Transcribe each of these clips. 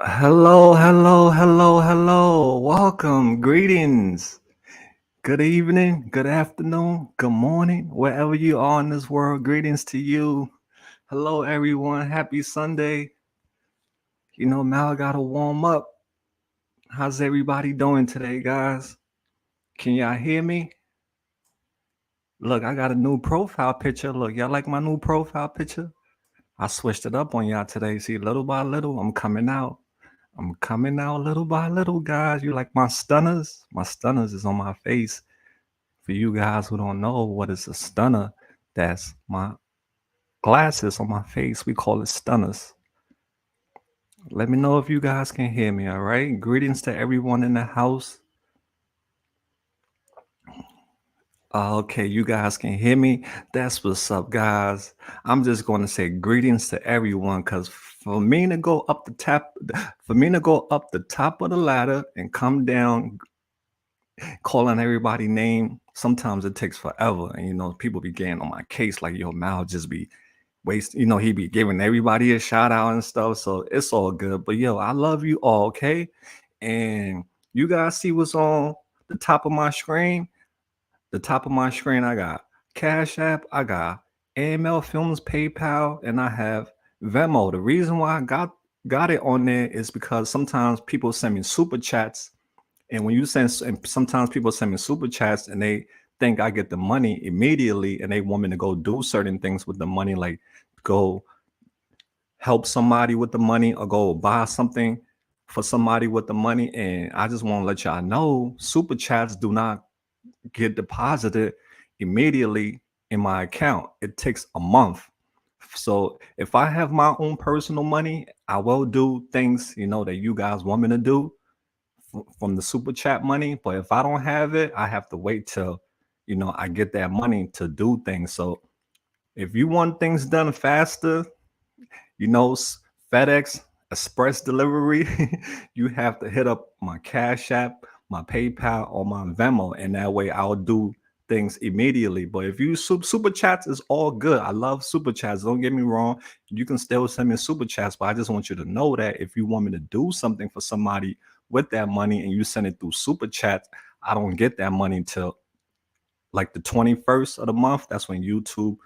Hello, hello, hello, hello. Welcome. Greetings. Good evening, good afternoon, good morning, wherever you are in this world. Greetings to you. Hello, everyone. Happy Sunday. Now I got to warm up. How's everybody doing today, guys? Can y'all hear me? Look, I got a new profile picture. Look, y'all like my new profile picture? I switched it up on y'all today. See, little by little, I'm coming out. I'm coming out little by little, guys. You like my stunners? My stunners is on my face. For you guys who don't know what is a stunner, that's my glasses on my face. We call it stunners. Let me know if you guys can hear me, all right? Greetings to everyone in the house. Okay, you guys can hear me. That's what's up, guys. I'm just going to say greetings to everyone because for me to go up the top of the ladder and come down calling everybody name, sometimes it takes forever. And people be getting on my case like your mouth just be waste. He be giving everybody a shout out and stuff. So it's all good. But yo, I love you all, okay? And you guys see what's on the top of my screen? The top of my screen, I got Cash App, I got AML Films, PayPal, and I have Venmo. The reason why I got it on there is because sometimes people send me super chats, and when you send, and sometimes people send me super chats, and they think I get the money immediately, and they want me to go do certain things with the money, like go help somebody with the money or go buy something for somebody with the money. And I just want to let y'all know, super chats do not get deposited immediately in my account. It takes a month. So if I have my own personal money, I will do things, that you guys want me to do from the super chat money. But if I don't have it, I have to wait till, I get that money to do things. So if you want things done faster, you know, FedEx Express delivery, you have to hit up my Cash App, my PayPal, or my Venmo, and that way I'll do things immediately. But if you super chats is all good. I love super chats. Don't get me wrong. You can still send me super chats, but I just want you to know that if you want me to do something for somebody with that money and you send it through super chat, I don't get that money till like the 21st of the month. That's when YouTube,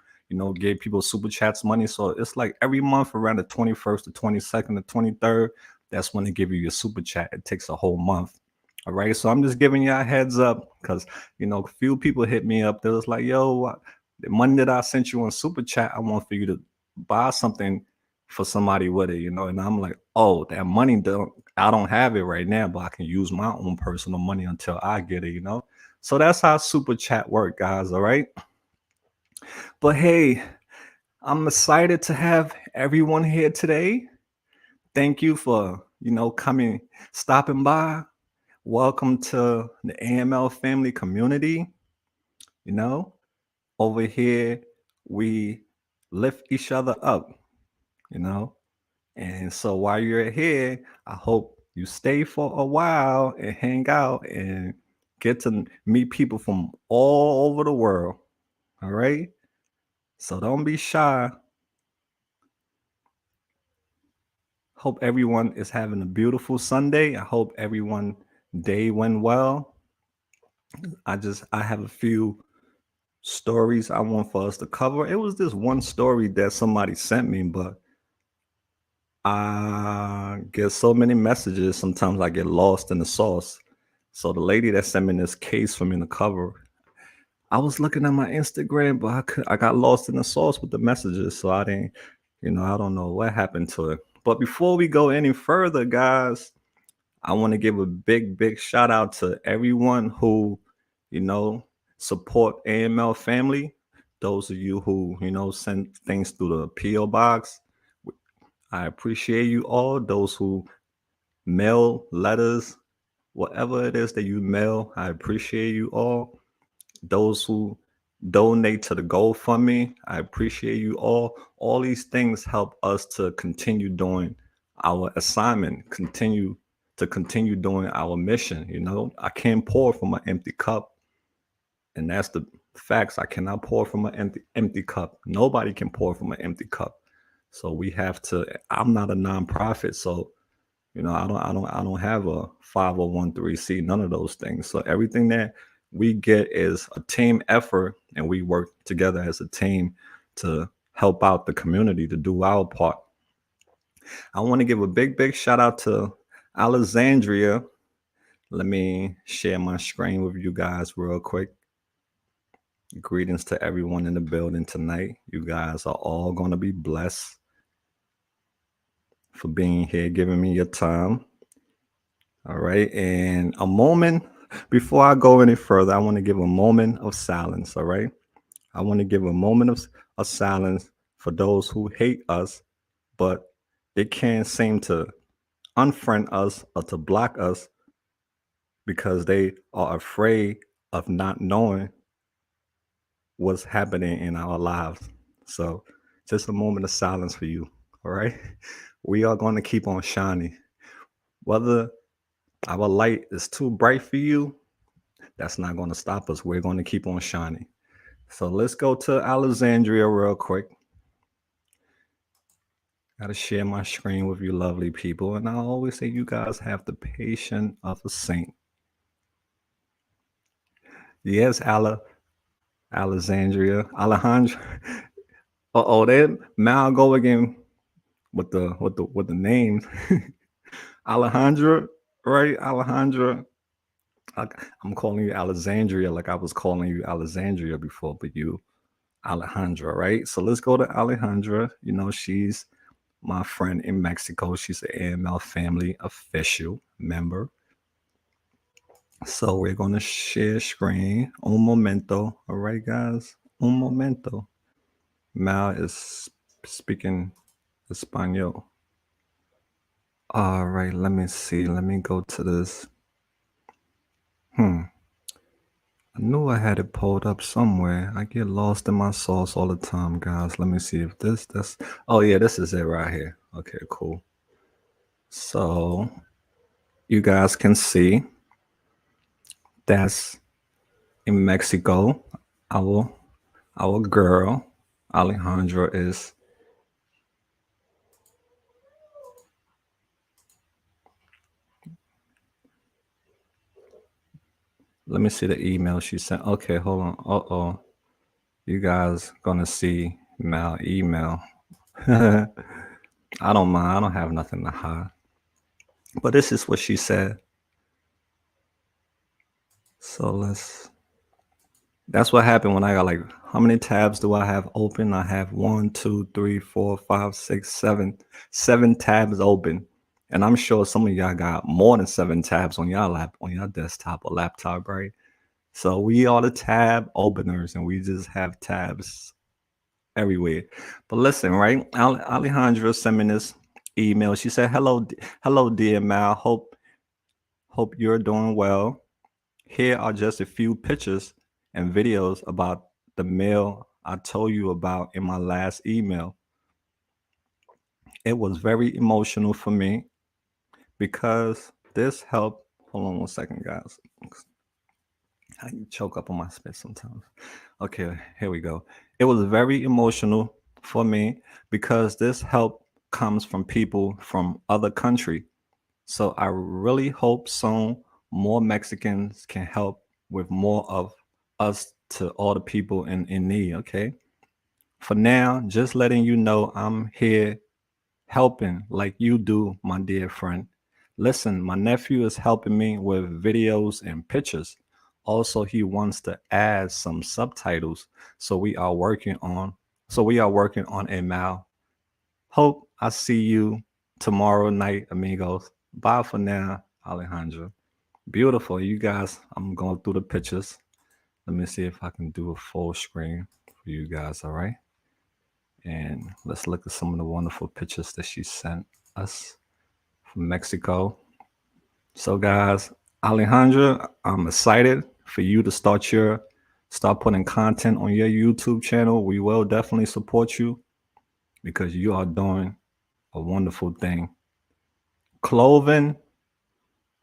gave people super chats money. So it's like every month around the 21st, the 22nd, the 23rd, that's when they give you your super chat. It takes a whole month. All right. So I'm just giving you a heads up because, a few people hit me up. They was like, yo, the money that I sent you on super chat, I want for you to buy something for somebody with it, and I'm like, oh, that money I don't have it right now, but I can use my own personal money until I get it. So that's how super chat work, guys. All right. But hey, I'm excited to have everyone here today. Thank you for, coming, stopping by. Welcome to the AML family community. You know, over here, we lift each other up, you know. And so while you're here, I hope you stay for a while and hang out and get to meet people from all over the world. All right. So don't be shy. Hope everyone is having a beautiful Sunday. I hope everyone day went well. I have a few stories I want for us to cover. It was this one story that somebody sent me, but I get so many messages. Sometimes I get lost in the sauce. So the lady that sent me this case for me to cover, I was looking at my Instagram, but I got lost in the sauce with the messages. So I didn't, I don't know what happened to it. But before we go any further, guys, I want to give a big, big shout out to everyone who, you know, support AML family. Those of you who, send things through the PO box. I appreciate you all. Those who mail letters, whatever it is that you mail, I appreciate you all. Those who donate to the GoFundMe, I appreciate you all. All these things help us to continue doing our assignment, continue doing our mission. I can't pour from an empty cup, and that's the facts. I cannot pour from an empty cup. Nobody can pour from an empty cup. So we have to. I'm not a nonprofit, so I don't have a 501c, none of those things. So everything that we get is a team effort, and we work together as a team to help out the community to do our part. I want to give a big shout out to Alexandria. Let me share my screen with you guys real quick. Greetings to everyone in the building tonight. You guys are all going to be blessed for being here, giving me your time. All right. And a moment before I go any further, I want to give a moment of silence. All right. I want to give a moment of silence for those who hate us, but they can't seem to unfriend us or to block us because they are afraid of not knowing what's happening in our lives. So, just a moment of silence for you. All right. We are going to keep on shining. Whether our light is too bright for you, that's not going to stop us. We're going to keep on shining. So, let's go to Alexandria real quick. Got to share my screen with you, lovely people. And I always say you guys have the patience of a saint. Yes, Alexandria, Alejandra. Oh, then Mal go again with the names. Alejandra, right? Alejandra. I'm calling you Alexandria like I was calling you Alexandria before, but you Alejandra, right? So let's go to Alejandra. She's my friend in Mexico. She's an AML family official member. So we're gonna share screen. Un momento. All right, guys. Un momento. Mal is speaking Espanol. All right, let me see. Let me go to this. I knew I had it pulled up somewhere. I get lost in my sauce all the time, guys. Let me see if this. Oh, yeah, this is it right here. Okay, cool. So you guys can see that's in Mexico. Our our girl Alejandra is. Let me see the email she sent. Okay, hold on. Uh-oh. You guys gonna see my email. I don't mind. I don't have nothing to hide. But this is what she said. So that's what happened when I got, like, how many tabs do I have open? I have 1, 2, 3, 4, 5, 6, 7. 7 tabs open. And I'm sure some of y'all got more than 7 tabs on your desktop or laptop, right? So we are the tab openers, and we just have tabs everywhere. But listen, right? Alejandra sent me this email. She said, hello, dear Mal. Hope you're doing well. Here are just a few pictures and videos about the meal I told you about in my last email. It was very emotional for me because this helped. Hold on one second, guys. I choke up on my spit sometimes. Okay, here we go. It was very emotional for me because this help comes from people from other country. So I really hope soon more Mexicans can help with more of us to all the people in need. Okay. For now, just letting you know I'm here helping like you do, my dear friend. Listen, my nephew is helping me with videos and pictures. Also, he wants to add some subtitles. So we are working on a mal. Hope I see you tomorrow night, amigos. Bye for now, Alejandra. Beautiful. You guys, I'm going through the pictures. Let me see if I can do a full screen for you guys, all right? And let's look at some of the wonderful pictures that she sent us from Mexico. So, guys, Alejandra, I'm excited for you to start putting content on your YouTube channel. We will definitely support you because you are doing a wonderful thing. Clothing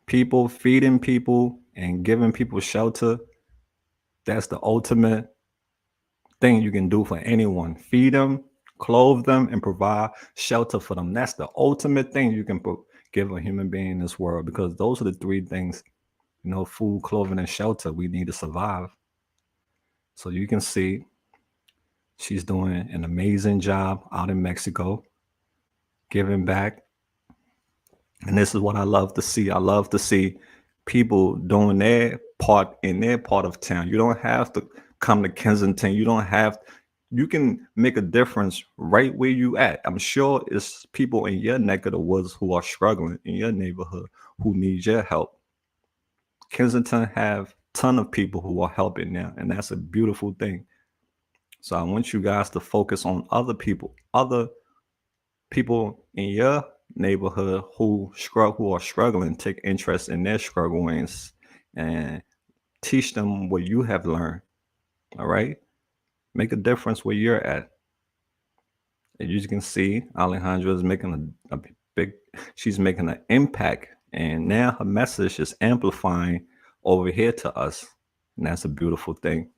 people, feeding people, and giving people shelter. That's the ultimate thing you can do for anyone. Feed them, clothe them, and provide shelter for them. That's the ultimate thing you can give a human being in this world, because those are the three things, food, clothing, and shelter we need to survive. So you can see she's doing an amazing job out in Mexico, giving back. And this is what I love to see. I love to see people doing their part in their part of town. You don't have to come to Kensington. You can make a difference right where you at. I'm sure it's people in your neck of the woods who are struggling in your neighborhood who need your help. Kensington have ton of people who are helping now, and that's a beautiful thing. So I want you guys to focus on other people in your neighborhood who are struggling. Take interest in their struggles and teach them what you have learned. All right, make a difference where you're at. As you can see, Alejandra is making a big. She's making an impact, and now her message is amplifying over here to us, and that's a beautiful thing.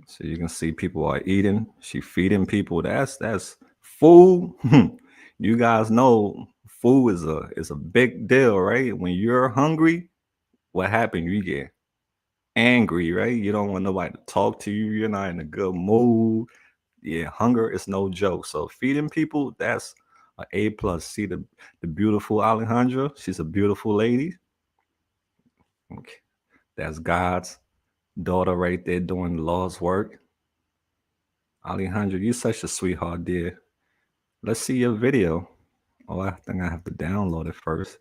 So you can see people are eating. She feeding people. That's food. You guys know food is a big deal, right? When you're hungry, what happened? You get angry, right? You don't want nobody to talk to you. You're not in a good mood. Yeah, hunger is no joke. So feeding people, that's an A+. See the beautiful Alejandra. She's a beautiful lady. Okay. That's God's daughter right there doing the Lord's work. Alejandra, you're such a sweetheart, dear. Let's see your video. Oh, I think I have to download it first,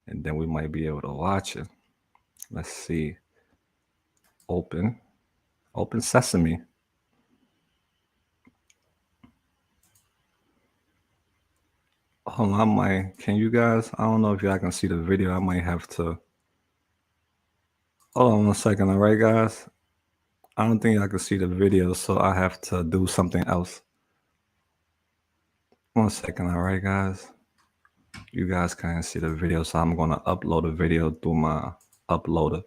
and then we might be able to watch it. Let's see. Open Sesame. Hold on, can you guys, I don't know if y'all can see the video. I might have to, hold on 1 second, all right, guys? I don't think I can see the video, so I have to do something else. 1 second, all right, guys? You guys can't see the video, so I'm gonna upload a video through my uploader.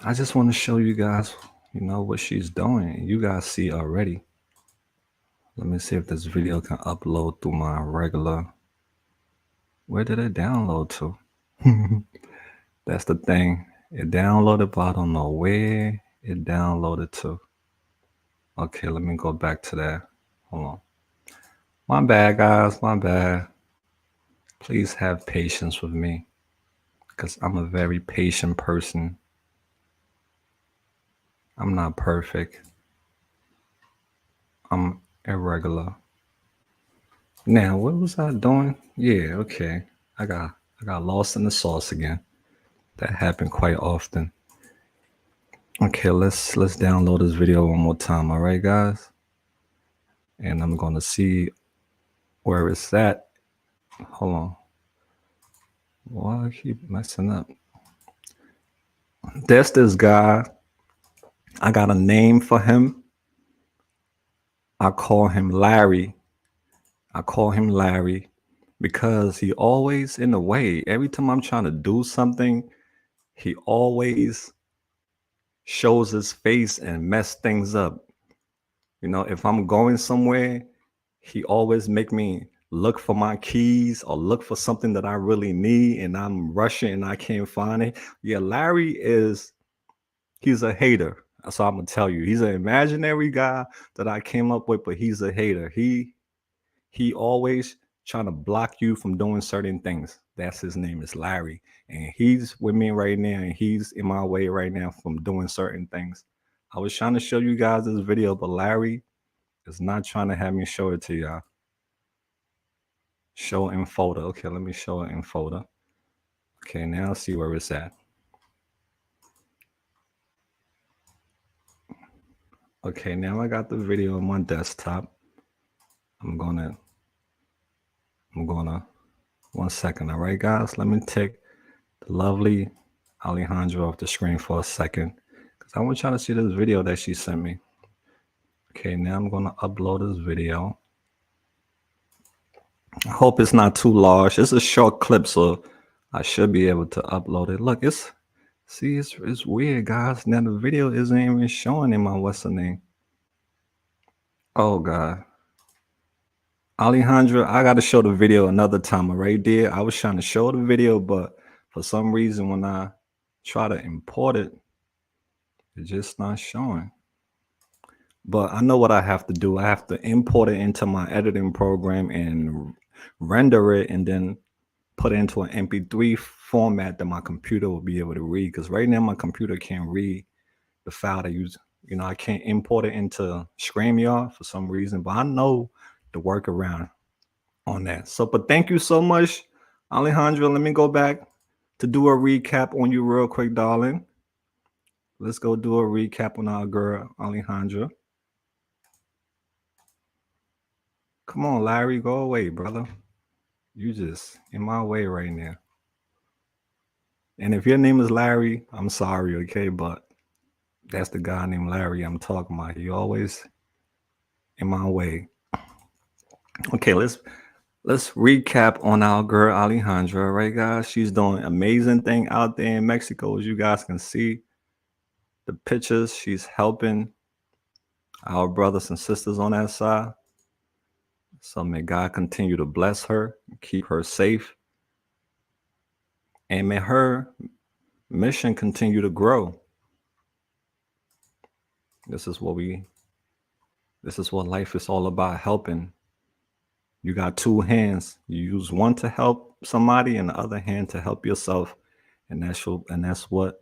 I just want to show you guys, what she's doing. You guys see already. Let me see if this video can upload through my regular. Where did it download to? That's the thing. It downloaded, but I don't know where it downloaded to. Okay, let me go back to that. Hold on. My bad, guys. My bad. Please have patience with me, because I'm a very patient person. I'm not perfect. I'm irregular. Now, what was I doing? Yeah, okay. I got lost in the sauce again. That happened quite often. Okay, let's download this video one more time, all right, guys? And I'm gonna see where it's at. Hold on. Why I keep messing up? There's this guy. I got a name for him. I call him Larry. Because he always in the way. Every time I'm trying to do something, he always shows his face and mess things up. If I'm going somewhere, he always make me look for my keys or look for something that I really need, and I'm rushing and I can't find it. Yeah, Larry he's a hater. So I'm gonna tell you, he's an imaginary guy that I came up with, but he's a hater. He always trying to block you from doing certain things. That's his name is Larry. And he's with me right now, and he's in my way right now from doing certain things. I was trying to show you guys this video, but Larry is not trying to have me show it to y'all. Show in folder. Okay, let me show it in folder. Okay, now see where it's at. Okay, now I got the video on my desktop. I'm gonna 1 second, all right, guys? Let me take the lovely Alejandra off the screen for a second, because I want y'all to see this video that she sent me. Okay, now I'm gonna upload this video. I hope it's not too large. It's a short clip, so I should be able to upload it. Look, it's weird, guys. Now the video isn't even showing in my what's the name. Oh God. Alejandra, I gotta show the video another time. I already did. I was trying to show the video, but for some reason when I try to import it, it's just not showing. But I know what I have to do. I have to import it into my editing program and render it and then put it into an MP3 format that my computer will be able to read. Because right now my computer can't read the file that I can't import it into StreamYard for some reason, but I know the workaround on that. So, but thank you so much, Alejandra. Let me go back to do a recap on you real quick, darling. Let's go do a recap on our girl, Alejandra. Come on, Larry, go away, brother. You just in my way right now. And if your name is Larry, I'm sorry, okay? But that's the guy named Larry I'm talking about. He always in my way. Okay, let's recap on our girl Alejandra, right, guys? She's doing amazing thing out there in Mexico, as you guys can see. The pictures, she's helping our brothers and sisters on that side. So may God continue to bless her, keep her safe, and may her mission continue to grow. This is what life is all about, helping. You got two hands. You use one to help somebody and the other hand to help yourself. And that's what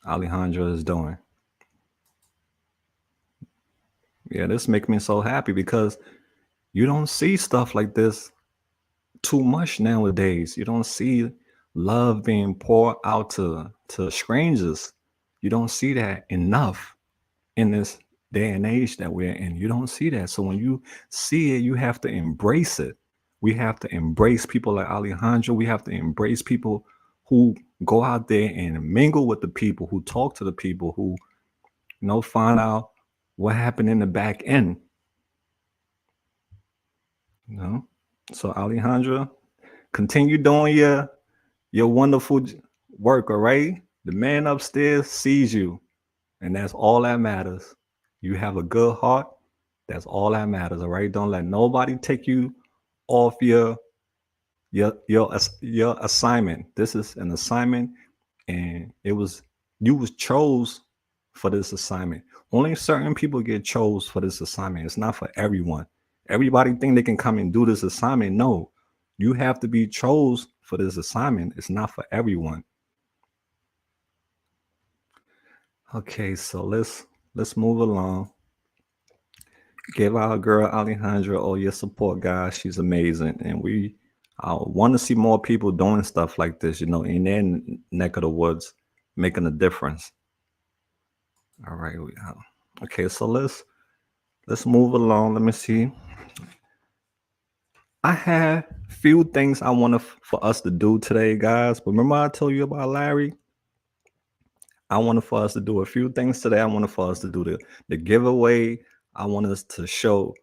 Alejandra is doing. Yeah, this makes me so happy because you don't see stuff like this too much nowadays. You don't see love being poured out to strangers. You don't see that enough in this day and age that we're in. You don't see that. So when you see it, you have to embrace it. We have to embrace people like Alejandro. We have to embrace people who go out there and mingle with the people, who talk to the people, who find out what happened in the back end. So Alejandra, continue doing your wonderful work, all right? The man upstairs sees you, and that's all that matters. You have a good heart. That's all that matters, all right? Don't let nobody take you off your assignment. This is an assignment, and you was chose for this assignment. Only certain people get chose for this assignment. It's not for everyone. Everybody think they can come and do this assignment. No, you have to be chose for this assignment. It's not for everyone. Okay, so let's move along. Give our girl Alejandra all your support, guys. She's amazing, and I want to see more people doing stuff like this. In their neck of the woods, making a difference. All right. Okay, so let's move along. Let me see. I have few things I want for us to do today, guys. But remember I told you about Larry? I wanted for us to do a few things today. I wanted for us to do the giveaway. I wanted to show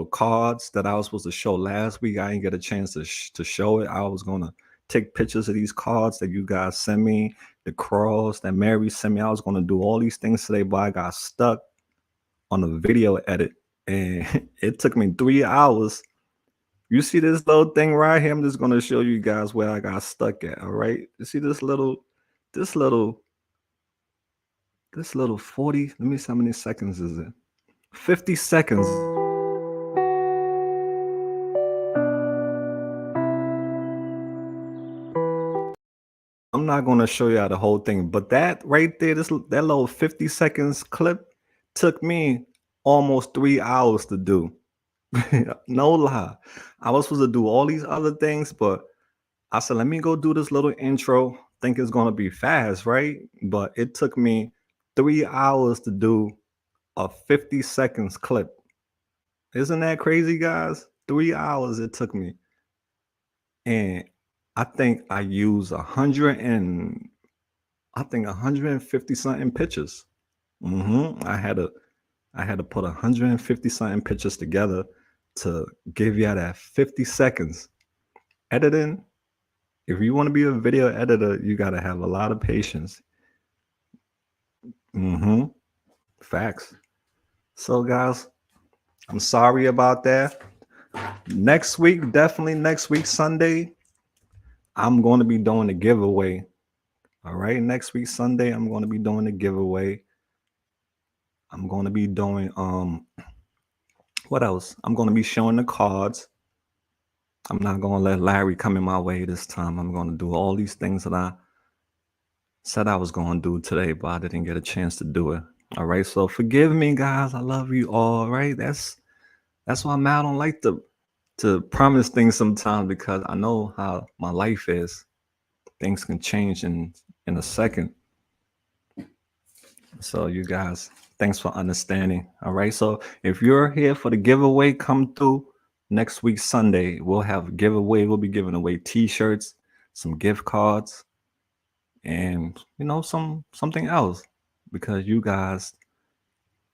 cards that I was supposed to show last week. I didn't get a chance to show it. I was gonna take pictures of these cards that you guys sent me, the cross that Mary sent me. I was gonna do all these things today, but I got stuck on a video edit, and it took me 3 hours. You see this little thing right here? I'm just gonna show you guys where I got stuck at. All right, you see this little 40, let me see how many seconds is it? 50 seconds. I'm not going to show you the whole thing, but that right there, that little 50 seconds clip took me almost 3 hours to do. No lie. I was supposed to do all these other things, but I said, let me go do this little intro. Think it's going to be fast, right? But it took me 3 hours to do a 50 seconds clip. Isn't that crazy, guys? 3 hours it took me. And I think I used 150 something pictures. I had to put 150 something pictures together to give you that 50 seconds. Editing, if you want to be a video editor, you got to have a lot of patience. Facts. So guys, I'm sorry about that. Next week, definitely next week, Sunday, I'm going to be doing a giveaway. All right. Next week, Sunday, I'm going to be doing a giveaway. I'm going to be doing, what else? I'm going to be showing the cards. I'm not going to let Larry come in my way this time. I'm going to do all these things that I said I was going to do today, but I didn't get a chance to do it. All right. So forgive me, guys. I love you all. Right. That's why I'm out. I don't like to promise things sometimes because I know how my life is. Things can change in a second. So you guys, thanks for understanding. All right. So if you're here for the giveaway, come through next week Sunday. We'll have a giveaway. We'll be giving away t-shirts, some gift cards, and something else because you guys.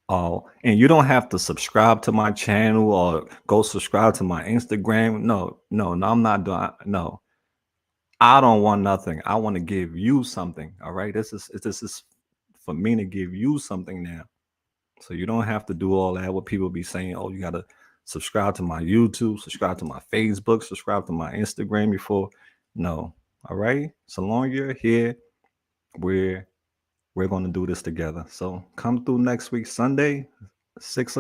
Oh, and you don't have to subscribe to my channel or go subscribe to my Instagram. No, no, no, I'm not doing. No, I don't want nothing. I want to give you something. All right. This is for me to give you something now. So you don't have to do all that. What people be saying, oh, you gotta subscribe to my YouTube, subscribe to my Facebook, subscribe to my Instagram before. No. All right. So long you're here, we're we're gonna do this together. So come through next week, Sunday, 6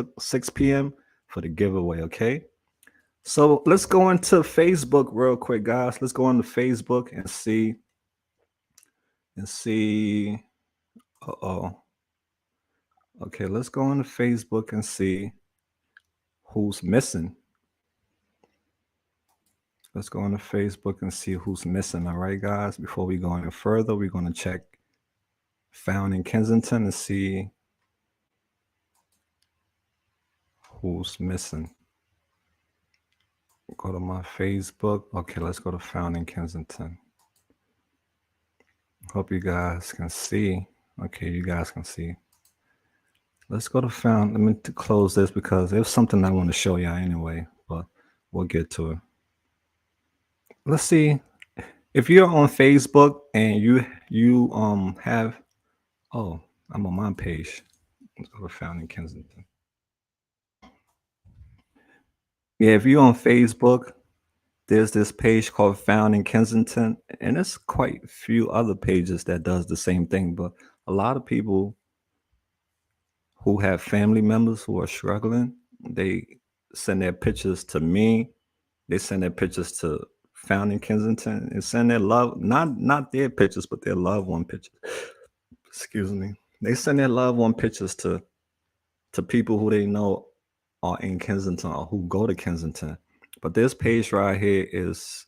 p.m. for the giveaway. Okay. So let's go into Facebook real quick, guys. Let's go into Facebook and see. Uh-oh. Okay, let's go into Facebook and see who's missing. Let's go into Facebook and see who's missing. All right, guys. Before we go any further, we're going to check found in Kensington and see who's missing. Go to my Facebook. Okay, let's go to found in Kensington. Hope you guys can see. Okay, you guys can see. Let's go to found. Let me close this because there's something I want to show y'all anyway, but we'll get to it. Let's see. If you're on Facebook and you have I'm on my page. Let's go to found in Kensington. Yeah, if you're on Facebook, there's this page called Found in Kensington, and there's quite a few other pages that does the same thing. But a lot of people who have family members who are struggling, they send their pictures to me. They send their pictures to Found in Kensington and send their love, not their pictures, but their loved one pictures. Excuse me. They send their loved one pictures to people who they know are in Kensington or who go to Kensington. But this page right here is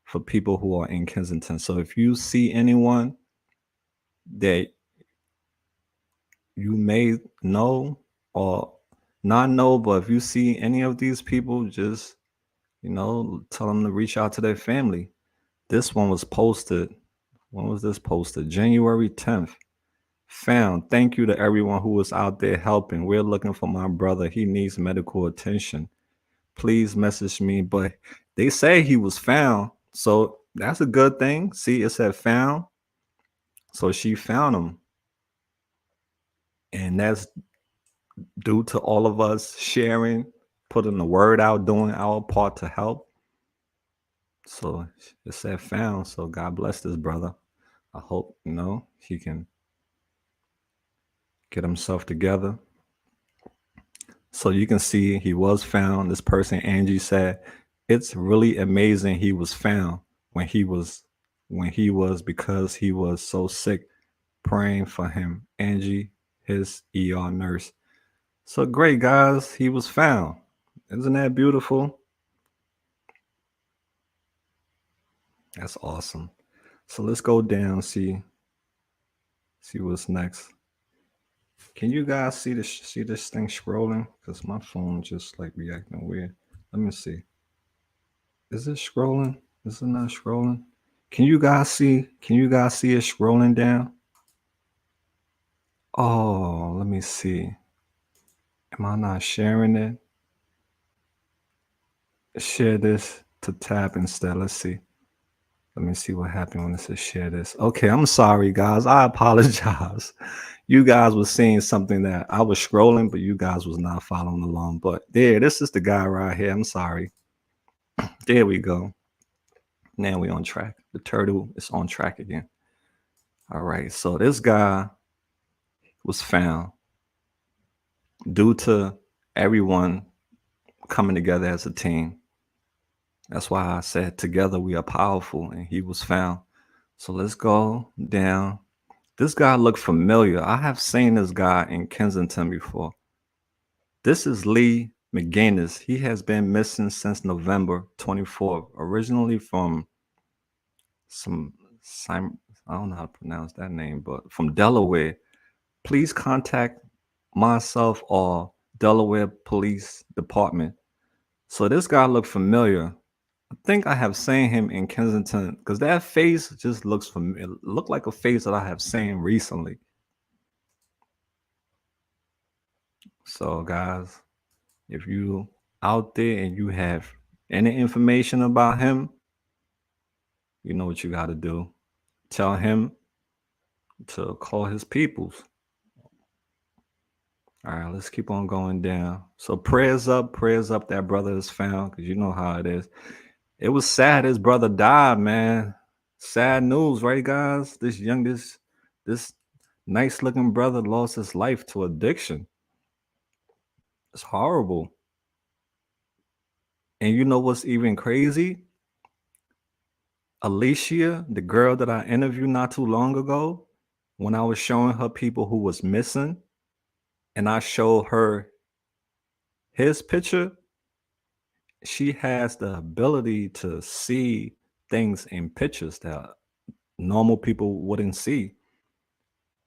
for people who are in Kensington. So if you see anyone that you may know or not know, but if you see any of these people, just tell them to reach out to their family. This one was posted. When was this posted? January 10th. Found. Thank you to everyone who was out there helping. We're looking for my brother. He needs medical attention. Please message me. But they say he was found. So that's a good thing. See, it said found. So she found him. And that's due to all of us sharing, putting the word out, doing our part to help. So it said found. So God bless this brother. I hope, he can get himself together. So you can see he was found. This person, Angie, said, it's really amazing he was found when he was because he was so sick, praying for him. Angie, his ER nurse. So great, guys. He was found. Isn't that beautiful? That's awesome. So let's go down, see what's next. Can you guys see this thing scrolling? Because my phone just like reacting weird. Let me see. Is it scrolling? Is it not scrolling? Can you guys see? Can you guys see it scrolling down? Oh, let me see. Am I not sharing it? Share this to tab instead. Let's see. Let me see what happened when it says share this. Okay, I'm sorry, guys. I apologize. You guys were seeing something that I was scrolling, but you guys was not following along. But there, this is the guy right here. I'm sorry. There we go. Now we on track. The turtle is on track again. All right. So this guy was found due to everyone coming together as a team. That's why I said together we are powerful, and he was found. So let's go down. This guy looked familiar. I have seen this guy in Kensington before. This is Lee McGinnis. He has been missing since November 24th, originally from some, I don't know how to pronounce that name, but from Delaware. Please contact myself or Delaware Police Department. So this guy looked familiar. I think I have seen him in Kensington because that face just looks familiar. Looked like a face that I have seen recently. So guys, if you out there and you have any information about him, you know what you got to do. Tell him to call his peoples. All right, let's keep on going down. So prayers up that brother is found because you know how it is. It was sad his brother died, man. Sad news, right, guys? This nice looking brother lost his life to addiction. It's horrible. And you know what's even crazy? Alicia, the girl that I interviewed not too long ago, when I was showing her people who was missing, and I showed her his picture, she has the ability to see things in pictures that normal people wouldn't see.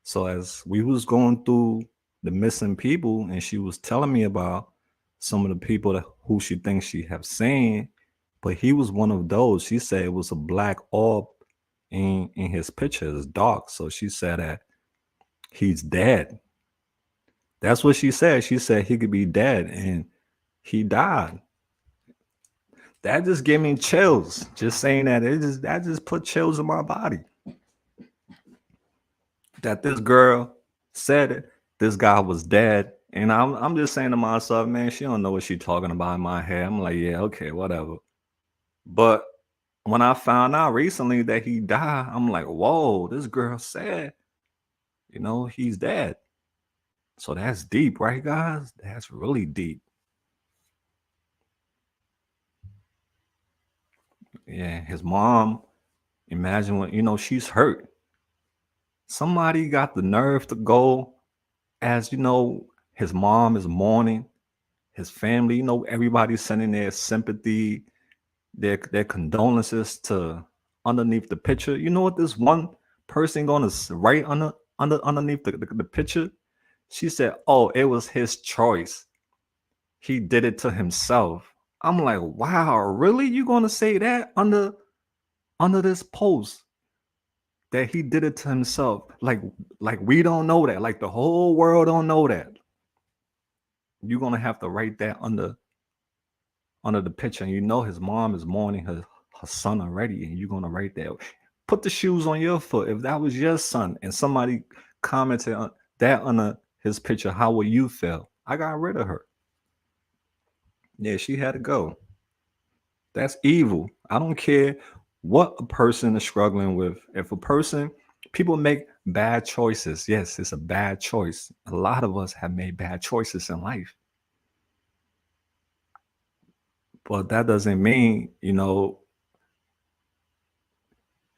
So as we was going through the missing people, and she was telling me about some of the people who she thinks she have seen, but he was one of those. She said it was a black orb in his picture. It's dark, so she said that he's dead. That's what she said. She said he could be dead, and he died. That just gave me chills. Just saying that that just put chills in my body. That this girl said it. This guy was dead, and I'm just saying to myself, man, she don't know what she talking about in my head. I'm like, yeah, okay, whatever. But when I found out recently that he died, I'm like, whoa, this girl said, he's dead. So that's deep, right, guys? That's really deep. Yeah, his mom, imagine what, she's hurt. Somebody got the nerve to go, as his mom is mourning, his family, everybody's sending their sympathy, their condolences to underneath the picture. You know what this one person gonna write underneath the picture? She said, oh, it was his choice. He did it to himself. I'm like, wow, really? You gonna say that under this post that he did it to himself? Like we don't know that. Like the whole world don't know that. You're gonna have to write that under the picture, and his mom is mourning her son already, and you're gonna write that. Put the shoes on your foot. If that was your son and somebody commented on that under his picture, how would you feel? I got rid of her. Yeah, she had to go. That's evil. I don't care what a person is struggling with. If a person, people make bad choices. Yes, it's a bad choice. A lot of us have made bad choices in life. But that doesn't mean,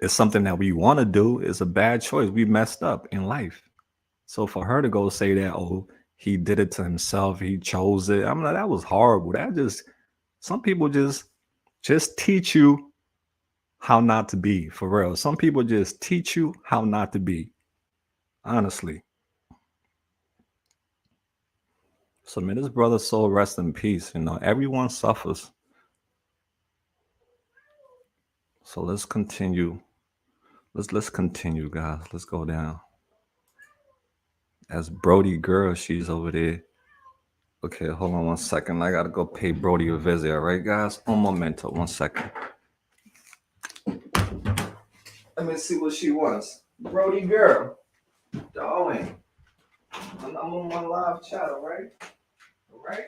it's something that we want to do. It's a bad choice. We messed up in life. So for her to go say that, oh, he did it to himself, he chose it. I'm like, that was horrible. Some people just teach you how not to be, for real. Some people just teach you how not to be, honestly. So may this brother's soul rest in peace. Everyone suffers. So let's continue. Let's continue, guys. Let's go down. As Brody girl, she's over there. Okay, hold on one second. I gotta go pay Brody a visit. All right, guys. Un momento. 1 second. Let me see what she wants. Brody girl, darling. I'm on my live chat. All right. All right.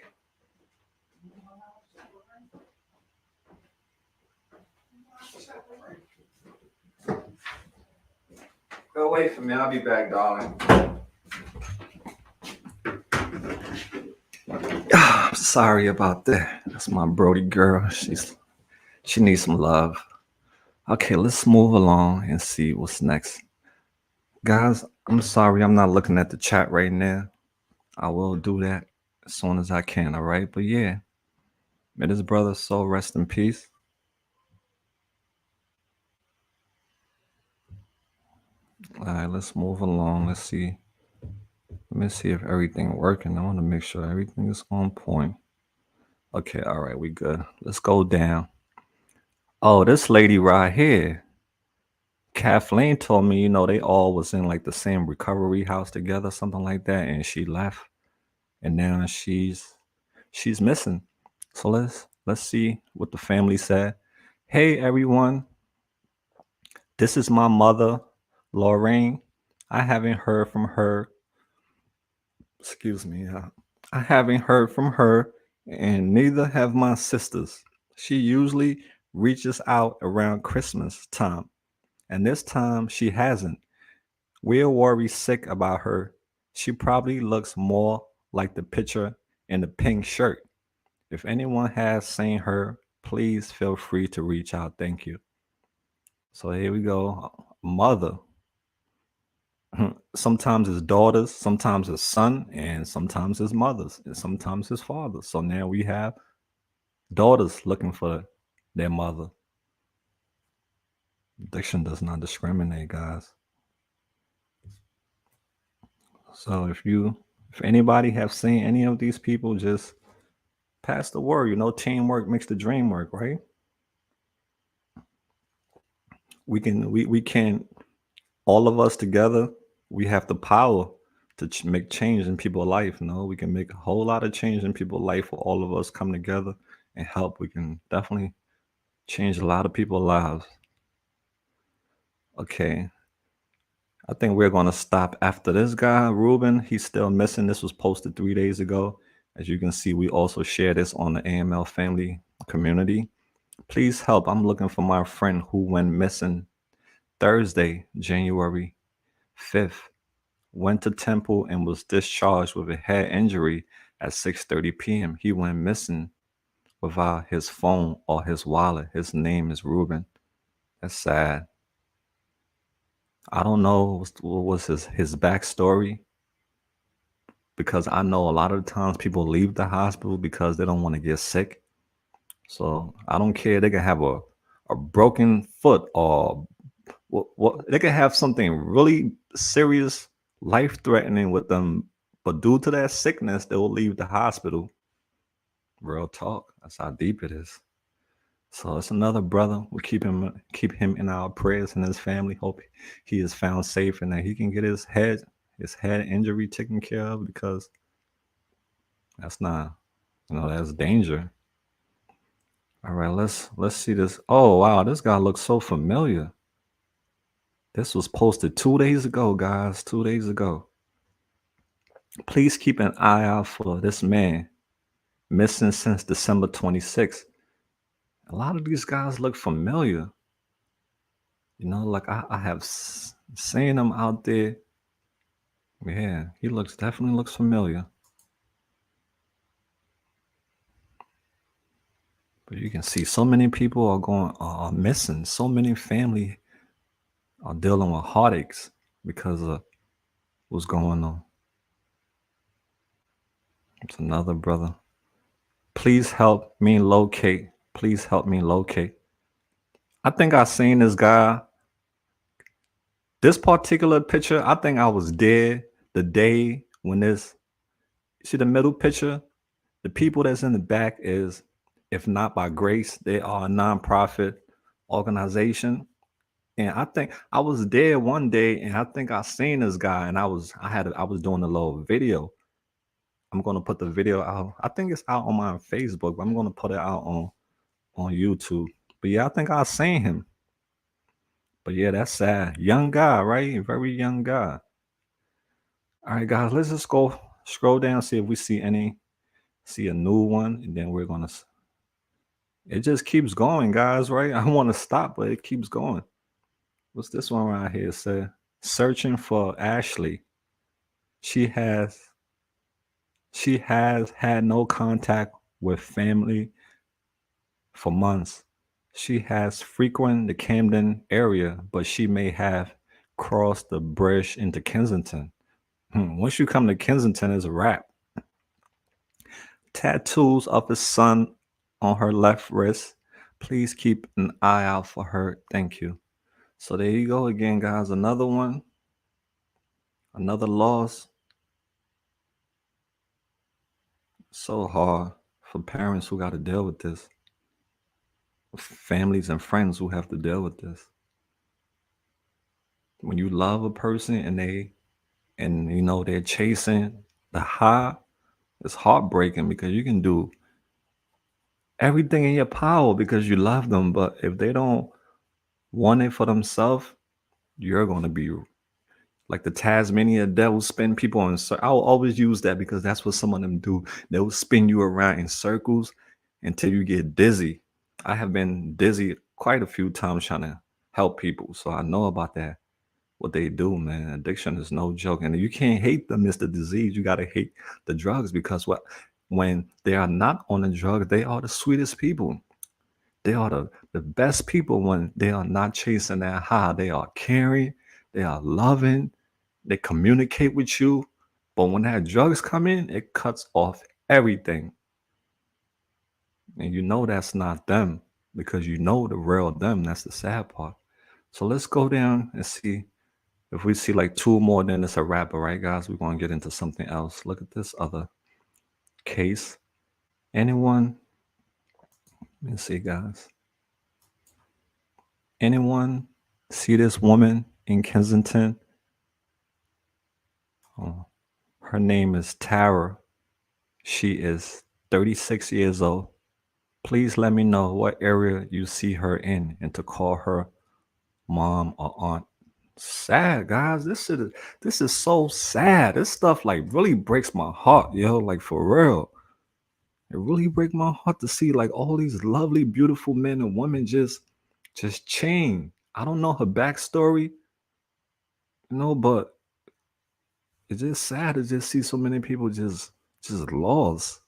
Go wait for me. I'll be back, darling. Sorry about that. That's my Brody girl. She needs some love. Okay, let's move along and see what's next. Guys, I'm sorry I'm not looking at the chat right now. I will do that as soon as I can, all right? But yeah, may this brother's soul rest in peace. All right, let's move along. Let's see. Let me see if everything working. I want to make sure everything is on point. Okay, all right, we good. Let's go down. Oh, this lady right here, Kathleen told me, they all was in like the same recovery house together, something like that, and she left, and now she's missing. So let's see what the family said. Hey everyone, this is my mother, Lorraine. I haven't heard from her. Excuse me. I haven't heard from her, and neither have my sisters. She usually reaches out around Christmas time, and this time she hasn't. We're worried sick about her. She probably looks more like the picture in the pink shirt. If anyone has seen her, please feel free to reach out. Thank you. So here we go. Mother. Sometimes his daughters, sometimes his son, and sometimes his mothers, and sometimes his father. So now we have daughters looking for their mother. Addiction does not discriminate, guys. So if anybody have seen any of these people, just pass the word. Teamwork makes the dream work, right? We can all of us together. We have the power to make change in people's life. We can make a whole lot of change in people's life. For all of us come together and help, we can definitely change a lot of people's lives. Okay, I think we're going to stop after this guy, Ruben. He's still missing. This was posted 3 days ago. As you can see, we also share this on the AML family community. Please help. I'm looking for my friend who went missing Thursday, January 5th. Went to Temple and was discharged with a head injury at 6:30 p.m. He went missing without his phone or his wallet. His name is Ruben. That's sad. I don't know what was his backstory, because I know a lot of the times people leave the hospital because they don't want to get sick. So I don't care. They can have a broken foot, or what they can have something really serious, life threatening with them, but due to that sickness, they will leave the hospital. Real talk. That's how deep it is. So it's another brother. We keep him in our prayers and his family. Hope he is found safe and that he can get his head injury taken care of, because that's not, that's danger. All right, let's see this. Oh wow, this guy looks so familiar. This was posted 2 days ago, guys. 2 days ago. Please keep an eye out for this man, missing since December 26th. A lot of these guys look familiar. Like I have seen him out there. Yeah, he definitely looks familiar. But you can see so many people are missing. So many family are dealing with heartaches because of what's going on. It's another brother. Please help me locate. Please help me locate. I think I seen this guy. This particular picture, I think I was there the day when see the middle picture? The people that's in the back is, if not by grace, they are a nonprofit organization. And I think I was there one day, and I think I seen this guy, and I was doing a little video. I'm gonna put the video out. I think it's out on my Facebook, but I'm gonna put it out on YouTube. But yeah, I think I seen him. But yeah, that's sad. Young guy, right? Very young guy. All right, guys, let's just go scroll down, see if we see a new one, and then we're gonna It just keeps going, guys, right? I want to stop, but it keeps going. What's this one right here? Say, searching for Ashley. She has she has had no contact with family for months. She has frequented the Camden area, but she may have crossed the bridge into Kensington. Once you come to Kensington, it's a wrap. Tattoos of his son on her left wrist. Please keep an eye out for her. Thank you. So there you go again, guys. Another one, another loss. So hard for parents who got to deal with this, families and friends who have to deal with this. When you love a person and you know they're chasing the high, it's heartbreaking because you can do everything in your power because you love them. But if they don't want it for themselves, you're gonna be like the Tasmania devil, spin people on. I'll always use that because that's what some of them do. They'll spin you around in circles until you get dizzy. I have been dizzy quite a few times trying to help people, so I know about that. What they do, man. Addiction is no joke, and you can't hate them. It's the disease. You gotta hate the drugs because what when they are not on the drug, they are the sweetest people. They are the best people when they are not chasing that high. They are caring, they are loving, they communicate with you. But when that drugs come in, it cuts off everything. And you know that's not them because you know the real them. That's the sad part. So let's go down and see if we see like two more, then it's a wrap, all right, guys? We're going to get into something else. Look at this other case. Anyone, let me see, guys. Anyone see this woman in Kensington? Oh, her name is Tara. She is 36 years old. Please let me know what area you see her in and to call her mom or aunt. Sad, guys. This is so sad. This stuff like really breaks my heart, yo. Like for real. It really breaks my heart to see like all these lovely, beautiful men and women just chained. I don't know her backstory, but it's just sad to just see so many people just lost.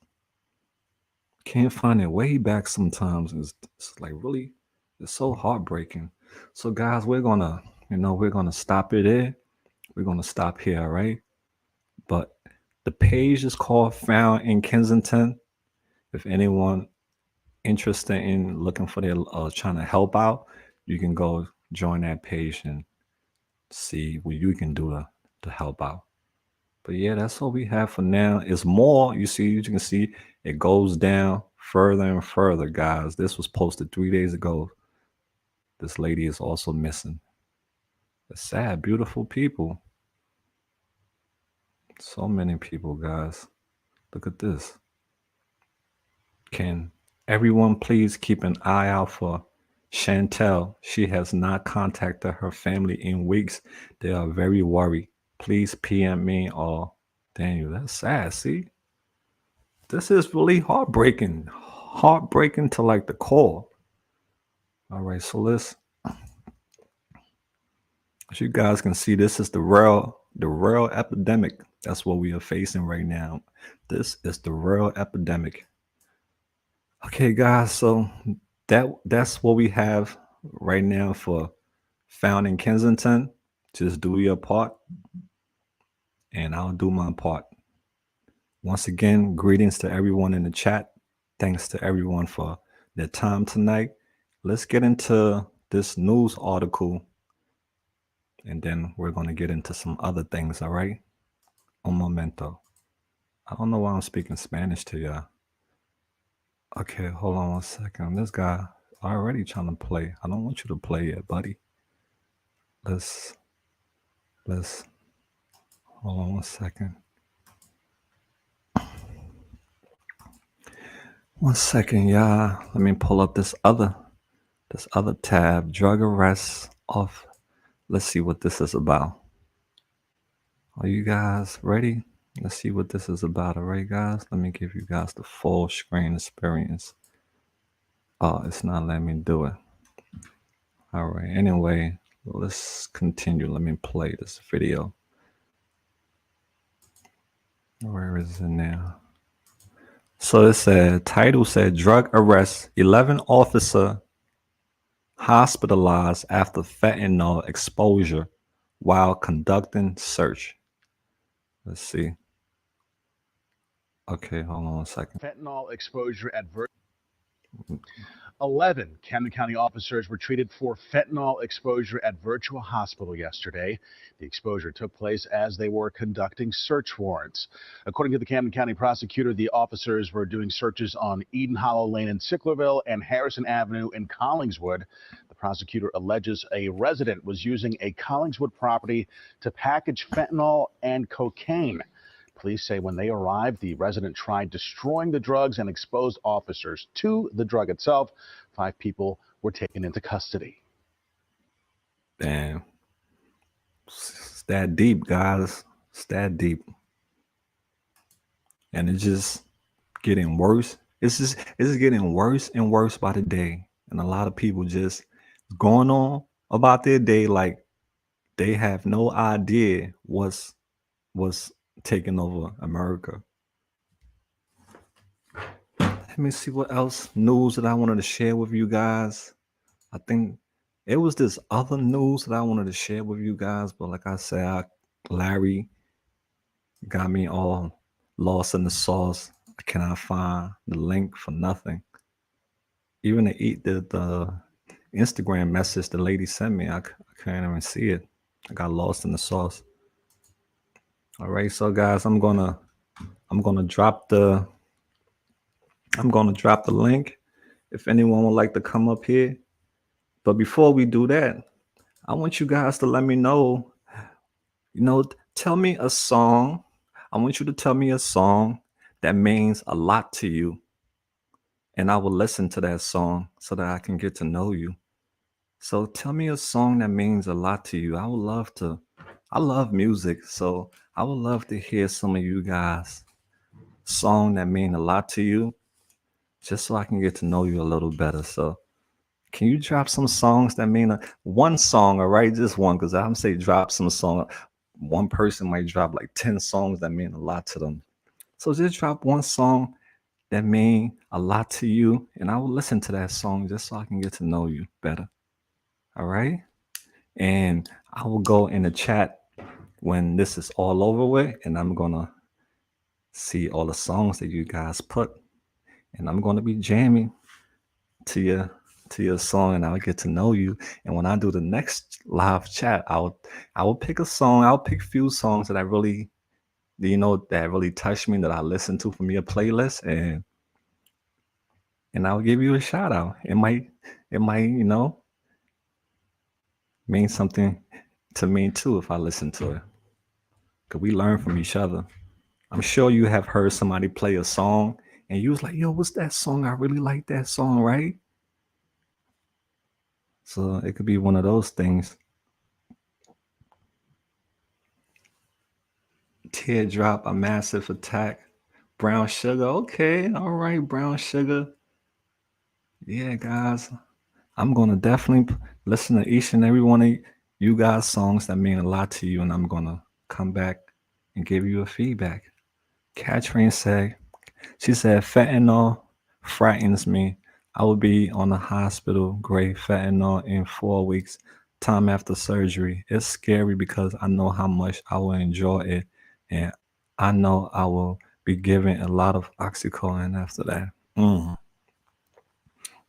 Can't find their way back sometimes. It's like really, it's so heartbreaking. So guys, we're gonna stop it there. We're gonna stop here, all right? But the page is called Found in Kensington. If anyone interested in looking for their trying to help out, you can go join that page and see what you can do to help out. But yeah, that's all we have for now. It's more. You can see it goes down further and further, guys. This was posted 3 days ago. This lady is also missing. It's sad, beautiful people. So many people, guys. Look at this. Can everyone please keep an eye out for Chantel? She has not contacted her family in weeks. They are very worried. Please PM me or Daniel. That's sad. See, this is really heartbreaking. Heartbreaking to like the core. All right, so as you guys can see, this is the real epidemic. That's what we are facing right now. This is the real epidemic. Okay, guys, so that's what we have right now for Found in Kensington. Just do your part, and I'll do my part. Once again, greetings to everyone in the chat. Thanks to everyone for their time tonight. Let's get into this news article, and then we're going to get into some other things, all right? Un momento. I don't know why I'm speaking Spanish to y'all. Okay, hold on one second. This guy already trying to play. I don't want you to play yet, buddy. Let's let's hold on one second. One second, y'all. Let me pull up this other tab. Drug arrests off. Let's see what this is about. Are you guys ready? Let's see what this is about. All right, guys. Let me give you guys the full screen experience. Oh, it's not letting me do it. All right. Anyway, let's continue. Let me play this video. Where is it now? So it said, title said, drug arrest, 11 officer hospitalized after fentanyl exposure while conducting search. Let's see. Okay, hold on a second. Fentanyl exposure at 11 Camden County officers were treated for fentanyl exposure at Virtua Hospital yesterday. The exposure took place as they were conducting search warrants. According to the Camden County prosecutor, the officers were doing searches on Eden Hollow Lane in Sicklerville and Harrison Avenue in Collingswood. The prosecutor alleges a resident was using a Collingswood property to package fentanyl and cocaine. Police say when they arrived, the resident tried destroying the drugs and exposed officers to the drug itself. 5 people were taken into custody. Damn. It's that deep, guys. It's that deep. And it's just getting worse. It's getting worse and worse by the day. And a lot of people just going on about their day like they have no idea what's taking over America. Let me see what else news that I wanted to share with you guys. I think it was this other news that I wanted to share with you guys, but like I said, Larry got me all lost in the sauce. I cannot find the link for nothing. Even the Instagram message the lady sent me, I can't even see it. I got lost in the sauce. All right, so guys, I'm gonna drop the link if anyone would like to come up here. But before we do that, I want you guys to let me know, tell me a song. I want you to tell me a song that means a lot to you. And I will listen to that song so that I can get to know you. So tell me a song that means a lot to you. I love music. So I would love to hear some of you guys' song that mean a lot to you, just so I can get to know you a little better. So can you drop some songs that mean one song, all right? Just one, because I'm say drop some song. One person might drop like 10 songs that mean a lot to them. So just drop one song that mean a lot to you, and I will listen to that song just so I can get to know you better. All right? And I will go in the chat when this is all over with, and I'm gonna see all the songs that you guys put, and I'm gonna be jamming to your song, and I'll get to know you. And when I do the next live chat, I will pick a song. I'll pick a few songs that I really, that really touched me, that I listen to from your playlist, and I'll give you a shout out. It might mean something to me too if I listen to it. Cause we learn from each other. I'm sure you have heard somebody play a song and you was like, yo, what's that song? I really like that song, right? So it could be one of those things. Teardrop, a massive attack. Brown sugar. Okay, all right, brown sugar. Yeah, guys. I'm gonna definitely listen to each and every one of you guys' songs that mean a lot to you, and I'm gonna come back and give you a feedback. Katrin said, she said, fentanyl frightens me. I will be on a hospital grade fentanyl in 4 weeks, time after surgery. It's scary because I know how much I will enjoy it, and I know I will be given a lot of oxycodone after that.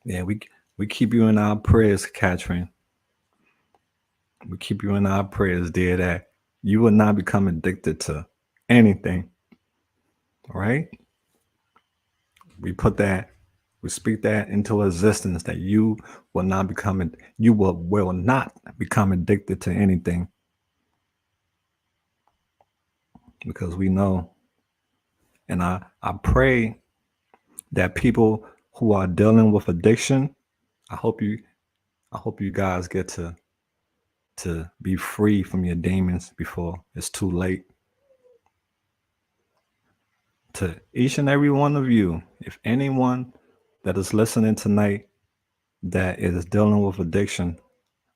Yeah, we keep you in our prayers, Katrin. We keep you in our prayers, dear, that you will not become addicted to anything. All right? We speak that into existence that you will not become addicted to anything. Because we know. And I pray that people who are dealing with addiction, I hope you guys get to be free from your demons before it's too late. To each and every one of you, if anyone that is listening tonight that is dealing with addiction,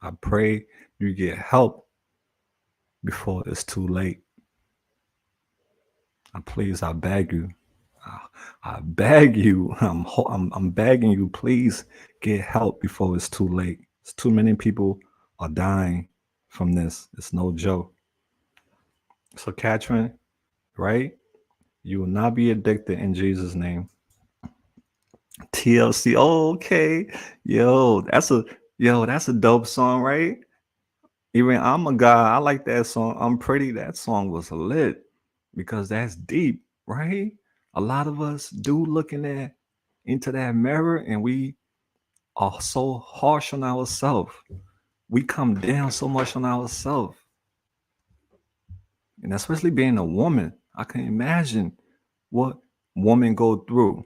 I pray you get help before it's too late. I beg you. I beg you. I'm begging you. Please get help before it's too late. It's too many people are dying from this. It's no joke. So, Catherine, right? You will not be addicted in Jesus' name. TLC. Oh, okay. That's a dope song, right? Even I'm a guy. I like that song. I'm pretty. That song was lit because that's deep, right? A lot of us do looking at into that mirror and we are so harsh on ourselves. We come down so much on ourselves. And especially being a woman, I can imagine what women go through,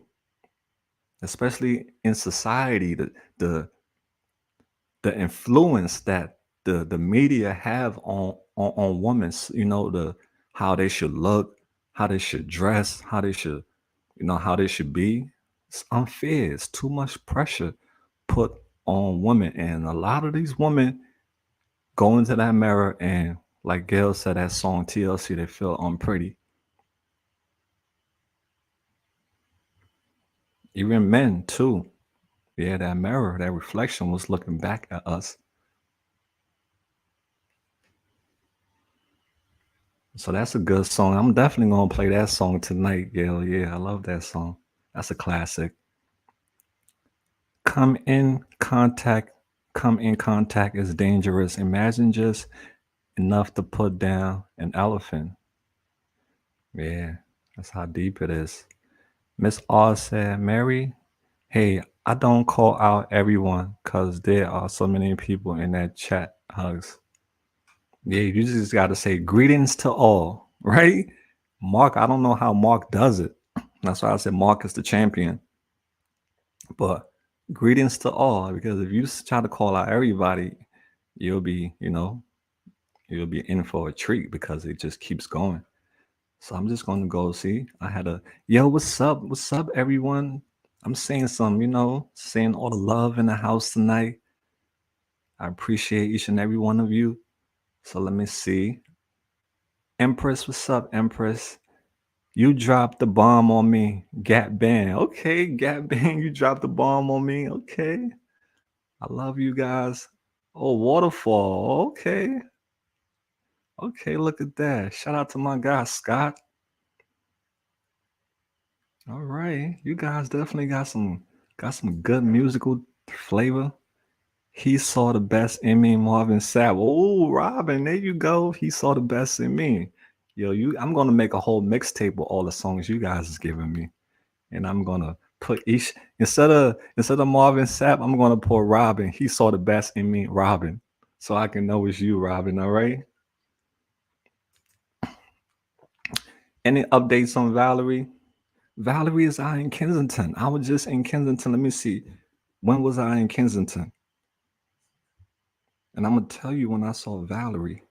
especially in society, the the influence that the media have on women, the how they should look, how they should dress, how they should, how they should be. It's unfair. It's too much pressure put on women, and a lot of these women go into that mirror and, like Gail said, that song TLC, they feel unpretty. Even men too. Yeah, that mirror, that reflection was looking back at us. So that's a good song. I'm definitely gonna play that song tonight, Gail. Yeah, I love that song. That's a classic. Come in contact, come in contact is dangerous. Imagine just enough to put down an elephant. Yeah, that's how deep it is. Miss R said, Mary, hey, I don't call out everyone because there are so many people in that chat. Hugs. Yeah, you just got to say greetings to all, right? Mark, I don't know how Mark does it. That's why I said Mark is the champion. But greetings to all, because if you try to call out everybody, you'll be, you'll be in for a treat because it just keeps going. So I'm just going to go see. I had a, yo, what's up, everyone? I'm saying some, saying all the love in the house tonight. I appreciate each and every one of you. So let me see. Empress, what's up, Empress? You dropped the bomb on me. Gap Band. Okay, Gap Band, you dropped the bomb on me. Okay. I love you guys. Oh, Waterfall. Okay. Okay, look at that. Shout out to my guy, Scott. All right. You guys definitely got some good musical flavor. He saw the best in me, Marvin Sapp. Oh, Robin, there you go. He saw the best in me. Yo, I'm gonna make a whole mixtape with all the songs you guys is giving me. And I'm gonna put each instead of Marvin Sapp, I'm gonna put Robin. He saw the best in me, Robin, so I can know it's you, Robin. All right. Any updates on Valerie? Valerie is out in Kensington. I was just in Kensington. Let me see. When was I in Kensington? And I'm gonna tell you when I saw Valerie.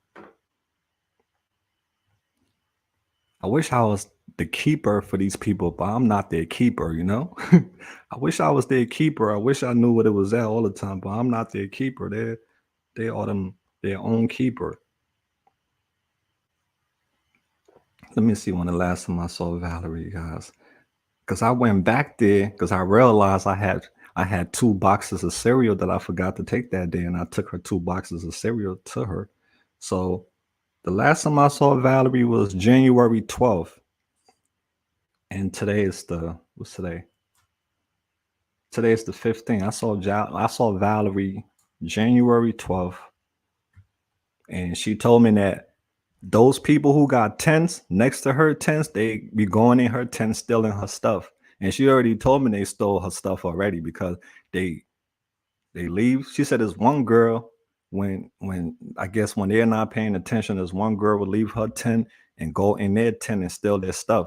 I wish I was the keeper for these people, but I'm not their keeper. I wish I was their keeper. I wish I knew what it was at all the time, but I'm not their keeper. They are them their own keeper. Let me see when the last time I saw Valerie, guys. Because I went back there because I realized I had 2 boxes of cereal that I forgot to take that day, and I took her 2 boxes of cereal to her. So the last time I saw Valerie was January 12th, and today is the what's today? Today is the 15th. I saw Valerie January 12th, and she told me that those people who got tents next to her tents, they be going in her tent stealing her stuff. And she already told me they stole her stuff already because they they leave. She said there's one girl when I guess when they're not paying attention, there's one girl would leave her tent and go in their tent and steal their stuff.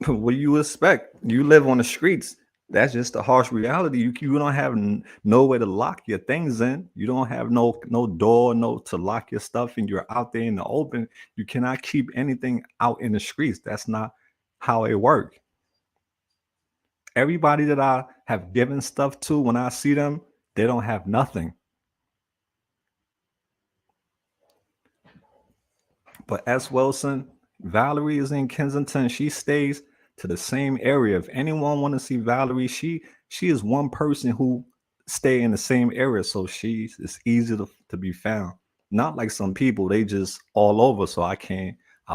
What do you expect? You live on the streets. That's just the harsh reality. You don't have nowhere to lock your things in. You don't have no door, no to lock your stuff, and you're out there in the open. You cannot keep anything out in the streets. That's not how it works. everybody that I have given stuff to, when I see them, they don't have nothing. But S. Wilson, Valerie is in Kensington. She stays to the same area. If anyone want to see Valerie, she is one person who stay in the same area, so it's easy to be found. Not like some people, they just all over, so I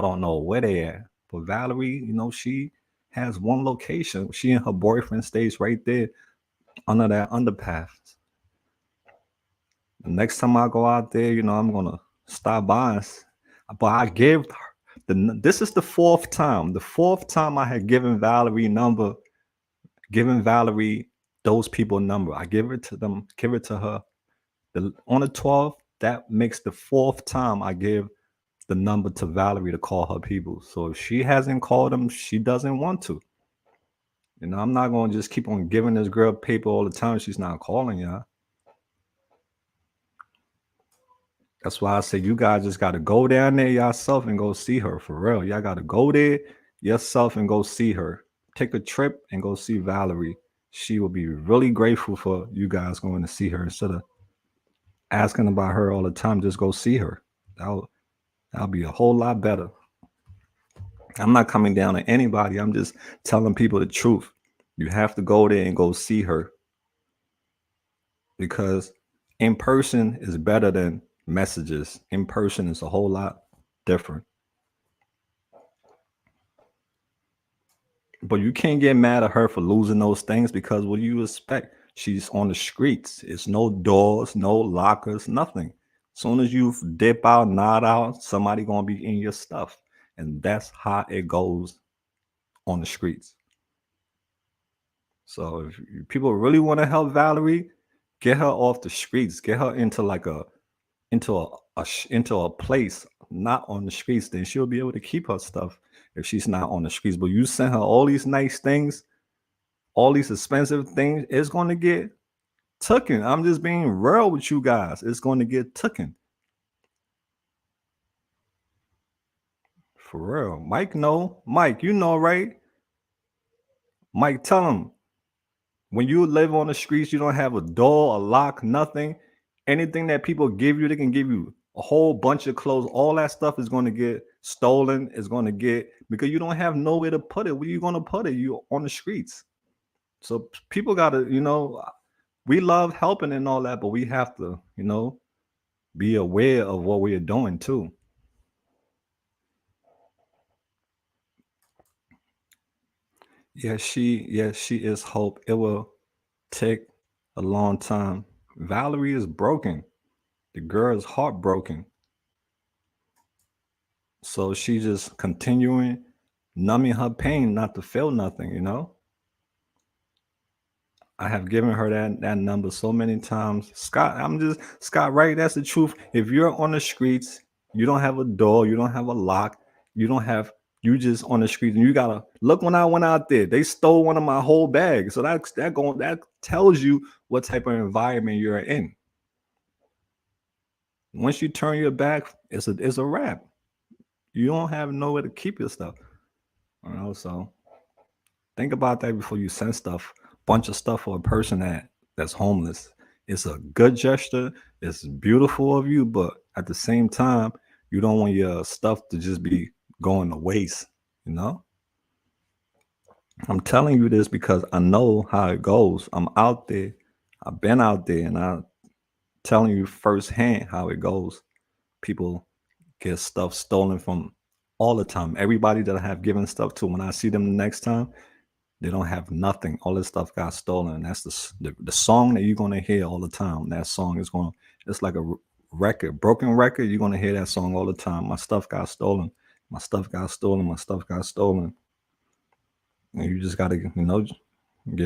don't know where they at. But Valerie, she has one location. She and her boyfriend stays right there under that underpass. The next time I go out there, I'm gonna stop by. But I give her this is the fourth time. The fourth time I had given Valerie those people number. I give it to them, give it to her. On the 12th, that makes the fourth time I give the number to Valerie to call her people. So if she hasn't called them, she doesn't want to. I'm not gonna just keep on giving this girl paper all the time. She's not calling y'all. That's why I say you guys just got to go down there yourself and go see her for real. Y'all got to go there yourself and go see her. Take a trip and go see Valerie. She will be really grateful for you guys going to see her instead of asking about her all the time. Just go see her. That'll be a whole lot better. I'm not coming down to anybody. I'm just telling people the truth. You have to go there and go see her, because in person is better than messages. In person is a whole lot different. But you can't get mad at her for losing those things, because what do you expect? She's on the streets. It's no doors, no lockers, nothing. As soon as you dip out, nod out, somebody gonna be in your stuff. And that's how it goes on the streets. So if people really want to help Valerie, get her off the streets. Get her into like into a place not on the streets. Then she'll be able to keep her stuff if she's not on the streets. But you send her all these nice things, all these expensive things, it's going to get taken. I'm just being real with you guys. It's going to get taken. For real. Mike, you know, right? Mike, tell him, when you live on the streets, you don't have a door, a lock, nothing. Anything that people give you, they can give you a whole bunch of clothes. All that stuff is going to get stolen. It's going to get, because you don't have nowhere to put it. Where are you going to put it? You on the streets. So people got to, we love helping and all that, but we have to, be aware of what we are doing too. Yes, she is hope. It will take a long time. Valerie is broken. The girl is heartbroken. So she just continuing numbing her pain not to feel nothing. I have given her that number so many times. Scott, right? That's the truth. If you're on the streets, you don't have a door, you don't have a lock, you just on the streets, and you gotta look. When I went out there, they stole one of my whole bags. So that tells you what type of environment you're in. Once you turn your back, it's a wrap. You don't have nowhere to keep your stuff. So think about that before you send bunch of stuff for a person that's homeless. It's a good gesture. It's beautiful of you, but at the same time, you don't want your stuff to just be going to waste. I'm telling you this because I know how it goes. I'm out there. I've been out there, and I'm telling you firsthand how it goes. People get stuff stolen from all the time. Everybody that I have given stuff to, when I see them the next time, they don't have nothing. All this stuff got stolen. That's the song that you're gonna hear all the time. That song is it's like a record, broken record. You're gonna hear that song all the time. My stuff got stolen. My stuff got stolen. My stuff got stolen. And you just gotta, give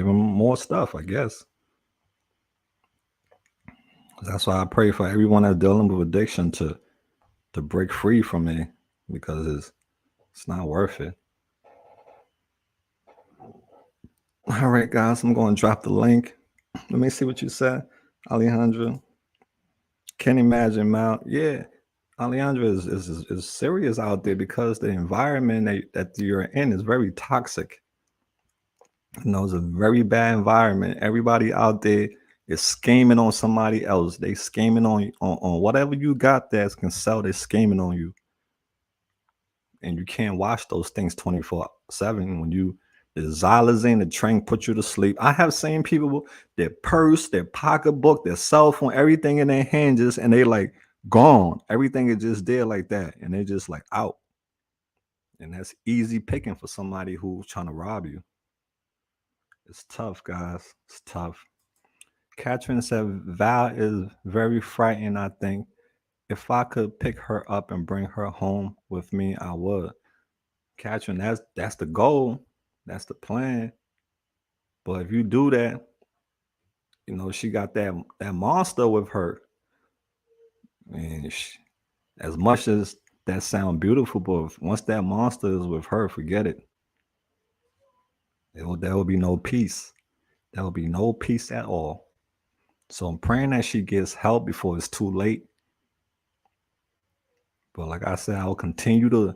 them more stuff, I guess. That's why I pray for everyone that's dealing with addiction to break free from it, because it's not worth it. All right, guys, I'm going to drop the link. Let me see what you said, Alejandra. Can't imagine, Mount. Yeah, Alejandra is serious out there, because the environment that you're in is very toxic. It's a very bad environment. Everybody out there is scheming on somebody else. They scheming on whatever you got that can sell. They're scheming on you, and you can't watch those things 24/7. When you the xylazine, the train put you to sleep. I have seen people their purse, their pocketbook, their cell phone, everything in their hands, just and they like gone. Everything is just there like that, and they're just like out. And that's easy picking for somebody who's trying to rob you. It's tough, guys. It's tough. Catherine said Val is very frightened. I think if I could pick her up and bring her home with me, I would. Catherine, that's the goal. That's the plan. But if you do that, she got that monster with her. And as much as that sound beautiful, but once that monster is with her, forget it. There will be no peace. There will be no peace at all. So I'm praying that she gets help before it's too late. But like I said, I will continue to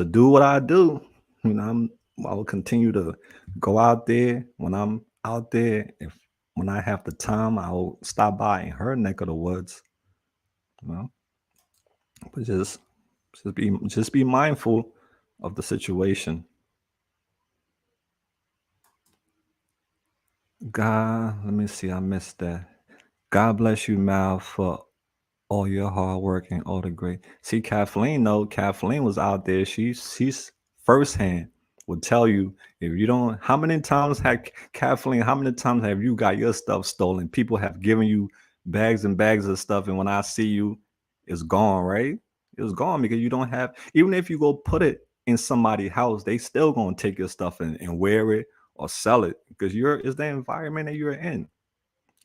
do what I do. I will continue to go out there when I'm out there. If when I have the time, I will stop by in her neck of the woods. You know, but just be mindful of the situation. God, let me see. I missed that. God bless you, Mal, for all your hard work and all the great. See, Kathleen, no, Kathleen was out there. She's firsthand will tell you if you don't. How many times had Kathleen? How many times have you got your stuff stolen? People have given you bags and bags of stuff, and when I see you, it's gone. Right? It's gone because you don't have. Even if you go put it in somebody's house, they still gonna take your stuff and wear it or sell it because it's the environment that you're in.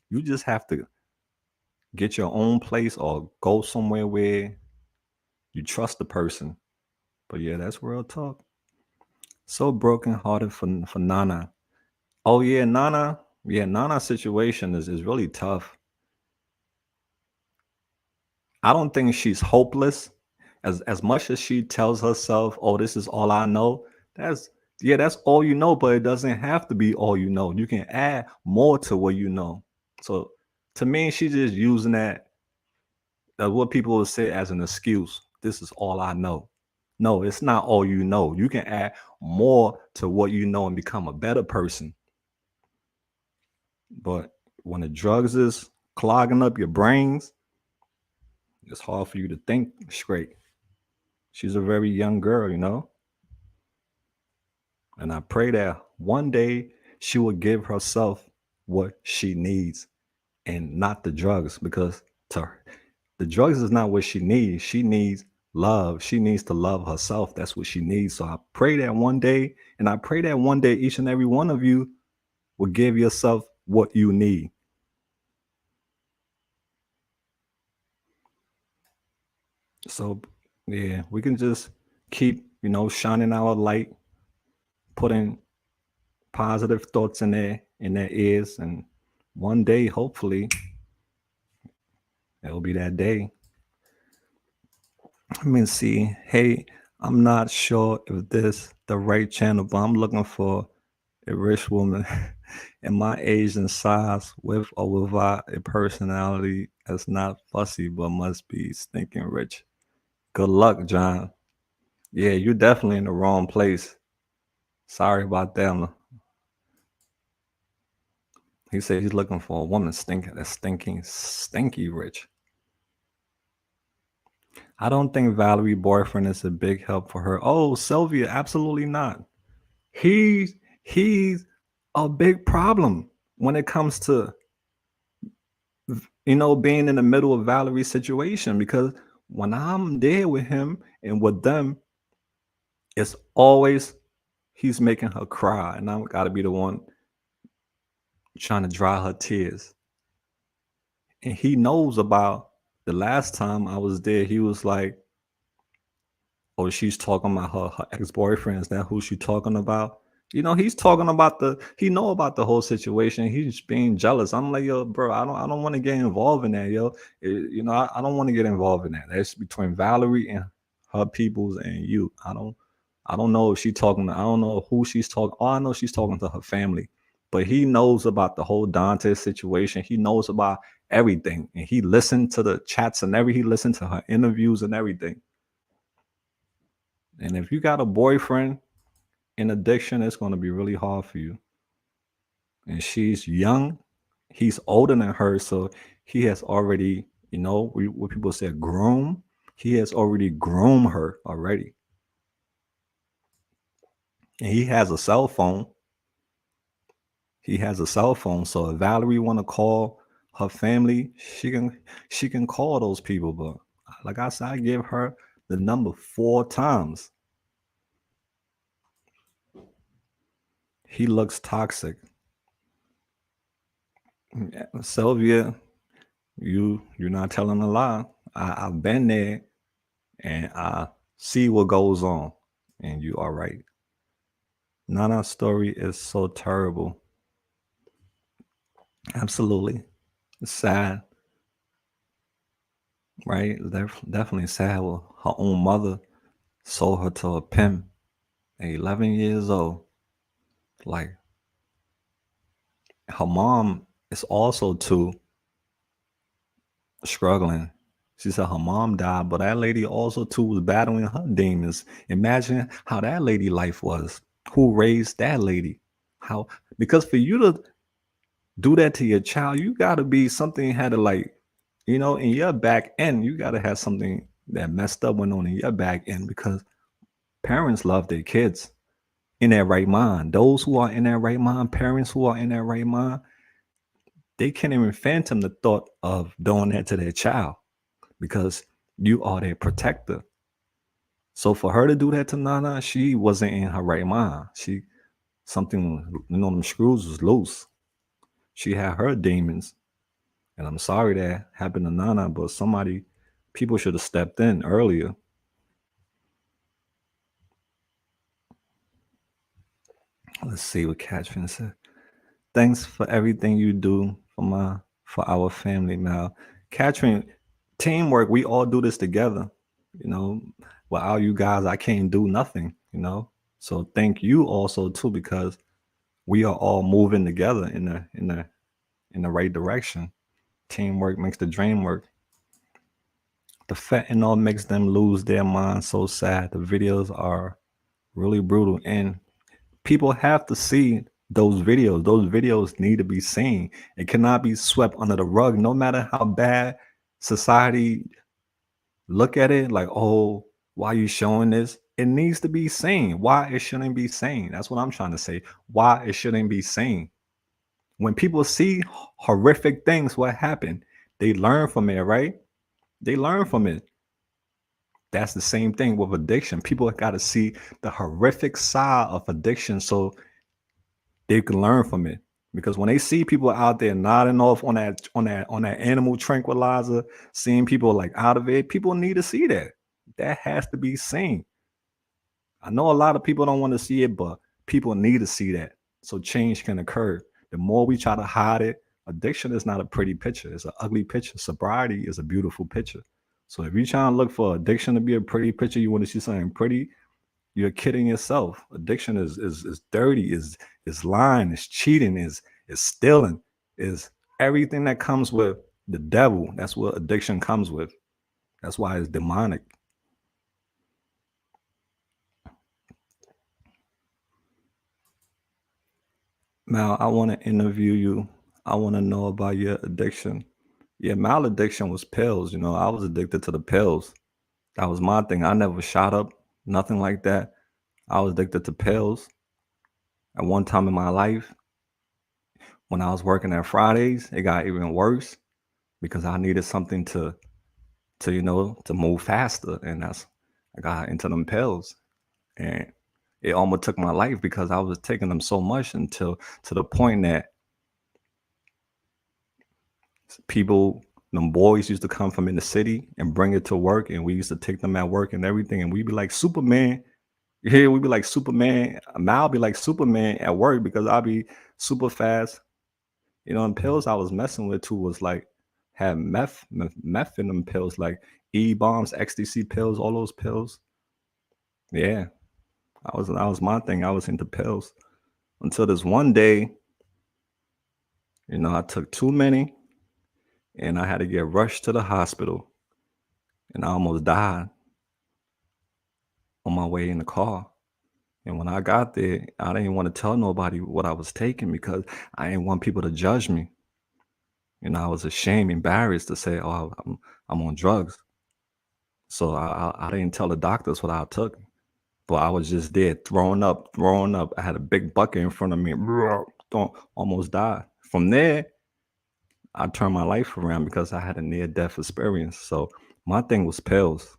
You just have to get your own place or go somewhere where you trust the person. But yeah, that's real talk. So brokenhearted for Nana. Oh yeah, Nana. Yeah, Nana's situation is really tough. I don't think she's hopeless. As much as she tells herself, "Oh, this is all I know." That's that's all you know, but it doesn't have to be all you know. You can add more to what you know. So to me, she's just using that what people will say as an excuse. This is all I know. No, it's not all you know. You can add more to what you know and become a better person. But when the drugs is clogging up your brains, it's hard for you to think straight. She's a very young girl. And I pray that one day she will give herself what she needs and not the drugs because to her, the drugs is not what she needs. She needs love. She needs to love herself. That's what she needs. So I pray that one day, and I pray that one day each and every one of you will give yourself what you need. So yeah, we can just keep, shining our light, putting positive thoughts in their ears, and one day, hopefully, it'll be that day. Let me see. Hey, I'm not sure if this the right channel, but I'm looking for a rich woman in my age and size with or without a personality that's not fussy but must be stinking rich. Good luck, John. Yeah, you're definitely in the wrong place. Sorry about that. He said he's looking for a woman that's stinky rich. I don't think Valerie boyfriend is a big help for her. Oh, Sylvia, absolutely not. He's a big problem when it comes to being in the middle of Valerie's situation because when I'm there with him and with them, it's always he's making her cry, and I got to be the one trying to dry her tears. And he knows about the last time I was there. He was like, "Oh, she's talking about her ex boyfriend. Is that who she talking about?" He's talking about he know about the whole situation. He's being jealous. I'm like, yo, bro, I don't want to get involved in that, yo. I don't want to get involved in that. That's between Valerie and her peoples and you. I don't I don't know if she talking to, I don't know who she's talking. All I know she's talking to her family. But he knows about the whole Dante situation. He knows about everything. And he listened to the chats and he listened to her interviews and everything. And if you got a boyfriend in addiction, it's going to be really hard for you. And she's young. He's older than her. So he has already, what people say, groom. He has already groomed her already. And he has a cell phone. So if Valerie want to call her family, she can call those people. But like I said, I give her the number 4 times. He looks toxic. Sylvia, you're not telling a lie. I've been there and I see what goes on. And you are right. Nana's story is so terrible. Absolutely. It's sad. Right? Definitely sad. Well, her own mother sold her to a pimp at 11 years old. Like, her mom is also too struggling. She said her mom died, but that lady also too was battling her demons. Imagine how that lady life was. Who raised that lady? How? Because for you to do that to your child, you gotta be something had to like, in your back end, you gotta have something that messed up went on in your back end because parents love their kids in their right mind. Those who are in their right mind, parents who are in their right mind, they can't even phantom the thought of doing that to their child because you are their protector. So for her to do that to Nana, she wasn't in her right mind. Them screws was loose. She had her demons. And I'm sorry that happened to Nana, but people should have stepped in earlier. Let's see what Catherine said. Thanks for everything you do for our family, Mal. Catherine, teamwork, we all do this together. You know, without you guys, I can't do nothing. So thank you also too, because we are all moving together in the right direction. Teamwork makes the dream work. The fentanyl makes them lose their mind. So sad. The videos are really brutal. And people have to see those videos. Those videos need to be seen. It cannot be swept under the rug, no matter how bad society look at it. Like, oh, why are you showing this? It needs to be seen. Why it shouldn't be seen? That's what I'm trying to say. Why it shouldn't be seen. When people see horrific things, what happened? They learn from it, right? They learn from it. That's the same thing with addiction. People got to see the horrific side of addiction so they can learn from it. Because when they see people out there nodding off on that animal tranquilizer, seeing people like out of it, people need to see that. That has to be seen. I know a lot of people don't want to see it, but people need to see that so change can occur. The more we try to hide it, addiction is not a pretty picture. It's an ugly picture. Sobriety is a beautiful picture. So if you're trying to look for addiction to be a pretty picture, you want to see something pretty, you're kidding yourself. Addiction is dirty, is lying, is cheating, is stealing, is everything that comes with the devil. That's what addiction comes with. That's why it's demonic. Mal, I want to interview you. I want to know about your addiction. Yeah, maladiction was pills. I was addicted to the pills. That was my thing. I never shot up, nothing like that. I was addicted to pills. At one time in my life, when I was working at Fridays, it got even worse because I needed something to move faster, and I got into them pills, and it almost took my life because I was taking them so much until to the point that people, them boys used to come from in the city and bring it to work, and we used to take them at work and everything, and we'd be like Superman. Yeah, we'd be like Superman. I'll be like Superman at work because I'll be super fast. And pills I was messing with too was like had meth in them pills, like E bombs, ecstasy pills, all those pills. Yeah, That was my thing. I was into pills until this one day, I took too many and I had to get rushed to the hospital and I almost died on my way in the car. And when I got there, I didn't want to tell nobody what I was taking because I didn't want people to judge me. I was ashamed, embarrassed to say, "Oh, I'm on drugs." So I didn't tell the doctors what I took. But I was just there throwing up, throwing up. I had a big bucket in front of me, almost died. From there, I turned my life around because I had a near-death experience. So my thing was pills.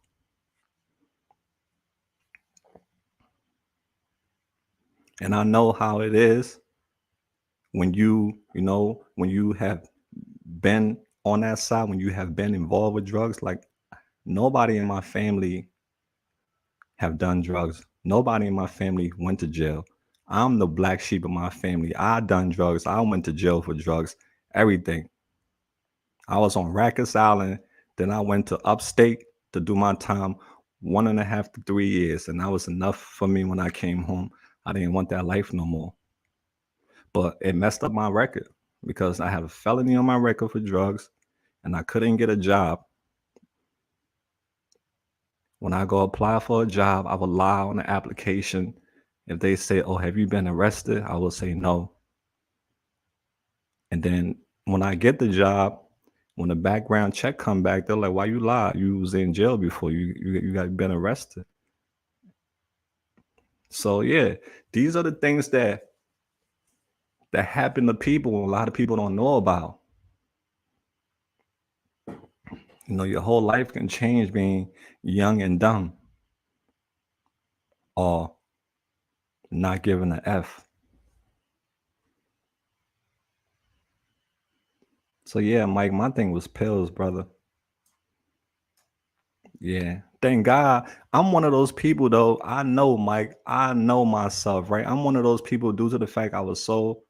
And I know how it is when when you have been on that side, when you have been involved with drugs. Like nobody in my family have done drugs. Nobody in my family went to jail. I'm the black sheep of my family. I done drugs. I went to jail for drugs. Everything. I was on Rikers Island. Then I went to upstate to do my time, 1.5 to 3 years. And that was enough for me when I came home. I didn't want that life no more. But it messed up my record because I have a felony on my record for drugs and I couldn't get a job. When I go apply for a job, I will lie on the application. If they say, "Oh, have you been arrested?" I will say no. And then when I get the job, when the background check come back, they're like, "Why you lie? You was in jail before. You got been arrested." So yeah, these are the things that happen to people. A lot of people don't know about. Your whole life can change being young and dumb or not giving an F. So yeah, Mike, my thing was pills, brother. Yeah. Thank God. I'm one of those people though. I know, Mike. I know myself, right? I'm one of those people due to the fact I was so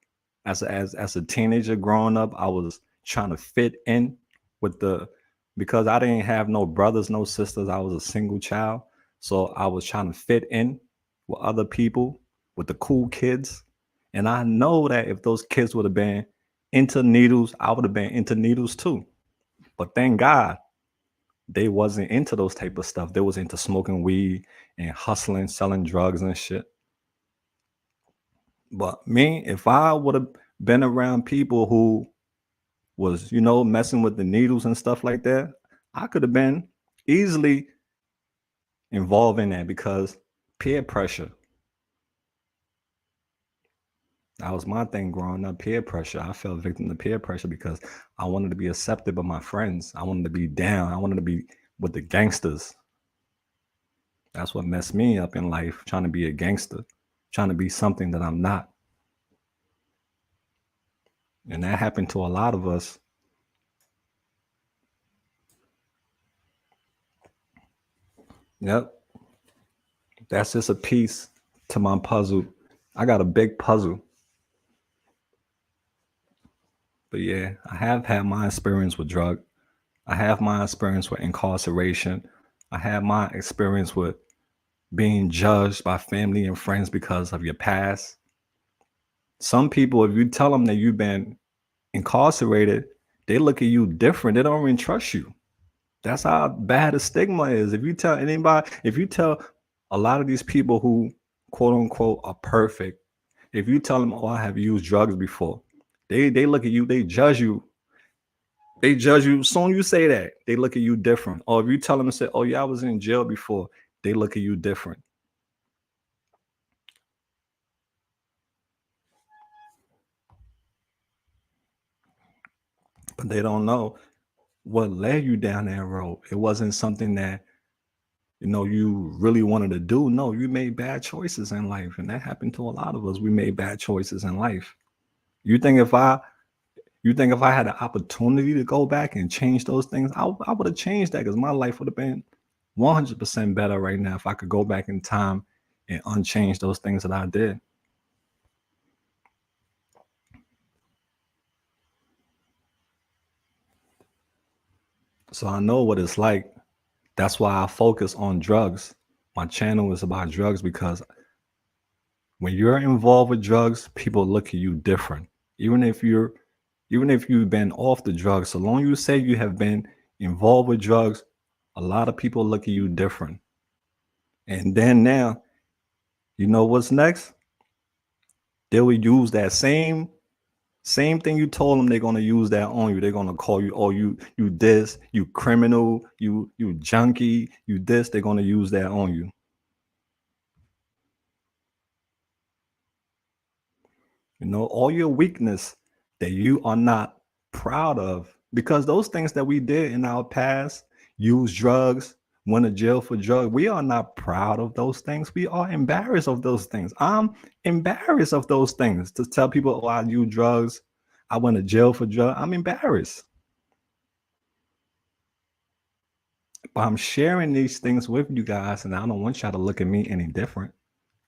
as a teenager growing up, I was trying to fit in with the because I didn't have no brothers, no sisters. I was a single child. So I was trying to fit in with other people, with the cool kids. And I know that if those kids would have been into needles, I would have been into needles too. But thank God they wasn't into those type of stuff. They was into smoking weed and hustling, selling drugs and shit. But me, if I would have been around people who was, messing with the needles and stuff like that, I could have been easily involved in that because peer pressure. That was my thing growing up, peer pressure. I fell victim to peer pressure because I wanted to be accepted by my friends. I wanted to be down. I wanted to be with the gangsters. That's what messed me up in life, trying to be a gangster, trying to be something that I'm not. And that happened to a lot of us. Yep. That's just a piece to my puzzle. I got a big puzzle. But yeah, I have had my experience with drug. I have my experience with incarceration. I have my experience with being judged by family and friends because of your past. Some people, if you tell them that you've been incarcerated, they look at you different. They don't even trust you. That's how bad the stigma is. If you tell a lot of these people who quote unquote are perfect, if you tell them, "Oh, I have used drugs before," they look at you, they judge you. They judge you. Soon you say that, they look at you different. Or if you tell them and say, "Oh yeah, I was in jail before," they look at you different. But they don't know what led you down that road. It wasn't something that you really wanted to do. No, you made bad choices in life, and that happened to a lot of us. We made bad choices in life. You think if I had the opportunity to go back and change those things, I would have changed that because my life would have been 100% better right now if I could go back in time and unchange those things that I did. So I know what it's like. That's why I focus on drugs. My channel is about drugs because When you're involved with drugs, people look at you different. Even if you're even if you've been off the drugs, so long you say you have been involved with drugs, a lot of people look at you different. And then now, you know what's next? They will use that same thing you told them, they're gonna use that on you. They're gonna call you, oh, you this, you criminal, you junkie, you this. They're gonna use that on you. You know, all your weakness that you are not proud of, because those things that we did in our past, use drugs, went to jail for drugs, we are not proud of those things. We are embarrassed of those things. I'm embarrassed of those things to tell people, oh, I use drugs, I went to jail for drugs. I'm embarrassed. But I'm sharing these things with you guys, and I don't want y'all to look at me any different.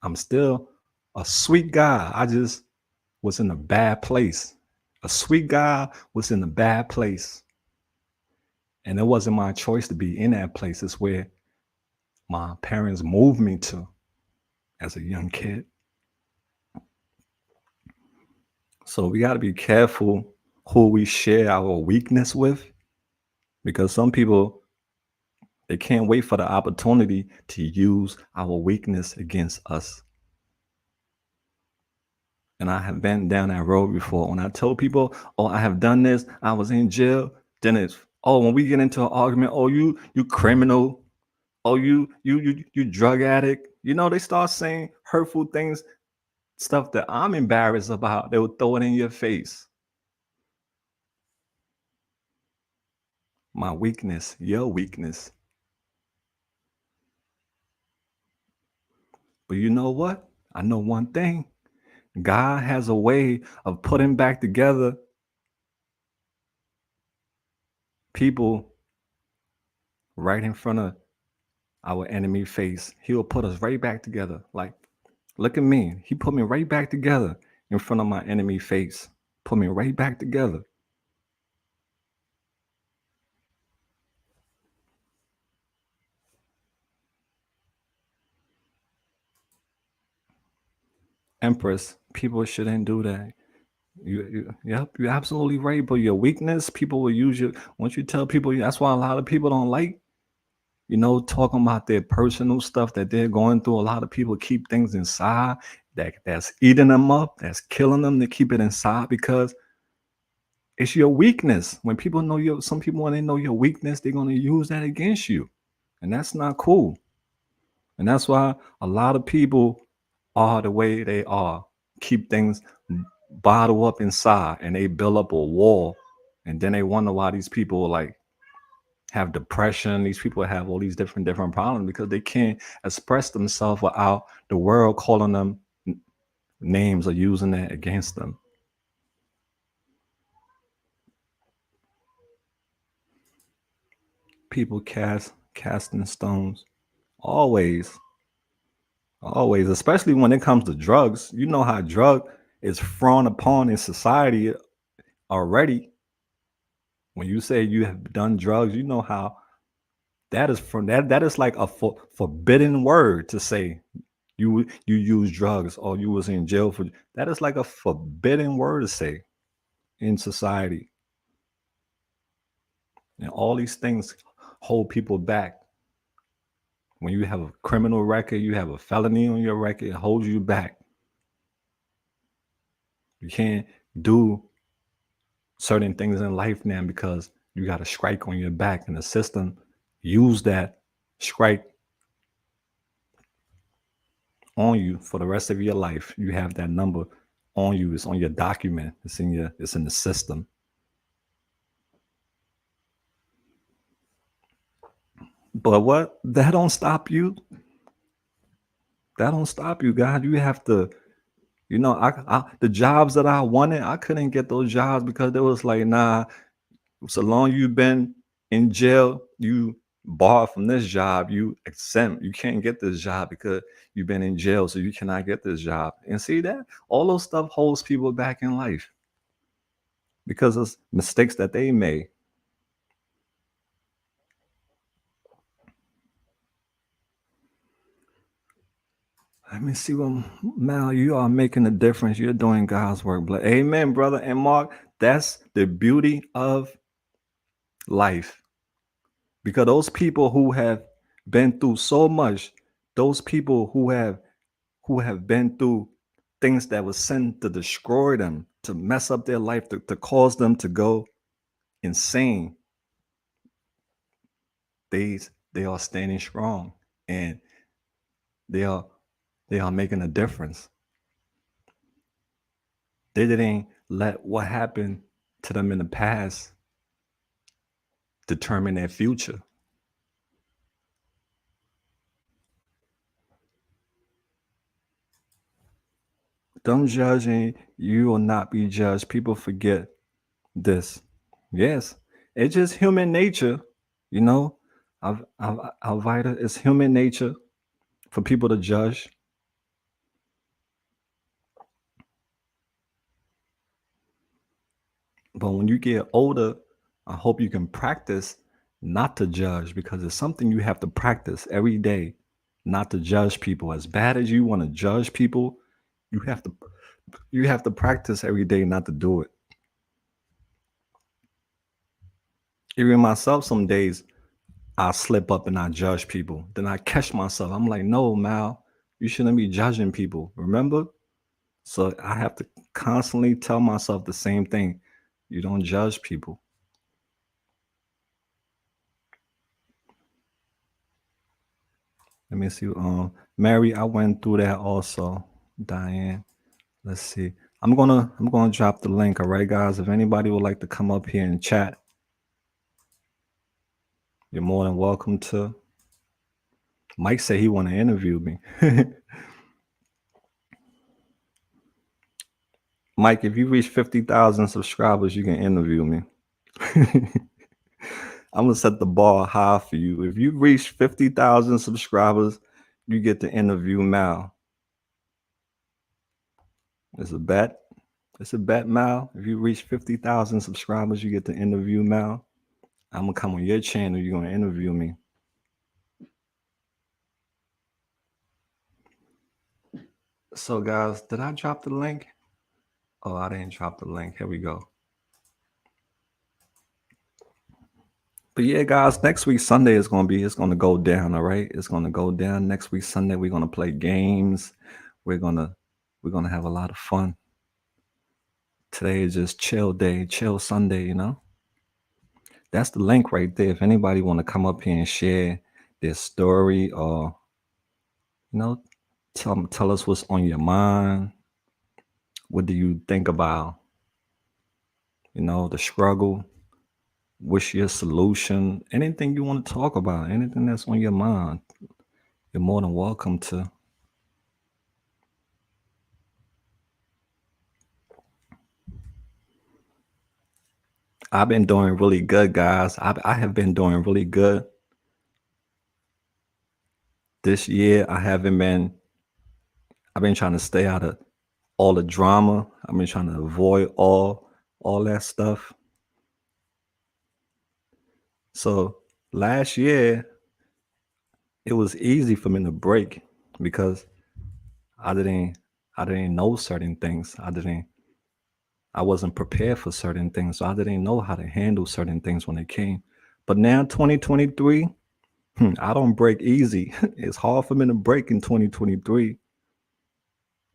I'm still a sweet guy. I just was in a bad place. A sweet guy was in a bad place. And it wasn't my choice to be in that place. It's where my parents moved me to as a young kid. So we got to be careful who we share our weakness with, because some people, they can't wait for the opportunity to use our weakness against us. And I have been down that road before. When I told people, oh, I have done this, I was in jail, then it's, oh, when we get into an argument, oh, you criminal, oh, you drug addict. You know, they start saying hurtful things, stuff that I'm embarrassed about. They will throw it in your face. My weakness, your weakness. But you know what? I know one thing. God has a way of putting back together people right in front of our enemy face. He'll put us right back together. Like, look at me. He put me right back together in front of my enemy face. Put me right back together. Empress, people shouldn't do that. Yep, you're absolutely right. But your weakness, people will use you. Once you tell people, that's why a lot of people don't like, talking about their personal stuff that they're going through. A lot of people keep things inside that's eating them up, that's killing them. They keep it inside because it's your weakness. When people know some people, when they know your weakness, they're going to use that against you. And that's not cool. And that's why a lot of people are the way they are, keep things bottled up inside, and they build up a wall. And then they wonder why these people like have depression. These people have all these different problems because they can't express themselves without the world calling them names or using that against them. People casting stones. Always, always, especially when it comes to drugs. You know how drug is frowned upon in society already. When you say you have done drugs, you know how that is from that is like a forbidden word to say. You use drugs or you was in jail for that is like a forbidden word to say in society. And all these things hold people back. When you have a criminal record, you have a felony on your record, it holds you back. You can't do certain things in life now because you got a strike on your back, and the system use that strike on you for the rest of your life. You have that number on you. It's on your document. It's in the system. But what? That don't stop you. That don't stop you, God. You have to, I the jobs that I wanted, I couldn't get those jobs because there was like, nah, so long you've been in jail, you barred from this job, you exempt, you can't get this job because you've been in jail, so you cannot get this job. And see that all those stuff holds people back in life because of mistakes that they made. Let me see what Mal, you are making a difference. You're doing God's work. Amen, brother. And Mark, that's the beauty of life. Because those people who have been through so much, those people who have been through things that was sent to destroy them, to mess up their life, to cause them to go insane, they they are standing strong and they are they are making a difference. They didn't let what happened to them in the past determine their future. Don't judge and you will not be judged. People forget this. Yes, it's just human nature, you know. Alvida, it's human nature for people to judge. But when you get older, I hope you can practice not to judge because it's something you have to practice every day, not to judge people. As bad as you want to judge people, you have to practice every day not to do it. Even myself, some days I slip up and I judge people. Then I catch myself. I'm like, no, Mal, you shouldn't be judging people. Remember? So I have to constantly tell myself the same thing. You don't judge people. Let me see. Mary, I went through that also. Diane, let's see. I'm gonna drop the link. All right, guys. If anybody would like to come up here and chat, you're more than welcome to. Mike said he want to interview me. Mike, if you reach 50,000 subscribers, you can interview me. I'm gonna set the bar high for you. If you reach 50,000 subscribers, you get to interview Mal. It's a bet. It's a bet, Mal. If you reach 50,000 subscribers, you get to interview Mal. I'm gonna come on your channel. You're gonna interview me. So, guys, did I drop the link? Oh, I didn't drop the link. Here we go. But yeah, guys, next week Sunday it's gonna go down. All right, it's gonna go down next week Sunday. We're gonna play games. We're gonna have a lot of fun. Today is just chill day, chill Sunday. You know, that's the link right there. If anybody want to come up here and share their story or tell us what's on your mind. What do you think about the struggle? What's your solution? Anything you want to talk about, anything that's on your mind, you're more than welcome to. I've been doing really good, guys. I have been doing really good this year. I've been trying to stay out of all the drama. I've been trying to avoid all that stuff. So last year it was easy for me to break because I didn't know certain things. I wasn't prepared for certain things. So I didn't know how to handle certain things when it came. But now 2023, I don't break easy. It's hard for me to break in 2023.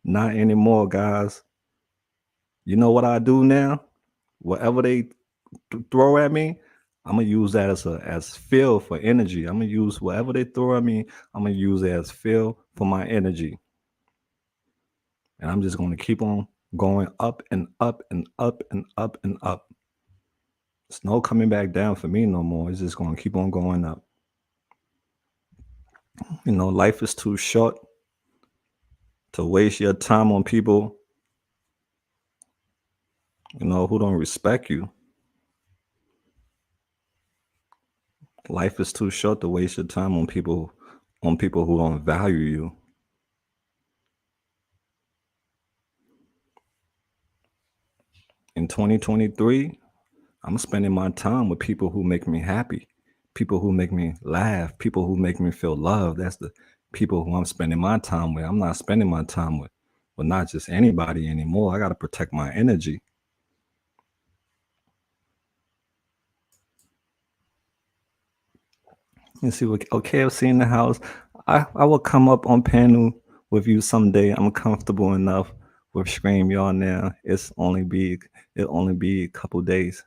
Not anymore, guys. You know what I do now? Whatever they throw at me, I'm gonna use that as fuel for energy. I'm gonna use whatever they throw at me. I'm gonna use it as fuel for my energy, and I'm just gonna keep on going up and up and up and up and up. It's no coming back down for me no more. It's just gonna keep on going up. Life is too short to waste your time on people, who don't respect you. Life is too short to waste your time on people who don't value you. In 2023, I'm spending my time with people who make me happy, people who make me laugh, people who make me feel loved. people who I'm spending my time with. I'm not spending my time with not just anybody anymore. I got to protect my energy. You see what KFC in the house. I will come up on panel with you someday. I'm comfortable enough with Scream Y'all now. It only be a couple days.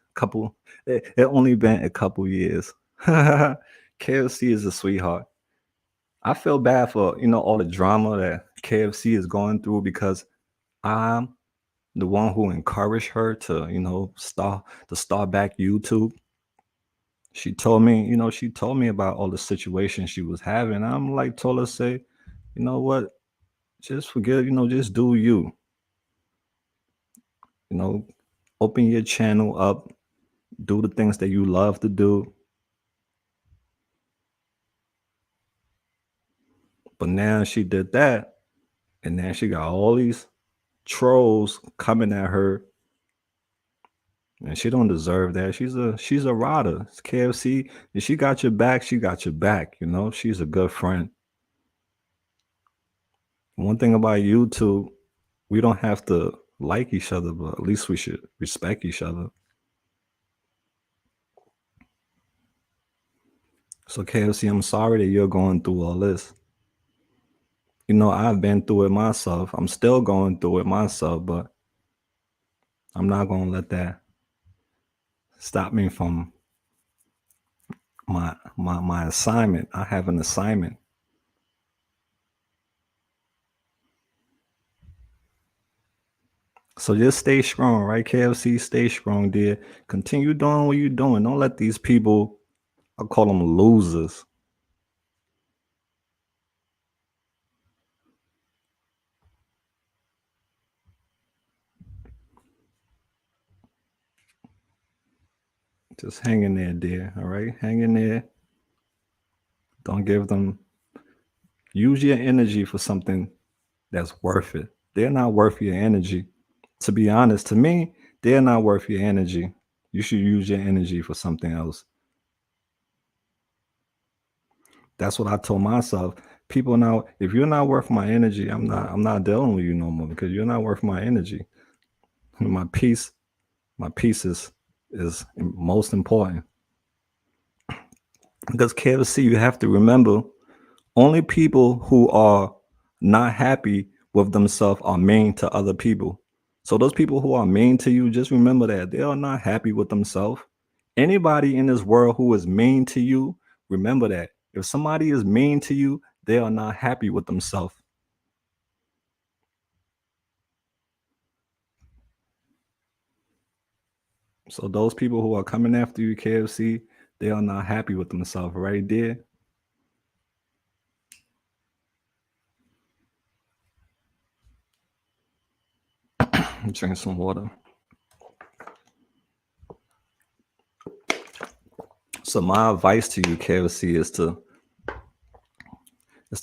It only been a couple years. KFC is a sweetheart. I feel bad for all the drama that KFC is going through because I'm the one who encouraged her to start back YouTube. She told me about all the situations she was having. I'm like, told her, say, you know what, just forget, just do you, you know, open your channel up, do the things that you love to do. But now she did that, and now she got all these trolls coming at her, and she don't deserve that. She's a rider. It's KFC. If she got your back, she got your back. She's a good friend. One thing about YouTube, we don't have to like each other, but at least we should respect each other. So KFC, I'm sorry that you're going through all this. I've been through it myself. I'm still going through it myself, but I'm not gonna let that stop me from my assignment. I have an assignment. So just stay strong, right? KFC, stay strong, dear. Continue doing what you're doing. Don't let these people, I call them losers. Just hang in there, dear. All right? Hang in there. Don't give them, use your energy for something that's worth it. They're not worth your energy. To be honest, to me, they're not worth your energy. You should use your energy for something else. That's what I told myself. People now, if you're not worth my energy, I'm not dealing with you no more because you're not worth my energy. My peace, my peace is most important. Because KFC, you have to remember, only people who are not happy with themselves are mean to other people. So those people who are mean to you, just remember that they are not happy with themselves. Anybody in this world who is mean to you, remember that. If somebody is mean to you, they are not happy with themselves. So those people who are coming after you, KFC, they are not happy with themselves, right there. Drink some water. So my advice to you, KFC, is to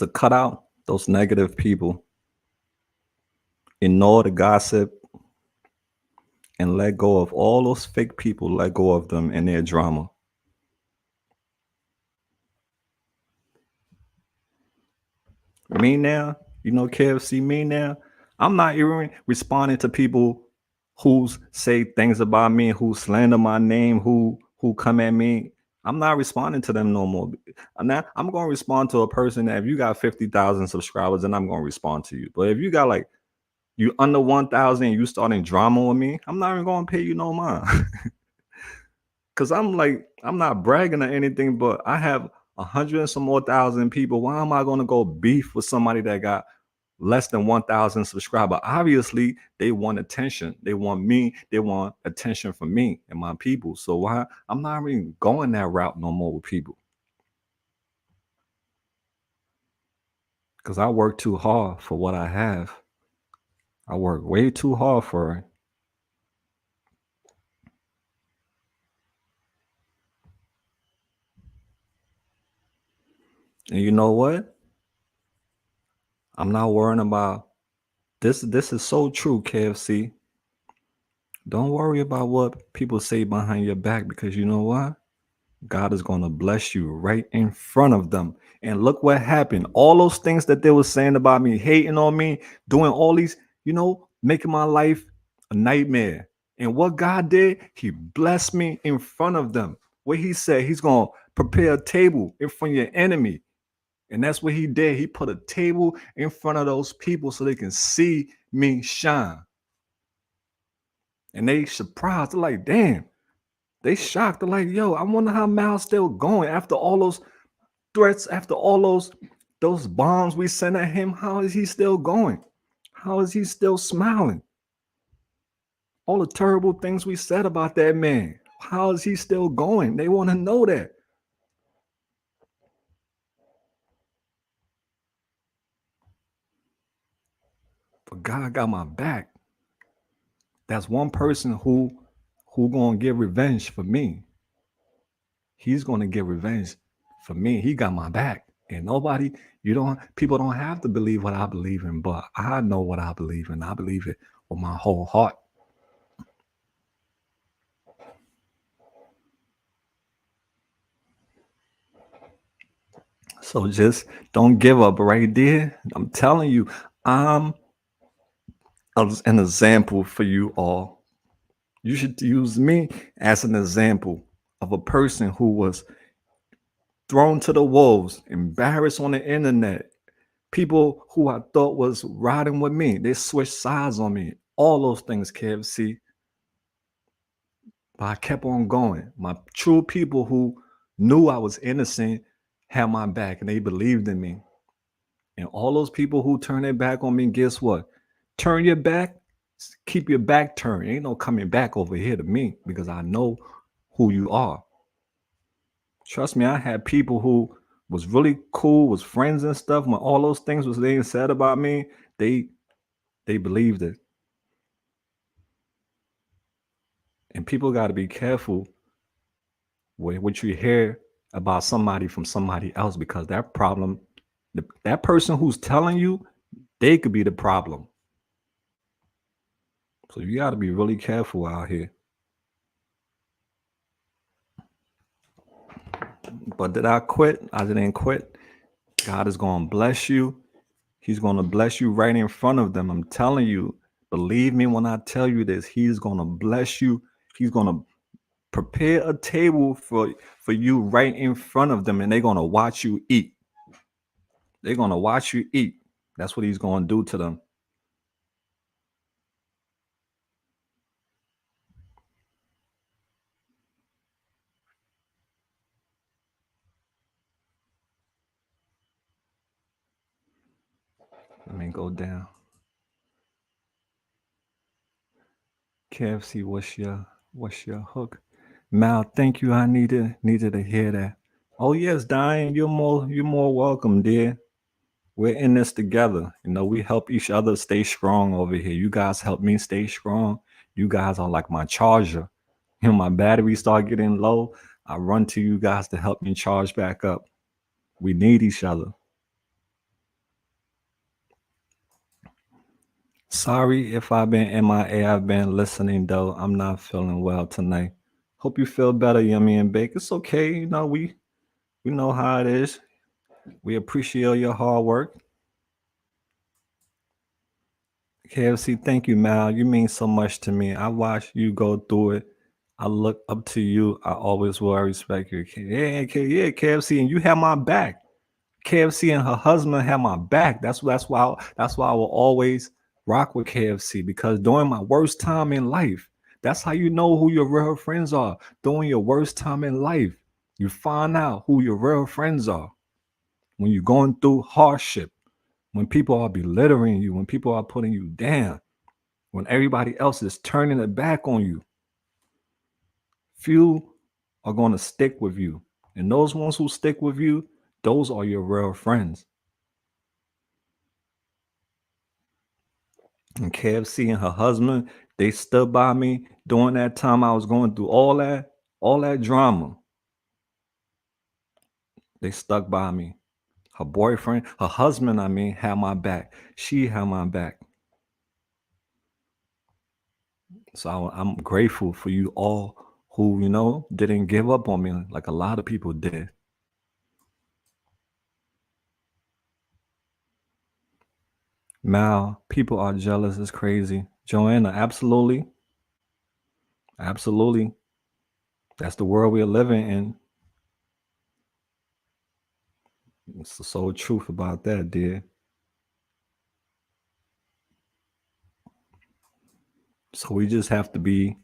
cut out those negative people, ignore the gossip, and let go of all those fake people. Let go of them and their drama. Me now, KFC, me now, I'm not even responding to people who say things about me, who slander my name, who come at me. I'm not responding to them no more. I'm going to respond to a person that if you got 50,000 subscribers, then I'm going to respond to you. But if you got like you under 1,000 and you starting drama with me, I'm not even going to pay you no mind. Cause I'm not bragging or anything, but I have 100 and some more thousand people. Why am I gonna go beef with somebody that got less than 1,000 subscribers? Obviously, they want attention. They want me. They want attention from me and my people. So why I'm not even going that route no more with people. Cause I work too hard for what I have. I work way too hard for it. And you know what? I'm not worrying about this. This is so true, KFC. Don't worry about what people say behind your back because you know what? God is going to bless you right in front of them. And look what happened. All those things that they were saying about me, hating on me, doing all these, making my life a nightmare. And what God did, He blessed me in front of them. What He said, He's going to prepare a table in front of your enemy. And that's what He did. He put a table in front of those people so they can see me shine. And they surprised. They're like, damn. They shocked. They're like, yo, I wonder how Mal's still going after all those threats, after all those bombs we sent at him. How is he still going? How is he still smiling? All the terrible things we said about that man. How is he still going? They want to know that. But God got my back. That's one person who gonna get revenge for me. He's gonna get revenge for me. He got my back. And people don't have to believe what I believe in, but I know what I believe in. I believe it with my whole heart. So just don't give up right there. I'm telling you, I'm an example for you all. You should use me as an example of a person who was thrown to the wolves, embarrassed on the internet. People who I thought was riding with me, they switched sides on me. All those things, KFC. But I kept on going. My true people who knew I was innocent had my back and they believed in me. And all those people who turn their back on me, guess what? Turn your back, keep your back turned. Ain't no coming back over here to me because I know who you are. Trust me, I had people who was really cool, was friends and stuff. When all those things was being said about me, they believed it. And people got to be careful with what you hear about somebody from somebody else because that problem, that person who's telling you, they could be the problem. So you got to be really careful out here. But did I quit? I didn't quit. God is going to bless you. He's going to bless you right in front of them. I'm telling you, believe me when I tell you this, He's going to bless you. He's going to prepare a table for you right in front of them, and they're going to watch you eat. They're going to watch you eat. That's what He's going to do to them. Let me go down. KFC, what's your hook? Mal, thank you. I needed to hear that. Oh yes, Diane, you're more welcome, dear. We're in this together. We help each other stay strong over here. You guys help me stay strong. You guys are like my charger. My battery start getting low. I run to you guys to help me charge back up. We need each other. Sorry if I've been MIA. I've been listening though. I'm not feeling well tonight. Hope you feel better, Yummy and Bake. It's okay. We know how it is. We appreciate your hard work. KFC, thank you, Mal. You mean so much to me. I watch you go through it. I look up to you. I always will. I respect you. Yeah, KFC, and you have my back. KFC and her husband have my back. That's why I will always rock with KFC because during my worst time in life, that's how you know who your real friends are. During your worst time in life, you find out who your real friends are. When you're going through hardship, when people are belittling you, when people are putting you down, when everybody else is turning it back on you, few are going to stick with you. And those ones who stick with you, those are your real friends. And KFC and her husband, they stood by me during that time I was going through all that drama. They stuck by me. Her boyfriend, her husband, had my back. She had my back. So I'm grateful for you all who, didn't give up on me like a lot of people did. Mal, people are jealous. It's crazy. Joanna, absolutely. Absolutely. That's the world we're living in. It's the sole truth about that, dear. So we just have to be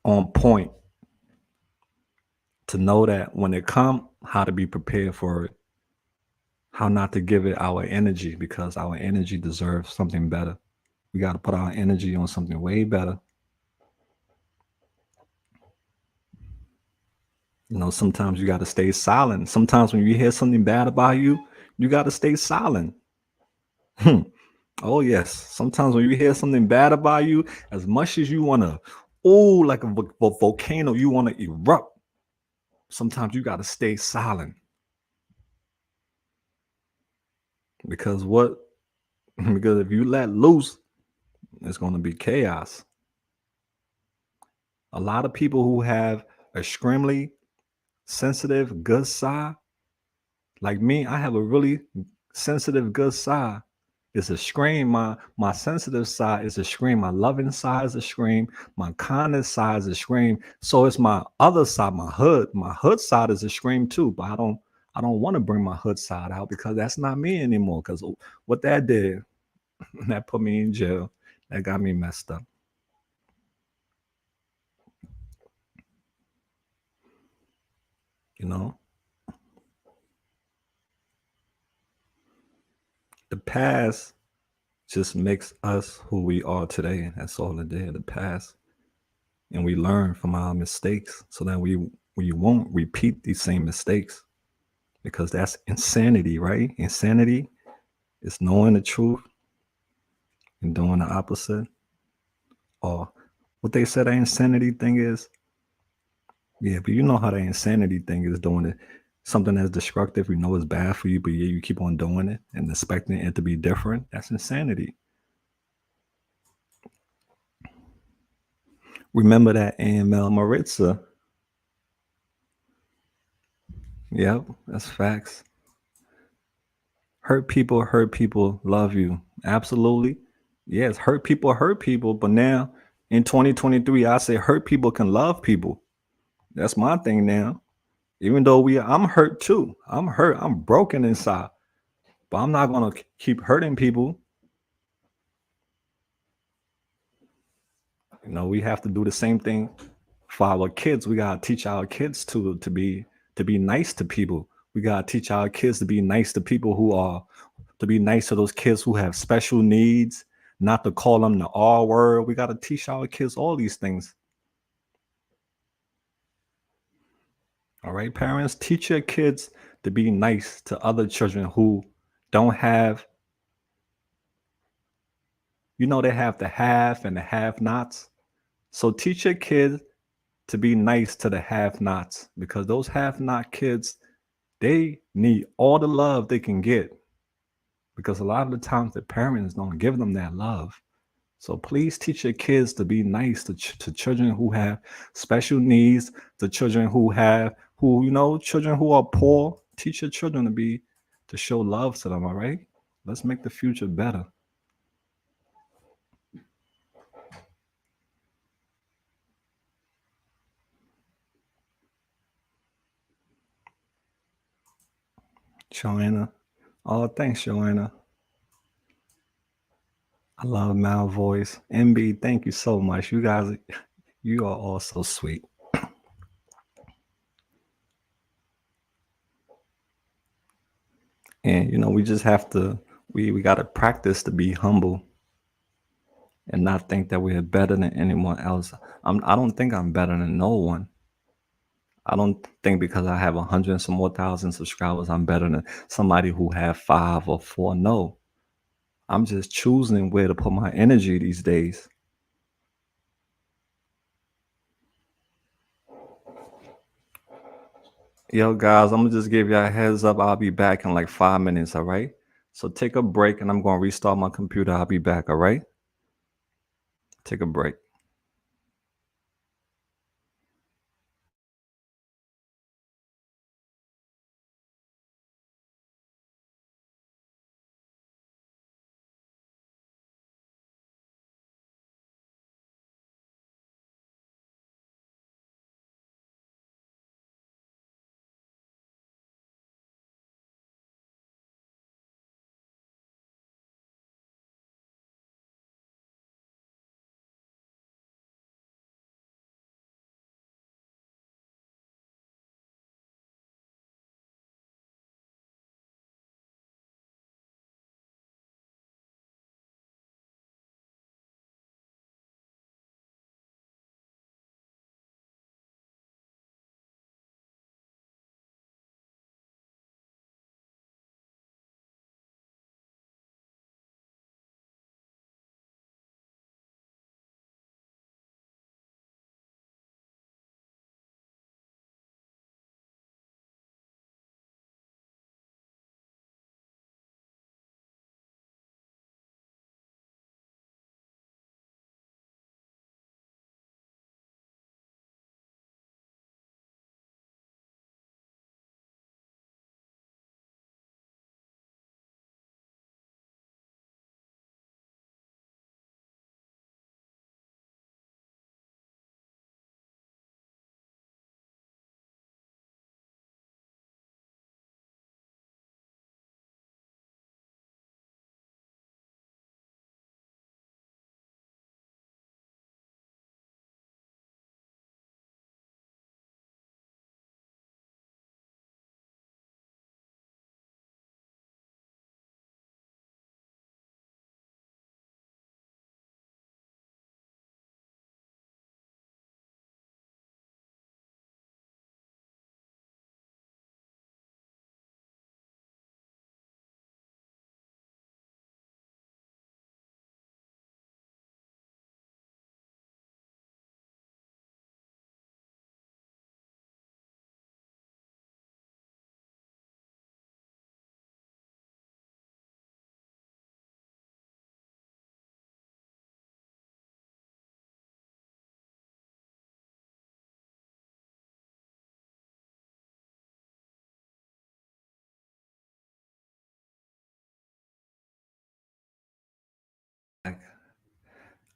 on point to know that when it come, how to be prepared for it, how not to give it our energy, because our energy deserves something better. We got to put our energy on something way better. Sometimes you got to stay silent. Sometimes when you hear something bad about you, you got to stay silent. Oh, yes. Sometimes when you hear something bad about you, as much as you want to, like a volcano, you want to erupt. Sometimes you got to stay silent. Because what? Because if you let loose, it's going to be chaos. A lot of people who have a extremely sensitive, good side, like me, I have a really sensitive, good side. It's a scream. My sensitive side is a scream. My loving side is a scream. My kindness side is a scream. So it's my other side, my hood. My hood side is a scream too. But I don't want to bring my hood side out because that's not me anymore. Because what that did, that put me in jail. That got me messed up. You know, the past just makes us who we are today. That's all it did. The past, and we learn from our mistakes so that we won't repeat these same mistakes, because that's insanity, right? Insanity is knowing the truth and doing the opposite. Or what they said the insanity thing is, yeah, but you know how the insanity thing is doing it. Something that's destructive, you know is bad for you, but yeah, you keep on doing it and expecting it to be different. That's insanity. Remember that AML Maritza. Yep, that's facts. Hurt people love you. Absolutely. Yes, hurt people. But now in 2023, I say hurt people can love people. That's my thing now. Even though I'm hurt too. I'm hurt. I'm broken inside. But I'm not gonna keep hurting people. We have to do the same thing for our kids. We gotta teach our kids to be nice to people. We gotta teach our kids to be nice to people to be nice to those kids who have special needs, not to call them the R word. We gotta teach our kids all these things. All right, parents, teach your kids to be nice to other children who don't have, they have the have and the have nots. So teach your kids to be nice to the have nots, because those have not kids, they need all the love they can get, because a lot of the times the parents don't give them that love. So please teach your kids to be nice to children who have special needs, to children children who are poor. Teach your children to show love to them, all right? Let's make the future better. Joanna. Oh, thanks, Joanna. I love Mal voice. MB, thank you so much. You guys, you are all so sweet. And we just have to we got to practice to be humble and not think that we're better than anyone else. I don't think I'm better than no one. I don't think because I have 100 and some more thousand subscribers, I'm better than somebody who have 5 or 4. No, I'm just choosing where to put my energy these days. Yo, guys, I'm gonna just give y'all a heads up. I'll be back in like 5 minutes. All right. So take a break, and I'm gonna restart my computer. I'll be back. All right. Take a break.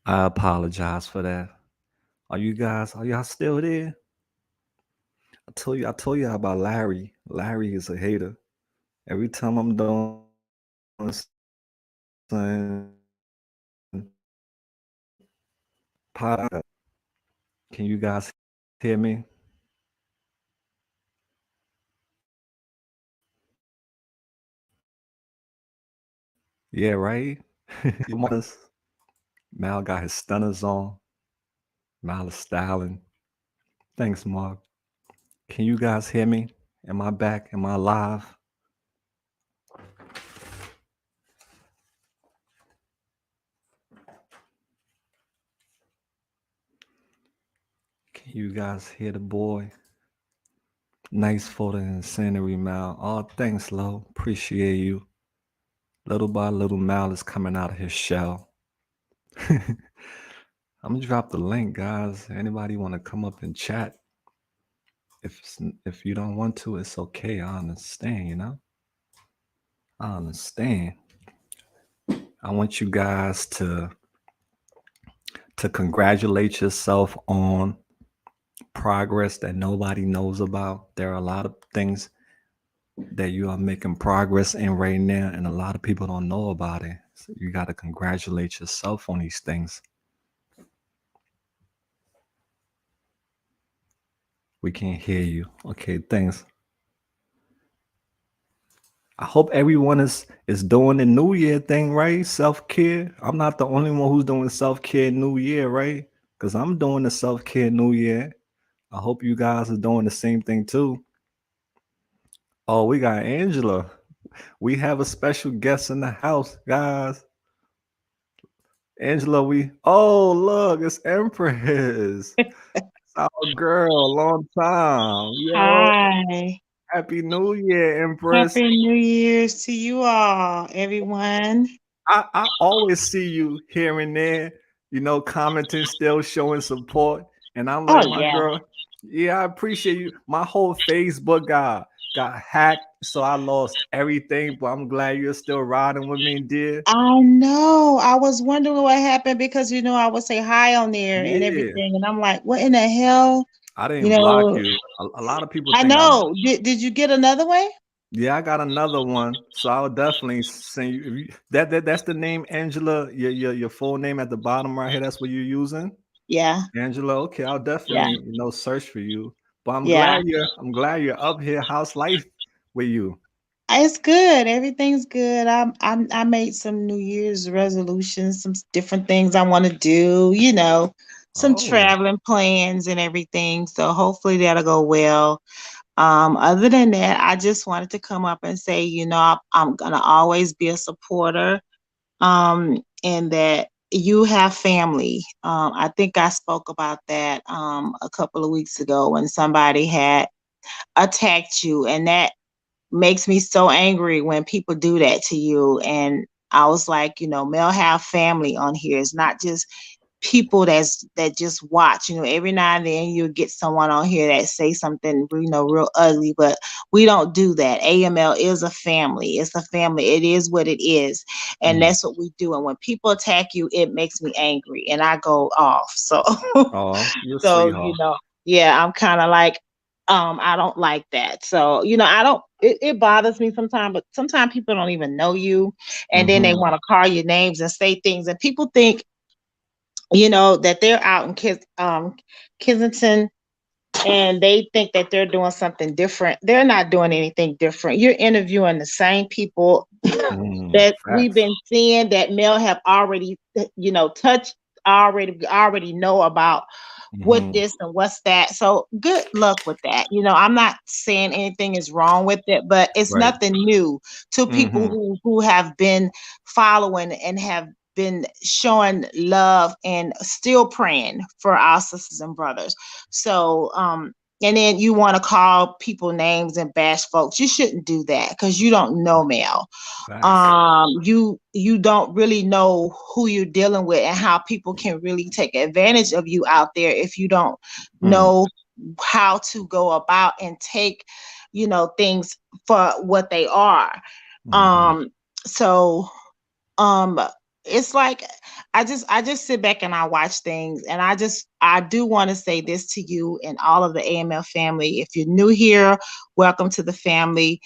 I apologize for that. Are y'all still there? I told you about Larry. Larry is a hater. Every time I'm doing something, can you guys hear me? Yeah, right? Mal got his stunners on. Mal is styling. Thanks, Mark. Can you guys hear me? Am I back? Am I live? Can you guys hear the boy? Nice photo and scenery, Mal. Oh, thanks, Lo. Appreciate you. Little by little, Mal is coming out of his shell. I'm gonna drop the link, guys. Anybody want to come up and chat? If you don't want to, it's okay. I understand. I understand. I want you guys to congratulate yourself on progress that nobody knows about. There are a lot of things that you are making progress in right now, and a lot of people don't know about it. So you got to congratulate yourself on these things. We can't hear you. Okay, thanks. I hope everyone is doing the New Year thing, right? Self care. I'm not the only one who's doing self care New Year, right? Because I'm doing the self care New Year. I hope you guys are doing the same thing too. Oh, we got Angela. We have a special guest in the house, guys. Angela, look, it's Empress. It's our girl, long time. Yo, Hi. happy New Year, Empress. Happy New Year's to you all, everyone. I always see you here and there, commenting, still showing support. And I'm Oh like, my yeah. girl, yeah, I appreciate you. My whole Facebook got hacked, so I lost everything. But I'm glad you're still riding with me, dear. I know. I was wondering what happened because I would say hi on there and Yeah, everything, and I'm like, what in the hell? I You didn't block know, you. A lot of people I think I. know. Did you get another way? Yeah, I got another one, so I'll definitely send you. That's the name, Angela. Your full name at the bottom right here. That's what you're using. Yeah, Angela, okay, I'll yeah, definitely search for you. But yeah. I'm glad you're up here. How's life with you? It's good. Everything's good. I made some New Year's resolutions, some different things I want to do. Some Oh, traveling plans and everything. So hopefully that'll go well. Other than that, I just wanted to come up and say, I'm gonna always be a supporter. And that you have family. I think I spoke about that a couple of weeks ago when somebody had attacked you, and that makes me so angry when people do that to you. And I was like, Mel have family on here. It's not just people that just watch. Every now and then you'll get someone on here that say something, real ugly, but we don't do that. AML is a family. It's a family. It is what it is. And mm. that's what we do. And when people attack you, it makes me angry and I go off. So Oh, you're a so, sweetheart. yeah, I'm kind of like, I don't like that. So, I don't, it bothers me sometimes, but sometimes people don't even know you. And then they Mm-hmm. want to call your names and say things. And people think, that they're out in Kensington and they think that they're doing something different. They're not doing anything different. You're interviewing the same people Mm, that we've facts. been seeing that Mel have already, touched, already know about what Mm-hmm. this and what's that. So good luck with that. I'm not saying anything is wrong with it, but it's Right. nothing new to people Mm-hmm. who have been following and have been showing love and still praying for our sisters and brothers. So and then you want to call people names and bash folks. You shouldn't do that because you don't know Mel. Facts. You don't really know who you're dealing with and how people can really take advantage of you out there if you don't Mm, know how to go about and take things for what they are. mm-hmm. um so um it's like I just sit back and I watch things, and I do want to say this to you and all of the AML family. If you're new here, welcome to the family.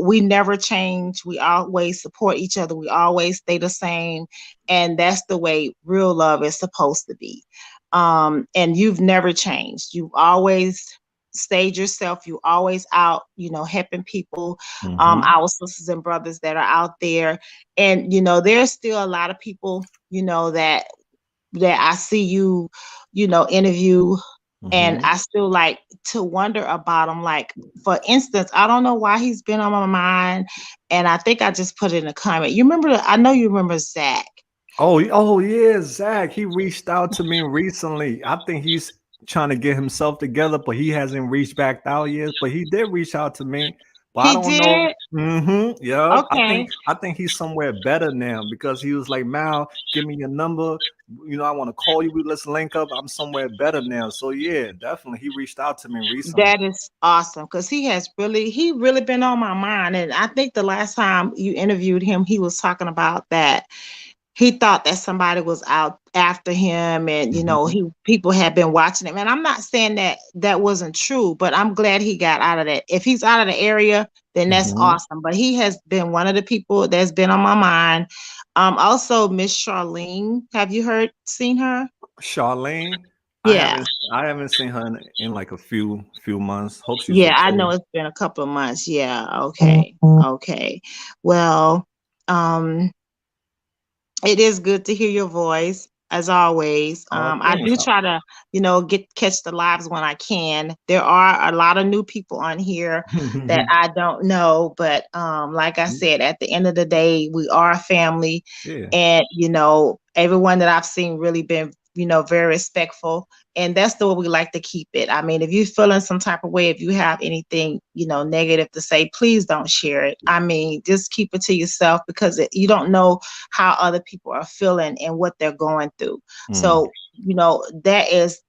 We never change. We always support each other. We always stay the same, and that's the way real love is supposed to be. And you've never changed. You've always stayed yourself. You always out, helping people, Mm-hmm. our sisters and brothers that are out there. And there's still a lot of people, that I see you, interview, and Mm-hmm. I still like to wonder about him. Like, for instance, I don't know why he's been on my mind, and I think I just put it in a comment. I know you remember Zach. Oh yeah, Zach. He reached out to me recently. I think he's trying to get himself together, but he hasn't reached back out yet. But he did reach out to me. But I He don't know. did. Mm-hmm. Yeah. I Okay. think I think he's somewhere better now because he was like, Mal, give me your number. I want to call you. Let's link up. I'm somewhere better now. So yeah, definitely. He reached out to me recently. That is awesome, because he really been on my mind. And I think the last time you interviewed him, he was talking about that he thought that somebody was out after him, and Mm-hmm. he people had been watching him. And I'm not saying that that wasn't true, but I'm glad he got out of that. If he's out of the area, then that's Mm-hmm. awesome. But he has been one of the people that's been on my mind. Also Miss Charlene, have you seen her? Charlene, Yeah. I haven't seen her in like a few months. Hope she's Yeah, I okay. know it's been a couple of months. Yeah, okay. Okay. Well, um it is good to hear your voice as always. Oh, I thanks. do try to, catch the lives when I can. There are a lot of new people on here that I don't know, but like I said, at the end of the day, we are a family, Yeah. and everyone that I've seen really been, very respectful, and that's the way we like to keep it. I mean, if you're feeling some type of way, if you have anything, negative to say, please don't share it. I mean, just keep it to yourself, because you don't know how other people are feeling and what they're going through. Mm, So, that is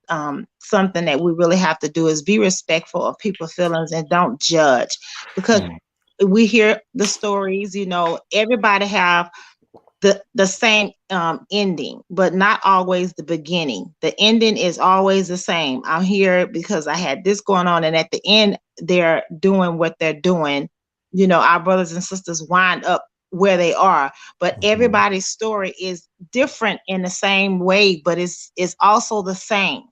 something that we really have to do, is be respectful of people's feelings and don't judge, because mm, we hear the stories, everybody have the same ending, but not always the beginning. The ending is always the same. I'm here because I had this going on, and at the end, they're doing what they're doing. Our brothers and sisters wind up where they are, but mhm, everybody's story is different in the same way, but it's also the same,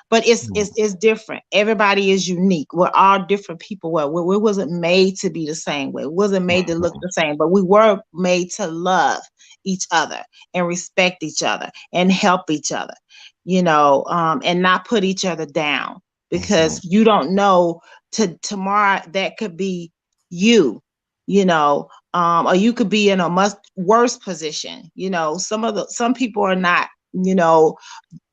but it's mm, it's it's different. Everybody is unique. We're all different people. We wasn't made to be the same way. We wasn't made to look mhm, the same, but we were made to love each other and respect each other and help each other, and not put each other down, mhm, because you don't know tomorrow that could be you, or you could be in a much worse position. Some people are not,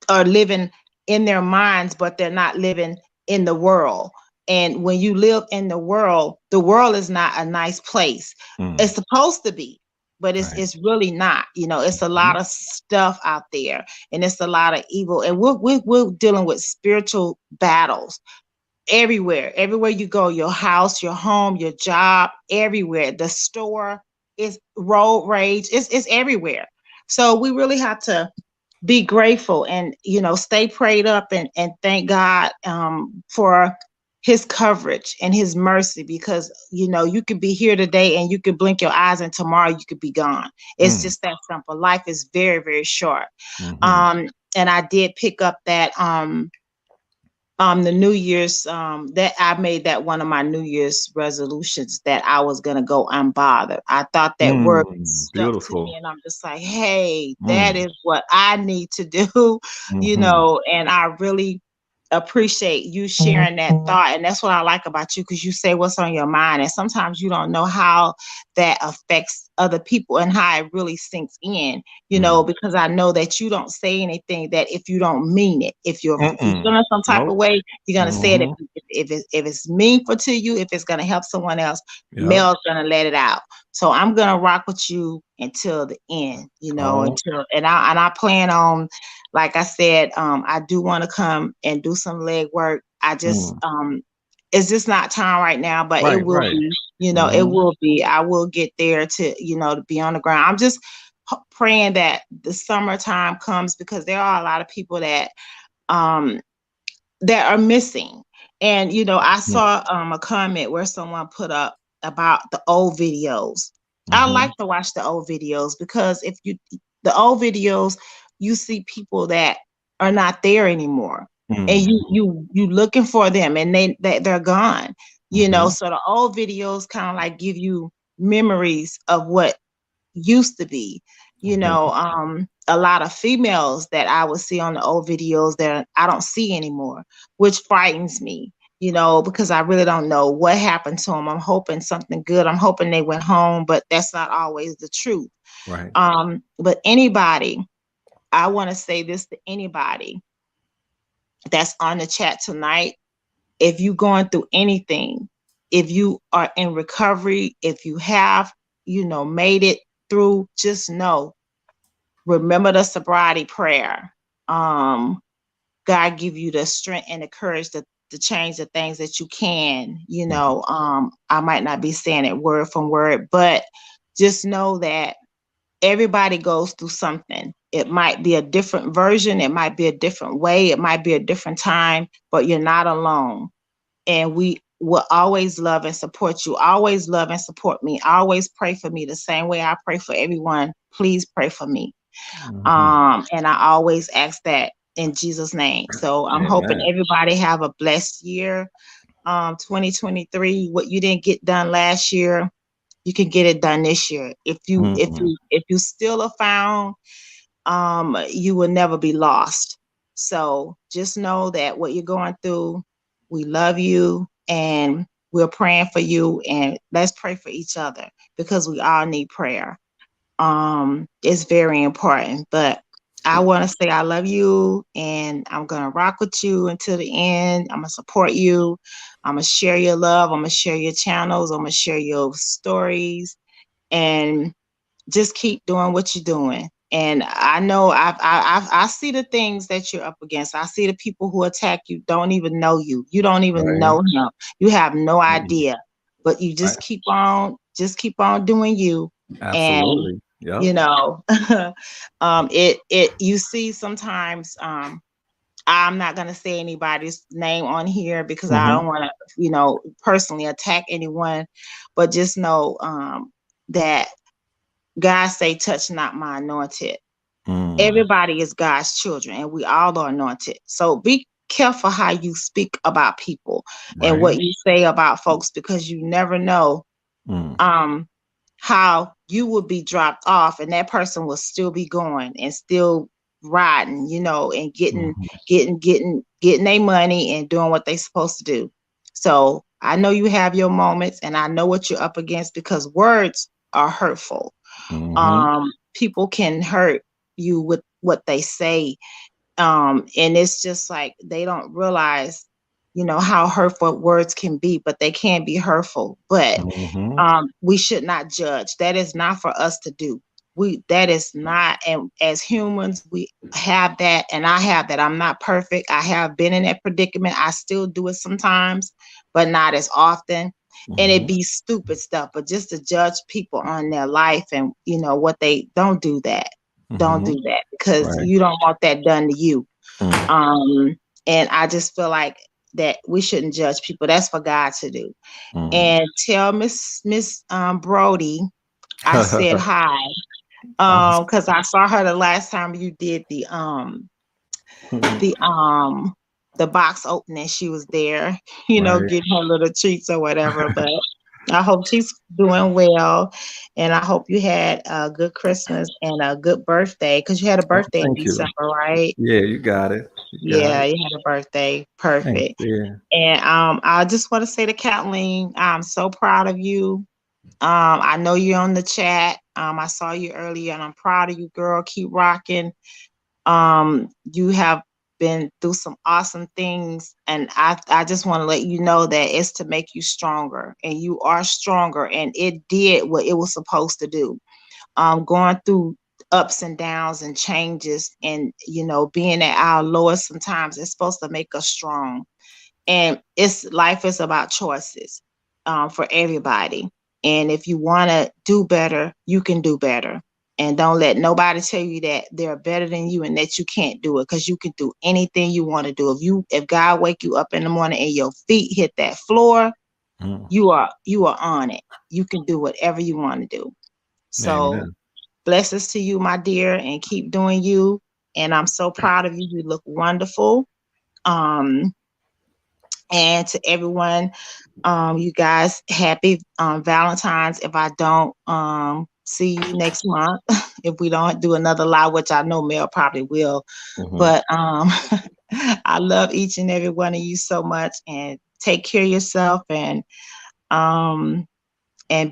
are living in their minds, but they're not living in the world. And when you live in the world is not a nice place. mm. It's supposed to be, but it's Right. it's really not. It's a Mhm, lot of stuff out there, and it's a lot of evil. And we're dealing with spiritual battles everywhere. Everywhere you go, your house, your home, your job, everywhere. The store is road rage. It's everywhere. So we really have to be grateful, and stay prayed up, and thank God for his coverage and his mercy, because you could be here today and you could blink your eyes and tomorrow you could be gone. It's mm, just that simple. Life is very, very short. mhm, And I did pick up that the New Year's, that I made that one of my New Year's resolutions, that I was gonna go unbothered. I thought that word stuck to me, beautiful. and I'm just like, hey, that Mm, is what I need to do, mhm, and I really appreciate you sharing that thought. And that's what I like about you, because you say what's on your mind, and sometimes you don't know how that affects other people and how it really sinks in, mm, because I know that you don't say anything that if you don't mean it. If you're mm-mm. feeling some type of Nope. way, you're gonna say it. Mhm. If it's meaningful to you, if it's gonna help someone else, Yep. Mel's gonna let it out. So I'm gonna rock with you until the end, Oh, until, and I plan on, like I said, I do want to come and do some leg work. I just mm. it's just not time right now, but it Right, will right. be, it Mhm, will be. I will get there to, to be on the ground. I'm just praying that the summertime comes, because there are a lot of people um, that are missing. And, I Mhm. saw a comment where someone put up about the old videos. I like Mhm. to watch the old videos, because the old videos, you see people that are not there anymore, and Mhm. you looking for them, and they're gone. Mhm. So the old videos kind of like give you memories of what used to be. Mhm. A lot of females that I would see on the old videos that I don't see anymore, which frightens me, because I really don't know what happened to them. I'm hoping something good. I'm hoping they went home, but that's not always the truth. Right. But anybody, I want to say this to anybody that's on the chat tonight. If you're going through anything, if you are in recovery, if you have, made it through, just know, remember the sobriety prayer. God give you the strength and the courage to change the things that you can. Mhm. I might not be saying it word from word, but just know that everybody goes through something. It might be a different version, it might be a different way, it might be a different time, but you're not alone. And we will always love and support you. Always love and support me. Always pray for me the same way I pray for everyone. Please pray for me. Mhm. And I always ask that in Jesus' name. So I'm hoping Amen. everybody have a blessed year. 2023, what you didn't get done last year, you can get it done this year. Mhm. If you still are found, you will never be lost. So just know that what you're going through, we love you, and we're praying for you, and let's pray for each other, because we all need prayer. It's very important. But I want to say I love you, and I'm gonna rock with you until the end. I'm gonna support you. I'm gonna share your love. I'm gonna share your channels. I'm gonna share your stories, and just keep doing what you're doing. And I know I see the things that you're up against. I see the people who attack you don't even know you. You don't even Right. know him. You have no Mhm. idea. But you Right. just keep on doing you. And Absolutely. Yep. you know, it you see sometimes I'm not gonna say anybody's name on here, because I Mhm. don't want to, personally attack anyone, but just know that God say, touch not my anointed. Mm. Everybody is God's children, and we all are anointed. So be careful how you speak about people and Right. what you say about folks, because you never know Mm. um how you will be dropped off, and that person will still be going and still riding, and Mhm. getting their money and doing what they supposed to do. So I know you have your moments, and I know what you're up against, because words are hurtful. Mhm. People can hurt you with what they say, and it's just like they don't realize, how hurtful words can be, but they can be hurtful. But Mhm. we should not judge. That is not for us to do. That is not. And as humans, we have that, and I have that. I'm not perfect. I have been in that predicament. I still do it sometimes, but not as often. And it Mhm. be stupid stuff, but just to judge people on their life and what they don't do that. Don't Mhm. do that, because Right. you don't want that done to you. Mm. Um, and I just feel like that we shouldn't judge people. That's for God to do. Mm. And tell Miss Brody I said hi. Awesome. Because I saw her the last time you did the the box opening. She was there, Right. getting her little treats or whatever. But I hope she's doing well, and I hope you had a good Christmas and a good birthday, because you had a Oh, birthday in thank you. December, right? Yeah, you got it. You got Yeah, it. you had a birthday. Thank Perfect. you. And I just want to say to Kathleen, I'm so proud of you. I know you're on the chat. I saw you earlier, and I'm proud of you, girl. Keep rocking. You have been through some awesome things, and I just want to let you know that it's to make you stronger, and you are stronger, and it did what it was supposed to do. Going through ups and downs and changes, and being at our lowest sometimes, it's supposed to make us strong. And it's life is about choices, for everybody. And if you want to do better, you can do better. And don't let nobody tell you that they're better than you and that you can't do it, because you can do anything you want to do. If God wake you up in the morning and your feet hit that floor, you are on it. You can do whatever you want to do. So Amen. blessings to you, my dear, and keep doing you. And I'm so proud of you. You look wonderful. And to everyone, you guys, happy Valentine's. If I don't see you next month, if we don't do another live, which I know Mel probably will, but I love each and every one of you so much, and take care of yourself, and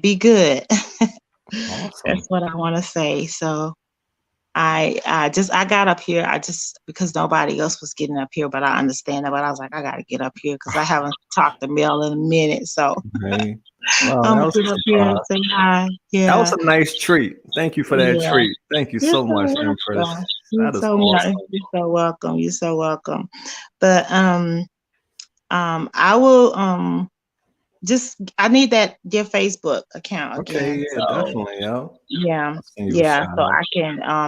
be good. Awesome. That's what I want to say. So I got up here. Because nobody else was getting up here, but I understand that. But I was like, I got to get up here because I haven't talked to Mel in a minute. So Hey. Well, I'm gonna get up here and say hi. Yeah, that was a nice treat. Thank you for that treat. Thank you so much, Empress. That is awesome. You're so welcome. You're so welcome. But I will I need your Facebook account Okay, again. yeah, definitely, yo. Yeah.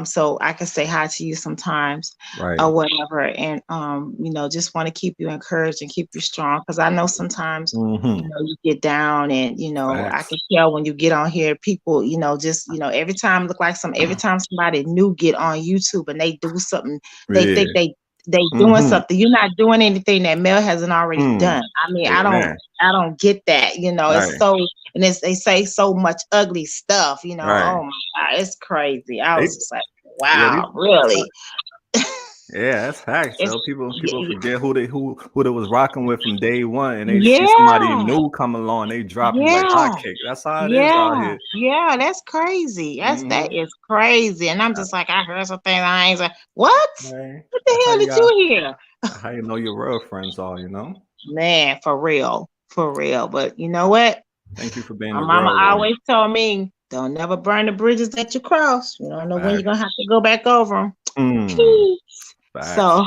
So I can say hi to you sometimes, right, or whatever. And just want to keep you encouraged and keep you strong, because I know sometimes you get down, and I can tell when you get on here, people every time somebody new get on YouTube and they do something, they think they doing something. You're not doing anything that Mel hasn't already done. I mean, Amen. I don't get that. It's so, and they say so much ugly stuff. Oh my God, it's crazy. I was just like, wow, really? Yeah, that's facts. So people forget who they was rocking with from day one, and they see somebody new come along, they drop you like hotcake. That's how it is out here. Yeah, that's crazy. That is crazy. And I'm just like, I heard some things. I ain't like, what? What the hell did you hear? How you know your real friends are, Man, for real. But you know what? Thank you for being my the mama real one. Always told me, don't never burn the bridges that you cross. You don't know when you're gonna have to go back over them. So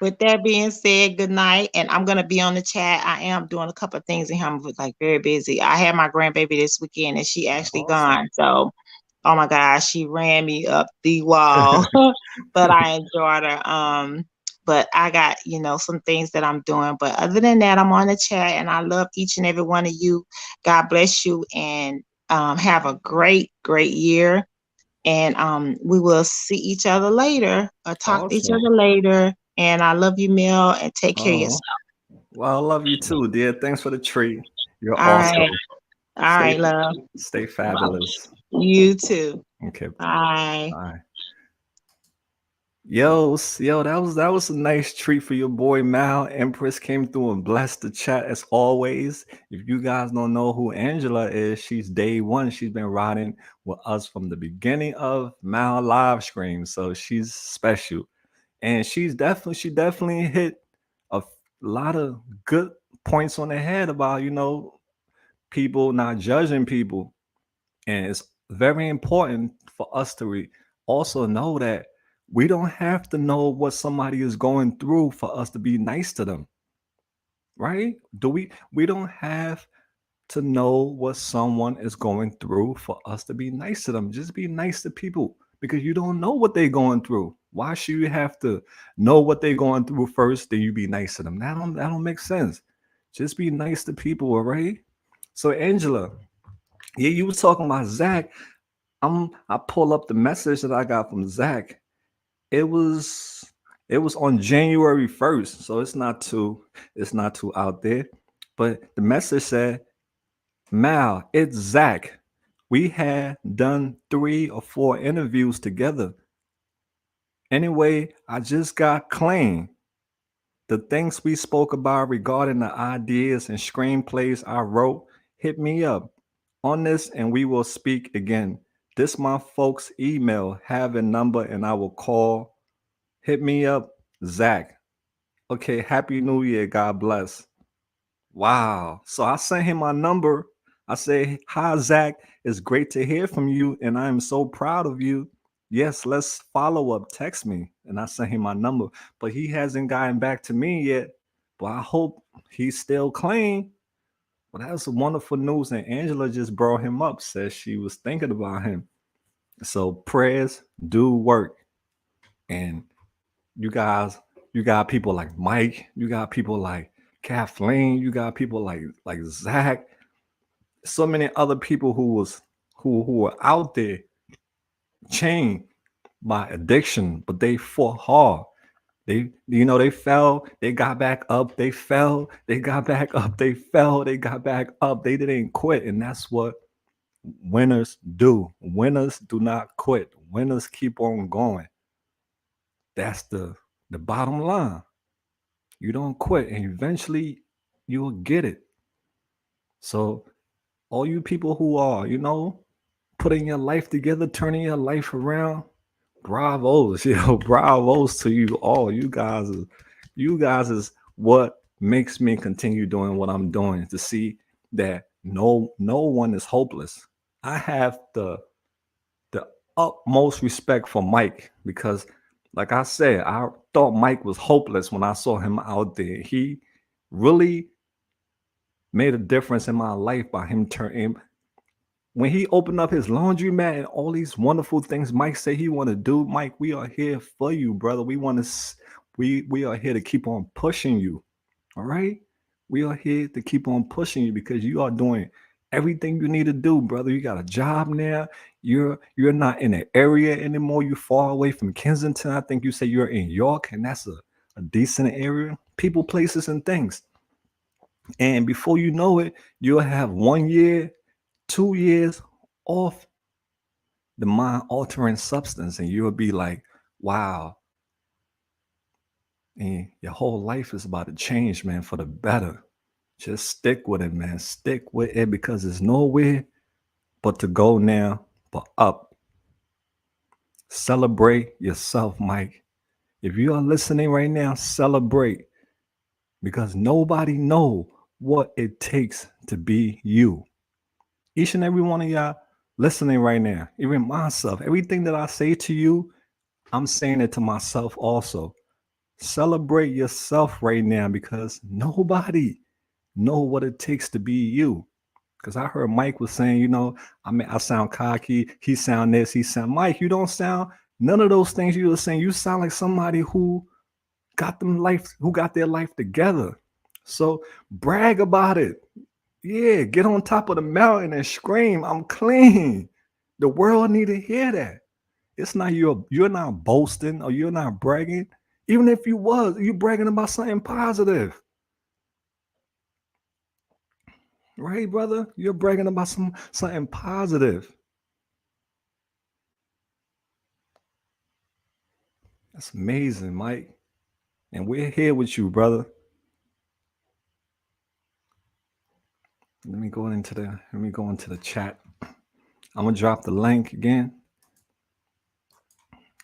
with that being said, good night. And I'm gonna be on the chat. I am doing a couple of things, and I'm like very busy. I had my grandbaby this weekend, and she actually gone. So oh my gosh, she ran me up the wall. But I enjoyed her. But I got, some things that I'm doing. But other than that, I'm on the chat, and I love each and every one of you. God bless you, and have a great, great year. And we will see each other later, or talk to each other later. And I love you, Mel, and take care of yourself. Well, I love you too, dear. Thanks for the treat. You're all awesome. All right, love. Stay fabulous. You too. Okay. Bye. Bye. Yo, that was a nice treat for your boy Mal. Empress came through and blessed the chat as always. If you guys don't know who Angela is, she's day one. She's been riding with us from the beginning of Mal live stream, so she's special. And she definitely hit a lot of good points on the head about people not judging people. And it's very important for us to also know that we don't have to know what somebody is going through for us to be nice to them. Right? We don't have to know what someone is going through for us to be nice to them. Just be nice to people, because you don't know what they're going through. Why should you have to know what they're going through first, then you be nice to them? That don't make sense. Just be nice to people, all right? So Angela, yeah, you were talking about Zach. I pull up the message that I got from Zach. It was on January 1st, so it's not too out there. But the message said, Mal, it's Zach. We had done 3 or 4 interviews together. Anyway, I just got clean. The things we spoke about regarding the ideas and screenplays I wrote, hit me up on this and we will speak again. This my folks' email, have a number and I will call. Hit me up, Zach. Okay, Happy New Year. God bless. Wow. So I sent him my number. I say, hi, Zach. It's great to hear from you, and I am so proud of you. Yes, let's follow up. Text me. And I sent him my number, but he hasn't gotten back to me yet. But I hope he's still clean. Well, that was wonderful news. And Angela just brought him up, says she was thinking about him. So prayers do work. And you guys, you got people like Mike, you got people like Kathleen, you got people like Zach, so many other people who were out there chained by addiction, but they fought hard. They fell, they got back up, they fell, they got back up, they fell, they got back up. They didn't quit. And that's what winners do. Winners do not quit. Winners keep on going. That's the bottom line. You don't quit, and eventually you'll get it. So all you people who are, putting your life together, turning your life around, bravos, bravos to you all. You guys is what makes me continue doing what I'm doing, to see that no one is hopeless. I have the utmost respect for Mike because, like I said, I thought Mike was hopeless when I saw him out there. He really made a difference in my life by him turning. When he opened up his laundromat and all these wonderful things Mike said he want to do, Mike, we are here for you, brother. We are here to keep on pushing you. All right? We are here to keep on pushing you because you are doing everything you need to do, brother. You got a job now. You're not in the area anymore. You far away from Kensington. I think you say you're in York, and that's a decent area. People, places, and things. And before you know it, you'll have 1 year, 2 years off the mind altering substance, and you'll be like, wow. And your whole life is about to change, man, for the better. Just stick with it, man. Stick with it because there's nowhere but to go now, but up. Celebrate yourself, Mike. If you are listening right now, celebrate because nobody know what it takes to be you. Each and every one of y'all listening right now, even myself, everything that I say to you, I'm saying it to myself also. Celebrate yourself right now because nobody know what it takes to be you. Because I heard Mike was saying, I sound cocky. He sound this. He sound Mike. You don't sound none of those things you were saying. You sound like somebody who got their life together. So brag about it. Yeah, get on top of the mountain and scream, I'm clean. The world need to hear that. It's not you're not boasting or you're not bragging. Even if you bragging about something positive. Right, brother? You're bragging about something positive. That's amazing, Mike. And we're here with you, brother. Let me go into the chat. I'm gonna drop the link again.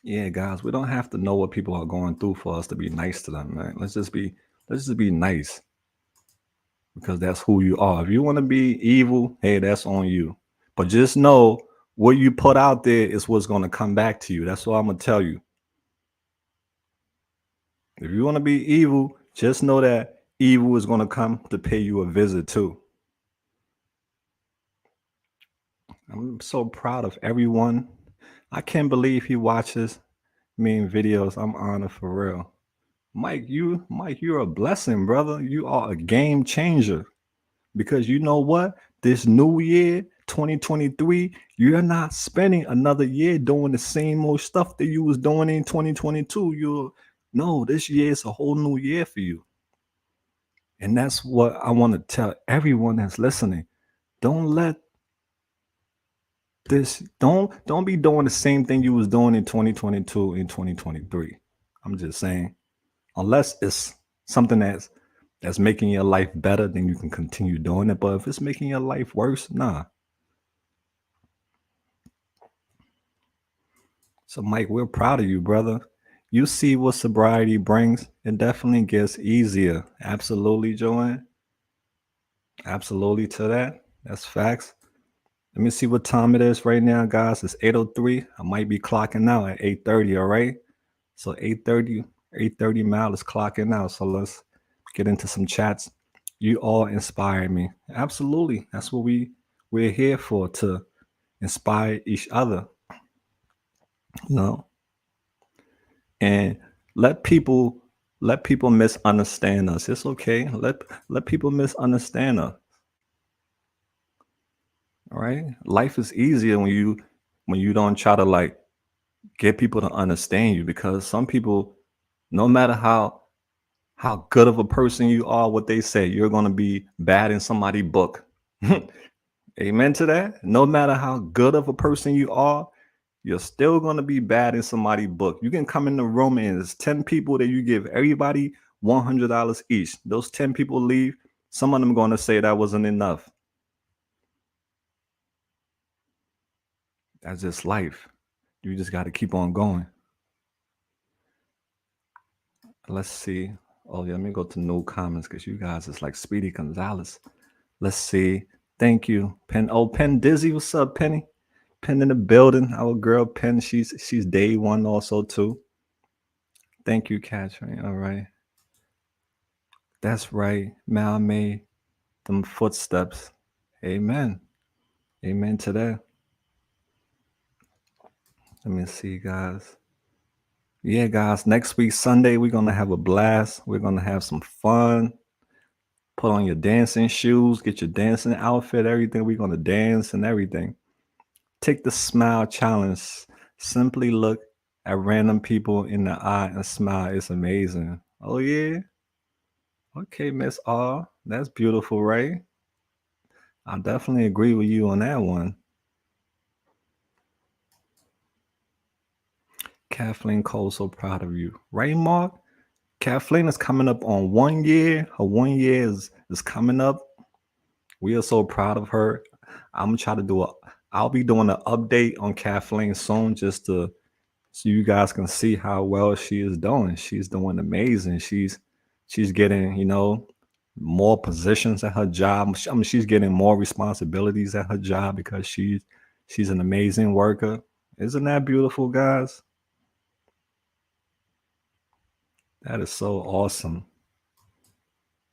Yeah, guys, we don't have to know what people are going through for us to be nice to them, man. Let's just be nice because that's who you are. If you want to be evil, hey, that's on you. But just know what you put out there is what's going to come back to you. That's what I'm gonna tell you. If you want to be evil, just know that evil is going to come to pay you a visit too. I'm so proud of everyone. I can't believe he watches me in videos. I'm honored for real. Mike, you're a blessing, brother. You are a game changer. Because you know what? This new year, 2023, you're not spending another year doing the same old stuff that you was doing in 2022. This year is a whole new year for you. And that's what I want to tell everyone that's listening. Don't let don't be doing the same thing you was doing in 2022 and 2023. I'm just saying, unless it's something that's making your life better, then you can continue doing it. But if it's making your life worse, nah. So Mike, we're proud of you, brother. You see what sobriety brings. It definitely gets easier. Absolutely, Joanne. Absolutely to that. That's facts. Let me see what time it is right now, guys. It's 8:03. I might be clocking out at 8:30, all right? So 8:30 Mal is clocking out. So let's get into some chats. You all inspire me. Absolutely. That's what we're here for, to inspire each other. No, and let people let people misunderstand us. It's okay. Let people misunderstand us. All right. Life is easier when you don't try to like get people to understand you, because some people, no matter how good of a person you are, what they say, you're gonna be bad in somebody's book. Amen to that. No matter how good of a person you are, you're still gonna be bad in somebody's book. You can come in the room and there's 10 people that you give everybody $100 each. Those 10 people leave. Some of them gonna say that wasn't enough. That's just life. You just got to keep on going. Let's see. Oh, yeah, let me go to new comments because you guys is like Speedy Gonzalez. Let's see. Thank you, Pen. Oh, Pen Dizzy, what's up, Penny? Pen in the building. Our girl Pen, she's day one also too. Thank you, Catherine. All right, that's right. Mal made them footsteps. Amen. Amen to that. Let me see, guys. Yeah, guys. Next week Sunday we're gonna have a blast. We're gonna have some fun. Put on your dancing shoes, get your dancing outfit, everything. We're gonna dance and everything. Take the smile challenge. Simply look at random people in the eye and smile. It's amazing. Oh yeah. Okay, Miss R. That's beautiful, right? I definitely agree with you on that one. Kathleen Cole, so proud of you. Right, Mark? Kathleen is coming up on 1 year. Her 1 year is coming up. We are so proud of her. I'm gonna try to do a. I'll be doing an update on Kathleen soon, just to so you guys can see how well she is doing. She's doing amazing. She's getting more positions at her job. I mean, she's getting more responsibilities at her job because she's an amazing worker. Isn't that beautiful, guys? That is so awesome.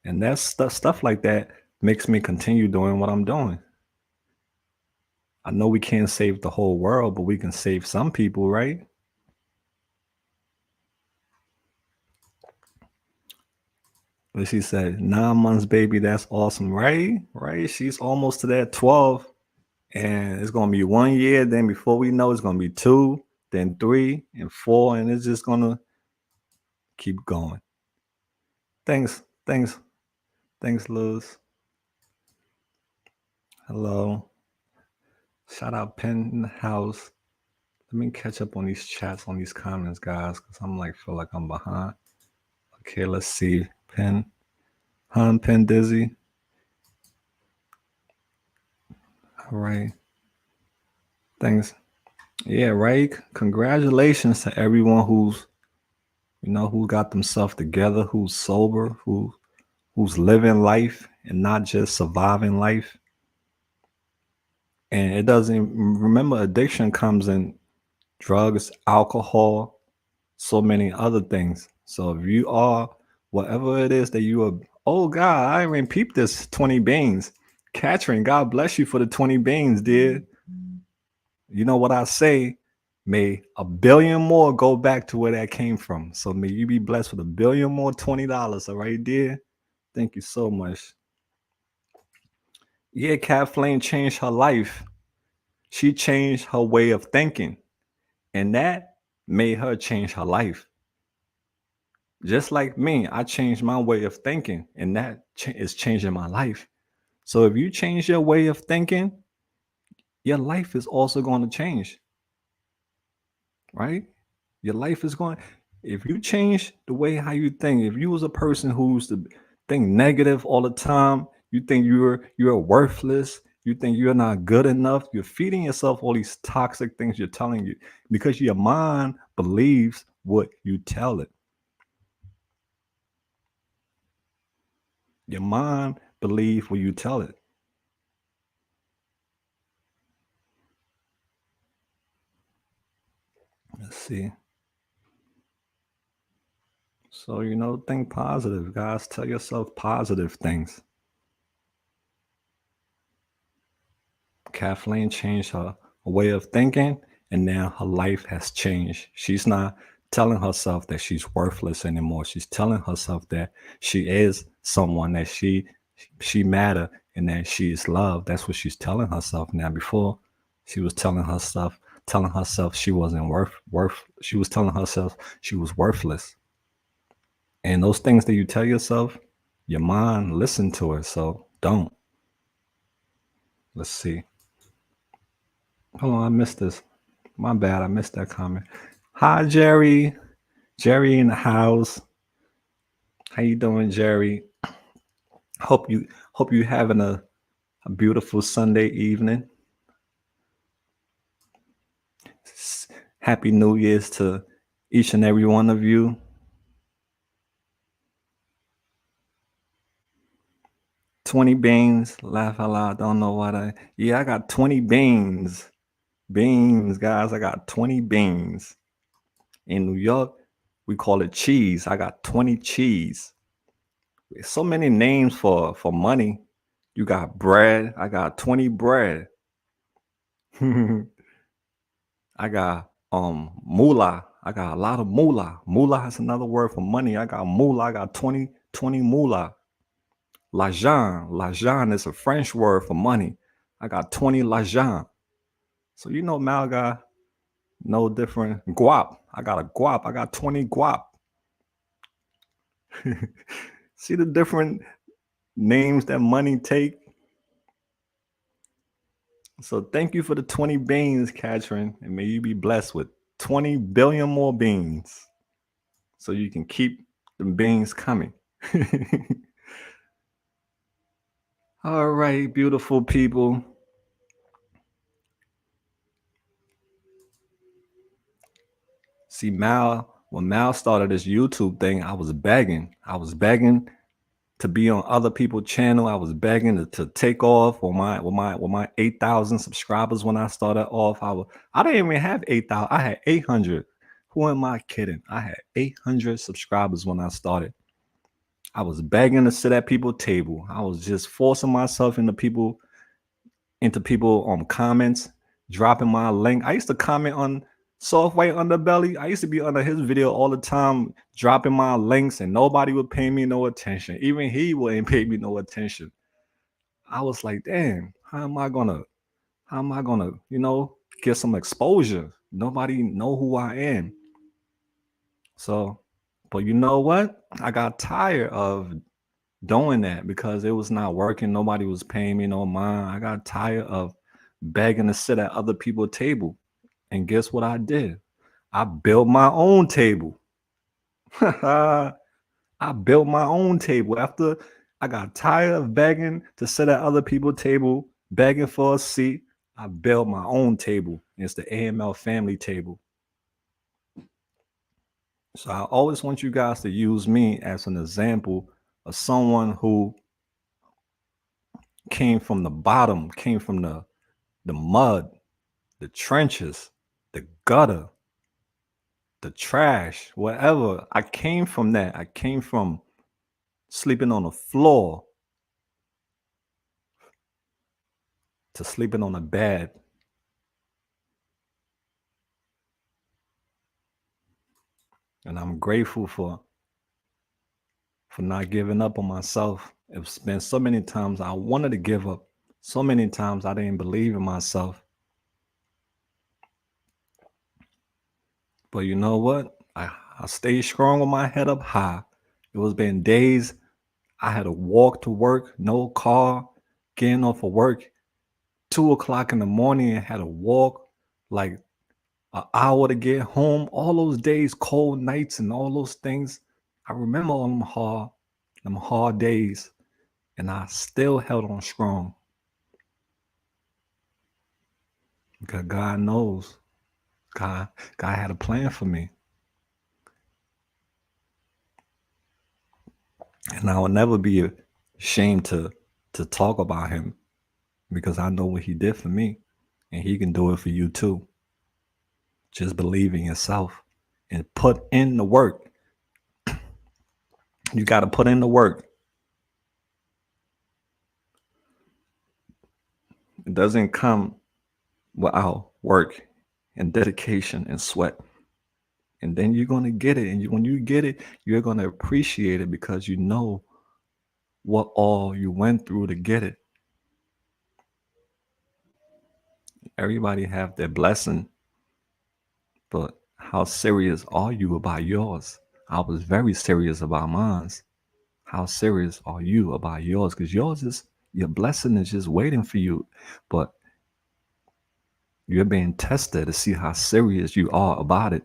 And that's stuff like that makes me continue doing what I'm doing. I know we can't save the whole world, but we can save some people, right? But she said, 9 months, baby, that's awesome, right? Right? She's almost to that 12. And it's gonna be 1 year. Then before we know, it's gonna be two, then three, and four, and it's just gonna keep going. Thanks, thanks, thanks, Luz. Hello. Shout out Pen in the house. Let me catch up on these chats, on these comments, guys, because I'm like feel like I'm behind. Okay, let's see. Pen. Pen Dizzy. All right. Thanks. Yeah, right. Congratulations to everyone who got themselves together, who's sober, who's living life and not just surviving life. And it doesn't remember addiction comes in drugs, alcohol, so many other things. So if you are whatever it is that you are, oh God, I even peeped this 20 beans. Catherine, God bless you for the 20 beans, dear. You know what I say? May a billion more go back to where that came from. So may you be blessed with a billion more $20. All right, dear. Thank you so much. Yeah, Kathleen changed her life. She changed her way of thinking, and that made her change her life. Just like me, I changed my way of thinking, and that is changing my life. So if you change your way of thinking, your life is also going to change, right? Your life is going. If you change the way how you think, if you was a person who used to think negative all the time, you think you're worthless, you think you're not good enough, you're feeding yourself all these toxic things you're telling you because your mind believes what you tell it. Your mind believes what you tell it. Let's see. So, think positive, guys. Tell yourself positive things. Kathleen changed her way of thinking, and now her life has changed. She's not telling herself that she's worthless anymore. She's telling herself that she is someone, that she matter, and that she is loved. That's what she's telling herself now. Before, she was telling herself she wasn't worth. She was telling herself she was worthless. And those things that you tell yourself, your mind listen to it. So don't. Let's see. Hold on, I missed this. My bad, I missed that comment. Hi, Jerry. Jerry in the house. How you doing, Jerry? Hope you having a beautiful Sunday evening. Happy New Year's to each and every one of you. $20 beans. Laugh out loud. Don't know what I got 20 beans. Beans, guys. I got 20 beans. In New York, we call it cheese. I got 20 cheese. So many names for money. You got bread. I got 20 bread. I got moolah. I got a lot of moolah. Moolah is another word for money. I got moolah. I got 20 moolah. L'argent is a French word for money. I got 20 l'argent. So you know Mal got no different. Guap. I got a guap. I got 20 guap. See the different names that money take? So thank you for the 20 beans, Katrin, and may you be blessed with 20 billion more beans so you can keep the beans coming. All right, beautiful people. See, when Mal started this YouTube thing, I was begging. To be on other people's channel. I was begging to take off with my 8,000 subscribers when I started off. I didn't even have 8,000. I had 800. Who am I kidding? I had 800 subscribers when I started. I was begging to sit at people's table. I was just forcing myself into people comments, dropping my link. I used to comment on Soft White Underbelly. I used to be under his video all the time, dropping my links, and nobody would pay me no attention. Even he wouldn't pay me no attention. I was like, damn, how am I gonna, get some exposure? Nobody know who I am. So, but you know what? I got tired of doing that because it was not working. Nobody was paying me no mind. I got tired of begging to sit at other people's table. And guess what I did? I built my own table. I built my own table. After I got tired of begging to sit at other people's table, begging for a seat, I built my own table. It's the AML family table. So I always want you guys to use me as an example of someone who came from the bottom, came from the mud, the trenches, the gutter, the trash, whatever. I came from that. I came from sleeping on the floor to sleeping on a bed. And I'm grateful for not giving up on myself. It's been so many times I wanted to give up. So many times I didn't believe in myself. But you know what? I stayed strong with my head up high. It was been days I had to walk to work, no car, getting off of work, 2:00 in the morning, and had to walk like an hour to get home. All those days, cold nights and all those things. I remember all them hard days, and I still held on strong. Because God knows. God had a plan for me. And I will never be ashamed to talk about him because I know what he did for me, and he can do it for you too. Just believe in yourself and put in the work. You got to put in the work. It doesn't come without work. and dedication and sweat. And then you're going to get it. And when you get it, you're going to appreciate it because you know what all you went through to get it. Everybody have their blessing, but how serious are you about yours? I was very serious about mine. How serious are you about yours? Because yours is your blessing is just waiting for you. But you're being tested to see how serious you are about it.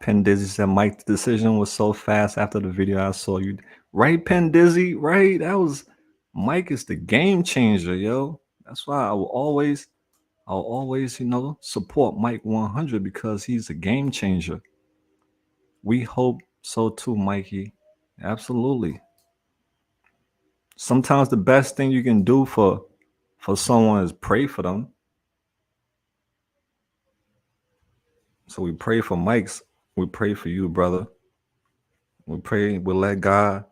Penn Dizzy said Mike's decision was so fast after the video I saw you. Right, Penn Dizzy? Right? That was Mike is the game changer, yo. That's why I'll always, support Mike 100 because he's a game changer. We hope so too, Mikey. Absolutely. Sometimes the best thing you can do for someone is pray for them. So we pray for Mike's. We pray for you, brother. We pray. We'll let God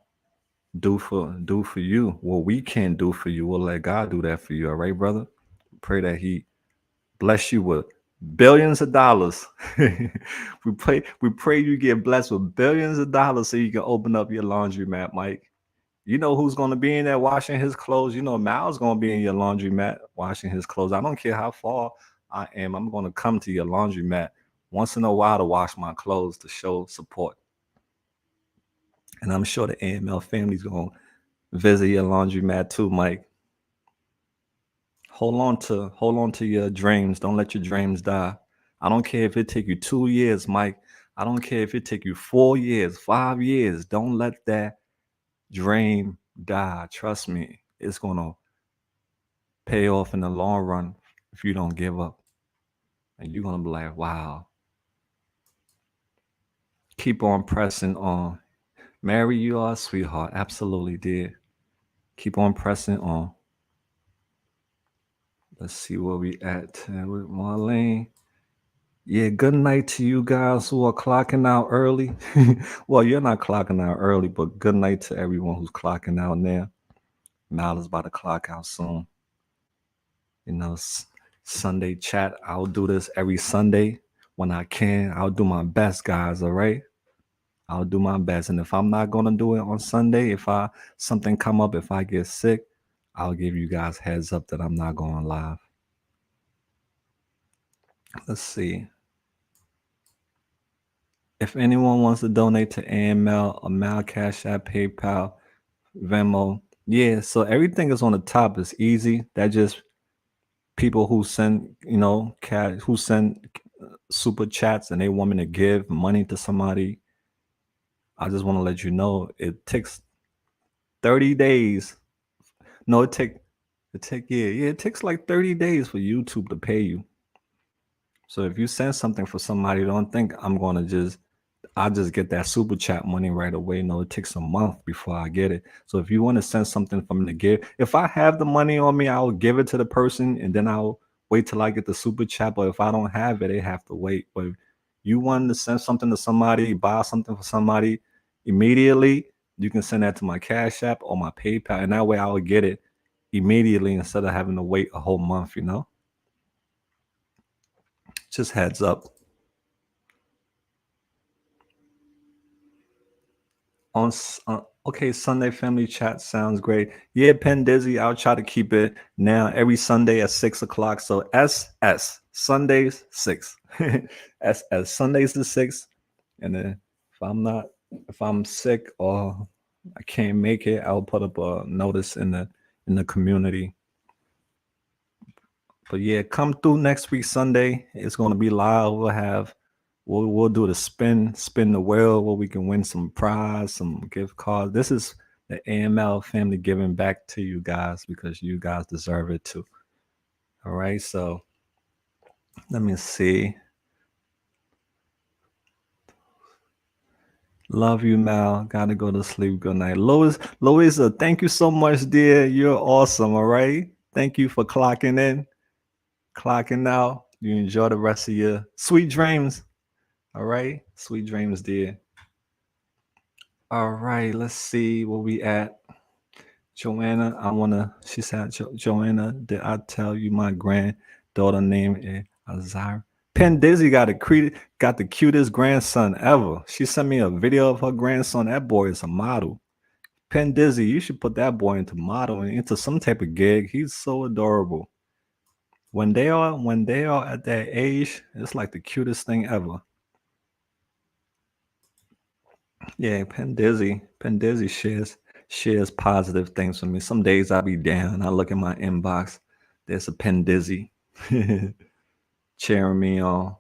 do for you what we can't do for you. We'll let God do that for you. All right, brother. Pray that He bless you with billions of dollars. we pray you get blessed with billions of dollars so you can open up your laundromat, Mike. You know who's going to be in there washing his clothes? You know Mal's going to be in your laundromat washing his clothes. I don't care how far I am. I'm going to come to your laundromat once in a while to wash my clothes to show support. And I'm sure the AML family's going to visit your laundromat too, Mike. Hold on to your dreams. Don't let your dreams die. I don't care if it take you 2 years, Mike. I don't care if it take you 4 years, 5 years. Don't let that dream die. Trust me, it's gonna pay off in the long run if you don't give up. And you're gonna be like, wow. Keep on pressing on. Mary, you are a sweetheart. Absolutely, dear. Keep on pressing on. Let's see where we at with Marlene. Yeah, good night to you guys who are clocking out early. Well, you're not clocking out early, but good night to everyone who's clocking out now. Mal is about to clock out soon. Sunday chat. I'll do this every Sunday when I can. I'll do my best, guys. All right. I'll do my best. And if I'm not gonna do it on Sunday, if something come up, if I get sick, I'll give you guys heads up that I'm not going live. Let's see. If anyone wants to donate to AML, a Mal Cash App, PayPal, Venmo, yeah. So everything is on the top. It's easy. That just people who send, cash, who send super chats and they want me to give money to somebody. I just want to let you know it takes 30 days. No, it takes like 30 days for YouTube to pay you. So if you send something for somebody, don't think I'll just get that super chat money right away. No, it takes a month before I get it. So if you want to send something for me to give, if I have the money on me, I'll give it to the person and then I'll wait till I get the super chat. But if I don't have it, they have to wait. But if you want to send something to somebody, buy something for somebody immediately, you can send that to my Cash App or my PayPal. And that way I will get it immediately instead of having to wait a whole month, Just heads up. Okay, Sunday family chat sounds great. Yeah, Penn Dizzy, I'll try to keep it now every Sunday at 6 o'clock. So SS Sundays 6. SS Sundays to 6. And then if I'm sick or I can't make it, I'll put up a notice in the community. But yeah, come through next week Sunday. It's gonna be live. We'll do the spin the wheel where we can win some prize, some gift cards. This is the AML family giving back to you guys because you guys deserve it too. All right, so let me see. Love you, Mal. Gotta go to sleep. Good night. Louisa, thank you so much, dear. You're awesome. All right. Thank you for clocking in, clocking out. You enjoy the rest of your sweet dreams. All right. Sweet dreams, dear. All right. Let's see where we at. Joanna, she said, Joanna, did I tell you my granddaughter name is Azara? Penn Dizzy got the cutest grandson ever. She sent me a video of her grandson. That boy is a model. Penn Dizzy, you should put that boy into modeling, into some type of gig. He's so adorable. When they are at that age, it's like the cutest thing ever. Yeah, Penn Dizzy shares positive things for me. Some days I be down. I look in my inbox. There's a Penn Dizzy cheering me on.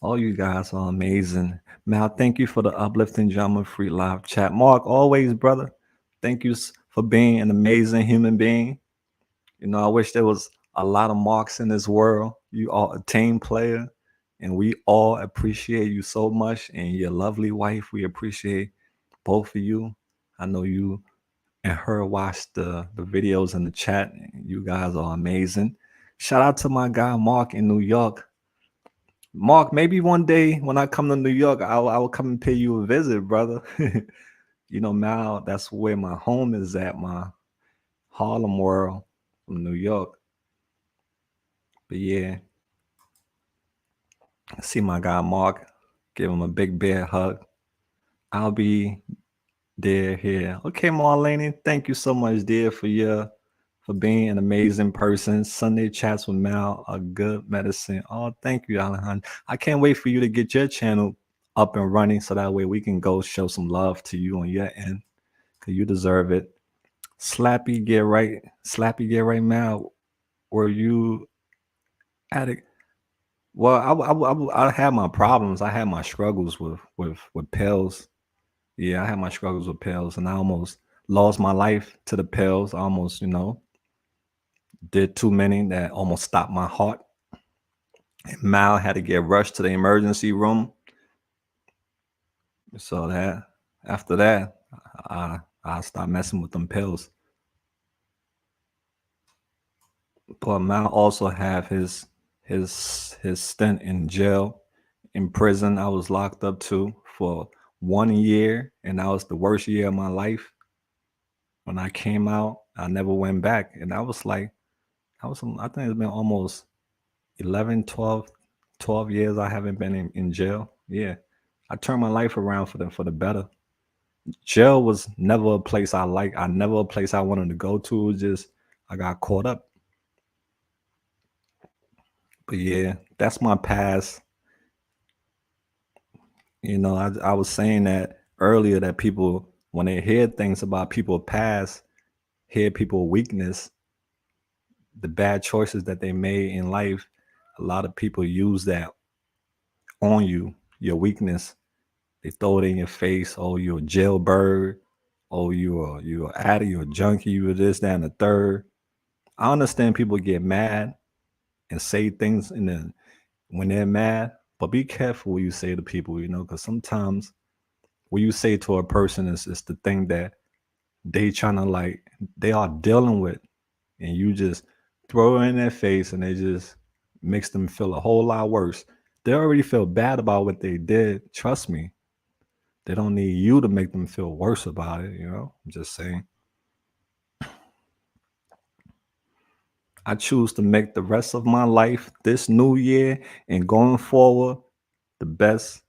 All you guys are amazing. Mal, thank you for the uplifting drama free live chat. Mark, always, brother. Thank you for being an amazing human being. I wish there was a lot of Marks in this world. You are a team player, and we all appreciate you so much. And your lovely wife, we appreciate both of you. I know you and her watched the videos in the chat. You guys are amazing. Shout out to my guy Mark in New York. Mark, maybe one day when I come to New York, I will come and pay you a visit, brother. Mal, that's where my home is at, my Harlem world from New York. But yeah, see my guy Mark, give him a big bear hug. I'll be there here. Okay, Marlene, thank you so much, dear, for being an amazing person. Sunday chats with Mal are good medicine. Oh, thank you, Alejandra. I can't wait for you to get your channel up and running so that way we can go show some love to you on your end because you deserve it. Slappy, get right, Mal. Were you at it? Well, I had my problems. I had my struggles with pills. Yeah, I had my struggles with pills, and I almost lost my life to the pills. I almost, did too many that almost stopped my heart. And Mal had to get rushed to the emergency room. So that after that, I stopped messing with them pills. But Mal also have his stint in jail, in prison. I was locked up too for 1 year, and that was the worst year of my life. When I came out, I never went back, and I think it's been almost 11, 12 years I haven't been in jail. Yeah. I turned my life around for the better. Jail was never a place I like. I never a place I wanted to go to. It was just I got caught up. But yeah, that's my past. I was saying that earlier that people when they hear things about people past, hear people weakness, the bad choices that they made in life, a lot of people use that on you, your weakness. They throw it in your face. Oh, you're a jailbird. Oh, you're an addict. You're a junkie. You're this, that, and the third. I understand people get mad and say things when they're mad, but be careful what you say to people. Because sometimes what you say to a person is the thing that they trying to they are dealing with, and you just throw it in their face, and they just makes them feel a whole lot worse. They already feel bad about what they did. Trust me, they don't need you to make them feel worse about it. I'm just saying. I choose to make the rest of my life this new year and going forward the best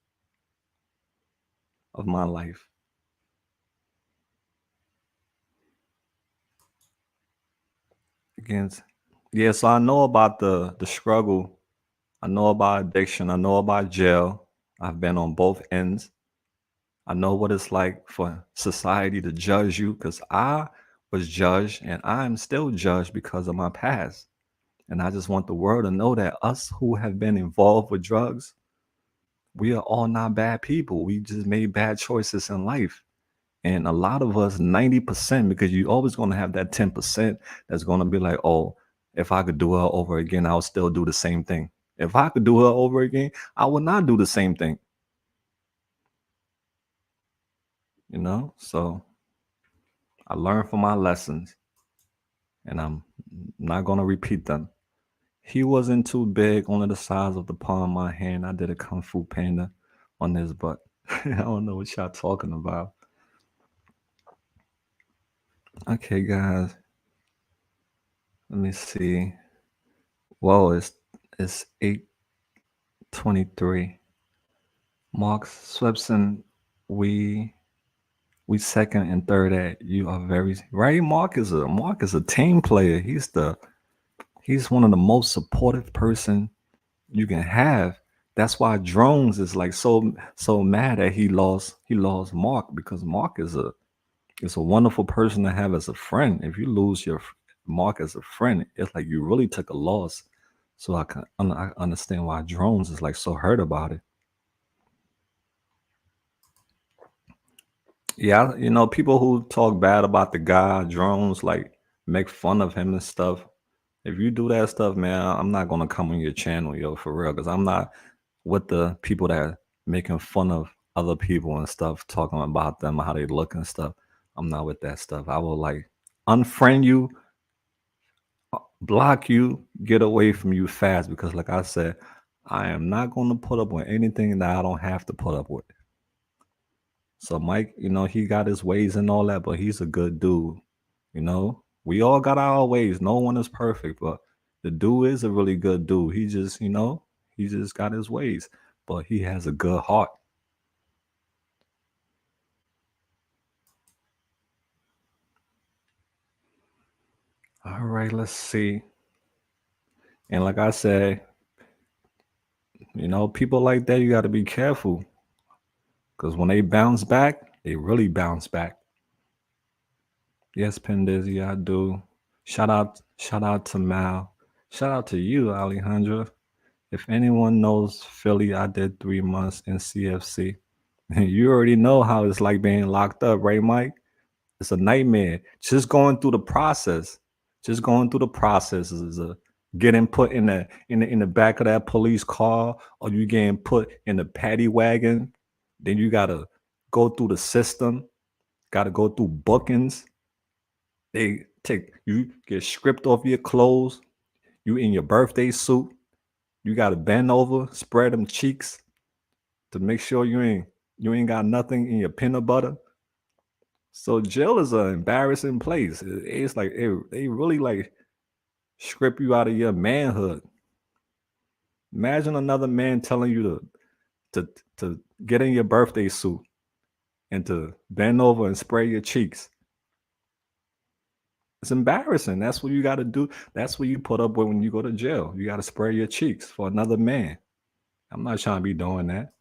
of my life. Against Yeah, so I know about the struggle. I know about addiction. I know about jail. I've been on both ends. I know what it's like for society to judge you because I was judged and I'm still judged because of my past. And I just want the world to know that us who have been involved with drugs, we are all not bad people. We just made bad choices in life. And a lot of us, 90%, because you always going to have that 10% that's going to be like, oh, if I could do it over again, I'll still do the same thing. If I could do it over again, I would not do the same thing. So I learned from my lessons and I'm not going to repeat them. He wasn't too big, only the size of the palm of my hand. I did a Kung Fu Panda on his butt. I don't know what y'all talking about. Okay, guys. Let me see. Whoa, it's 8:23. Mark Swepson, we we second and third at. You are very right. Mark is a team player. He's one of the most supportive person you can have. That's why Drones is like so mad that he lost Mark, because Mark is a wonderful person to have as a friend. If you lose your Mark as a friend, it's like you really took a loss. So I understand why Drones is like so hurt about it. Yeah, people who talk bad about the guy Drones, like make fun of him and stuff. If you do that stuff, man, I'm not gonna come on your channel, yo, for real, because I'm not with the people that making fun of other people and stuff, talking about them, how they look and stuff. I'm not with that stuff. I will like unfriend you, block you, get away from you fast, because like I said, I am not gonna put up with anything that I don't have to put up with. So Mike, he got his ways and all that, but he's a good dude. We all got our ways. No one is perfect, but the dude is a really good dude. He just got his ways, but he has a good heart. All right, let's see. And like I said, people like that, you got to be careful, because when they bounce back, they really bounce back. Yes, Pendizzy, I do. Shout out to Mal. Shout out to you, Alejandra. If anyone knows Philly, I did 3 months in CFC. You already know how it's like being locked up, right, Mike? It's a nightmare. Just going through the process. Just going through the process is getting put in the back of that police car, or you getting put in the paddy wagon. Then you gotta go through the system. Gotta go through bookings. They take you get stripped off your clothes. You in your birthday suit. You gotta bend over, spread them cheeks to make sure you ain't got nothing in your peanut butter. So jail is an embarrassing place. It's like they really like strip you out of your manhood. Imagine another man telling you to get in your birthday suit and to bend over and spray your cheeks. It's embarrassing. That's what you got to do. That's what you put up with when you go to jail. You got to spray your cheeks for another man. I'm not trying to be doing that.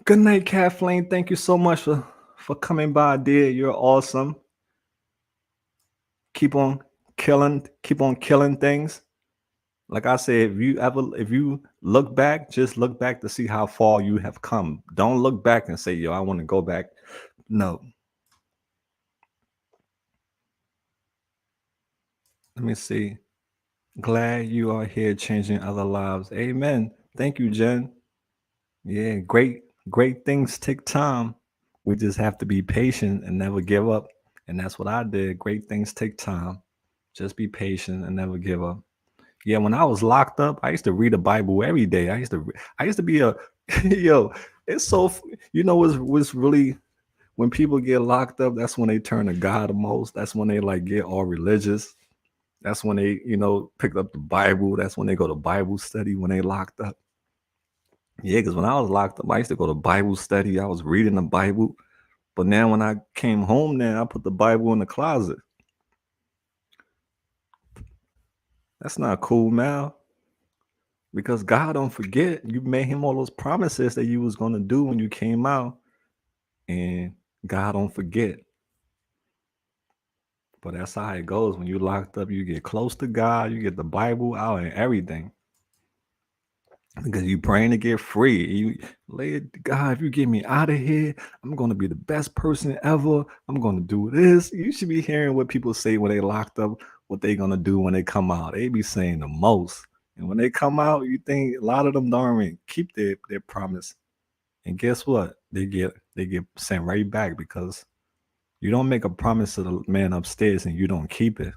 Good night, Kathleen. Thank you so much for coming by, dear. You're awesome. Keep on killing things. Like I said, if you look back, just look back to see how far you have come. Don't look back and say, yo, I want to go back. No. Let me see. Glad you are here changing other lives. Amen. Thank you, Jen. Yeah, great things take time. We just have to be patient and never give up. And that's what I did. Great things take time. Just be patient and never give up. Yeah, when I was locked up, I used to read the Bible every day. I used to be a yo. It's so what's really, when people get locked up, that's when they turn to God the most. That's when they like get all religious. That's when they pick up the Bible. That's when they go to Bible study when they locked up. Yeah, because when I was locked up, I used to go to Bible study. I was reading the Bible. But now when I came home, now I put the Bible in the closet. That's not cool, Mal. Because God don't forget. You made him all those promises that you was gonna do when you came out, and God don't forget. But that's how it goes. When you locked up, you get close to God, you get the Bible out and everything. Because you praying to get free. You lay it, God, if you get me out of here, I'm gonna be the best person ever. I'm gonna do this. You should be hearing what people say when they locked up, what they gonna do when they come out. They be saying the most. And when they come out, you think a lot of them don't even keep their promise. And guess what? They get sent right back, because you don't make a promise to the man upstairs and you don't keep it.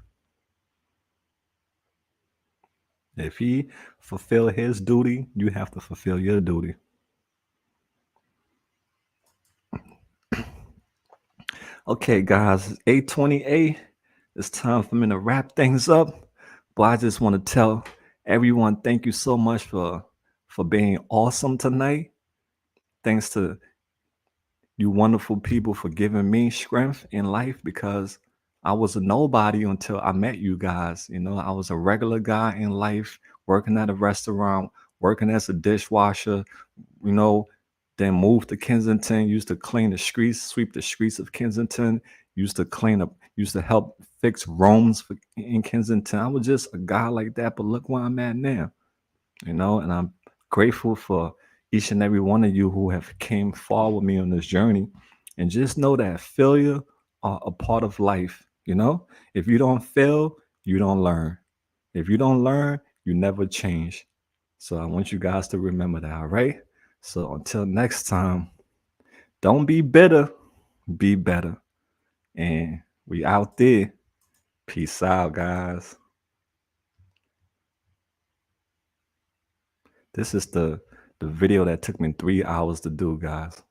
If he fulfill his duty, you have to fulfill your duty. Okay, guys, it's 8:28. It's time for me to wrap things up. But I just want to tell everyone thank you so much for being awesome tonight. Thanks to you wonderful people for giving me strength in life because I was a nobody until I met you guys. You know, I was a regular guy in life, working at a restaurant, working as a dishwasher, you know, then moved to Kensington, used to clean the streets, sweep the streets of Kensington, used to clean up, used to help fix rooms in Kensington. I was just a guy like that, but look where I'm at now, you know, and I'm grateful for each and every one of you who have came far with me on this journey. And just know that failure are a part of life, you know? If you don't fail, you don't learn. If you don't learn, you never change. So I want you guys to remember that, all right? So until next time, don't be bitter, be better. And we out there. Peace out, guys. This is the video that took me 3 hours to do, guys.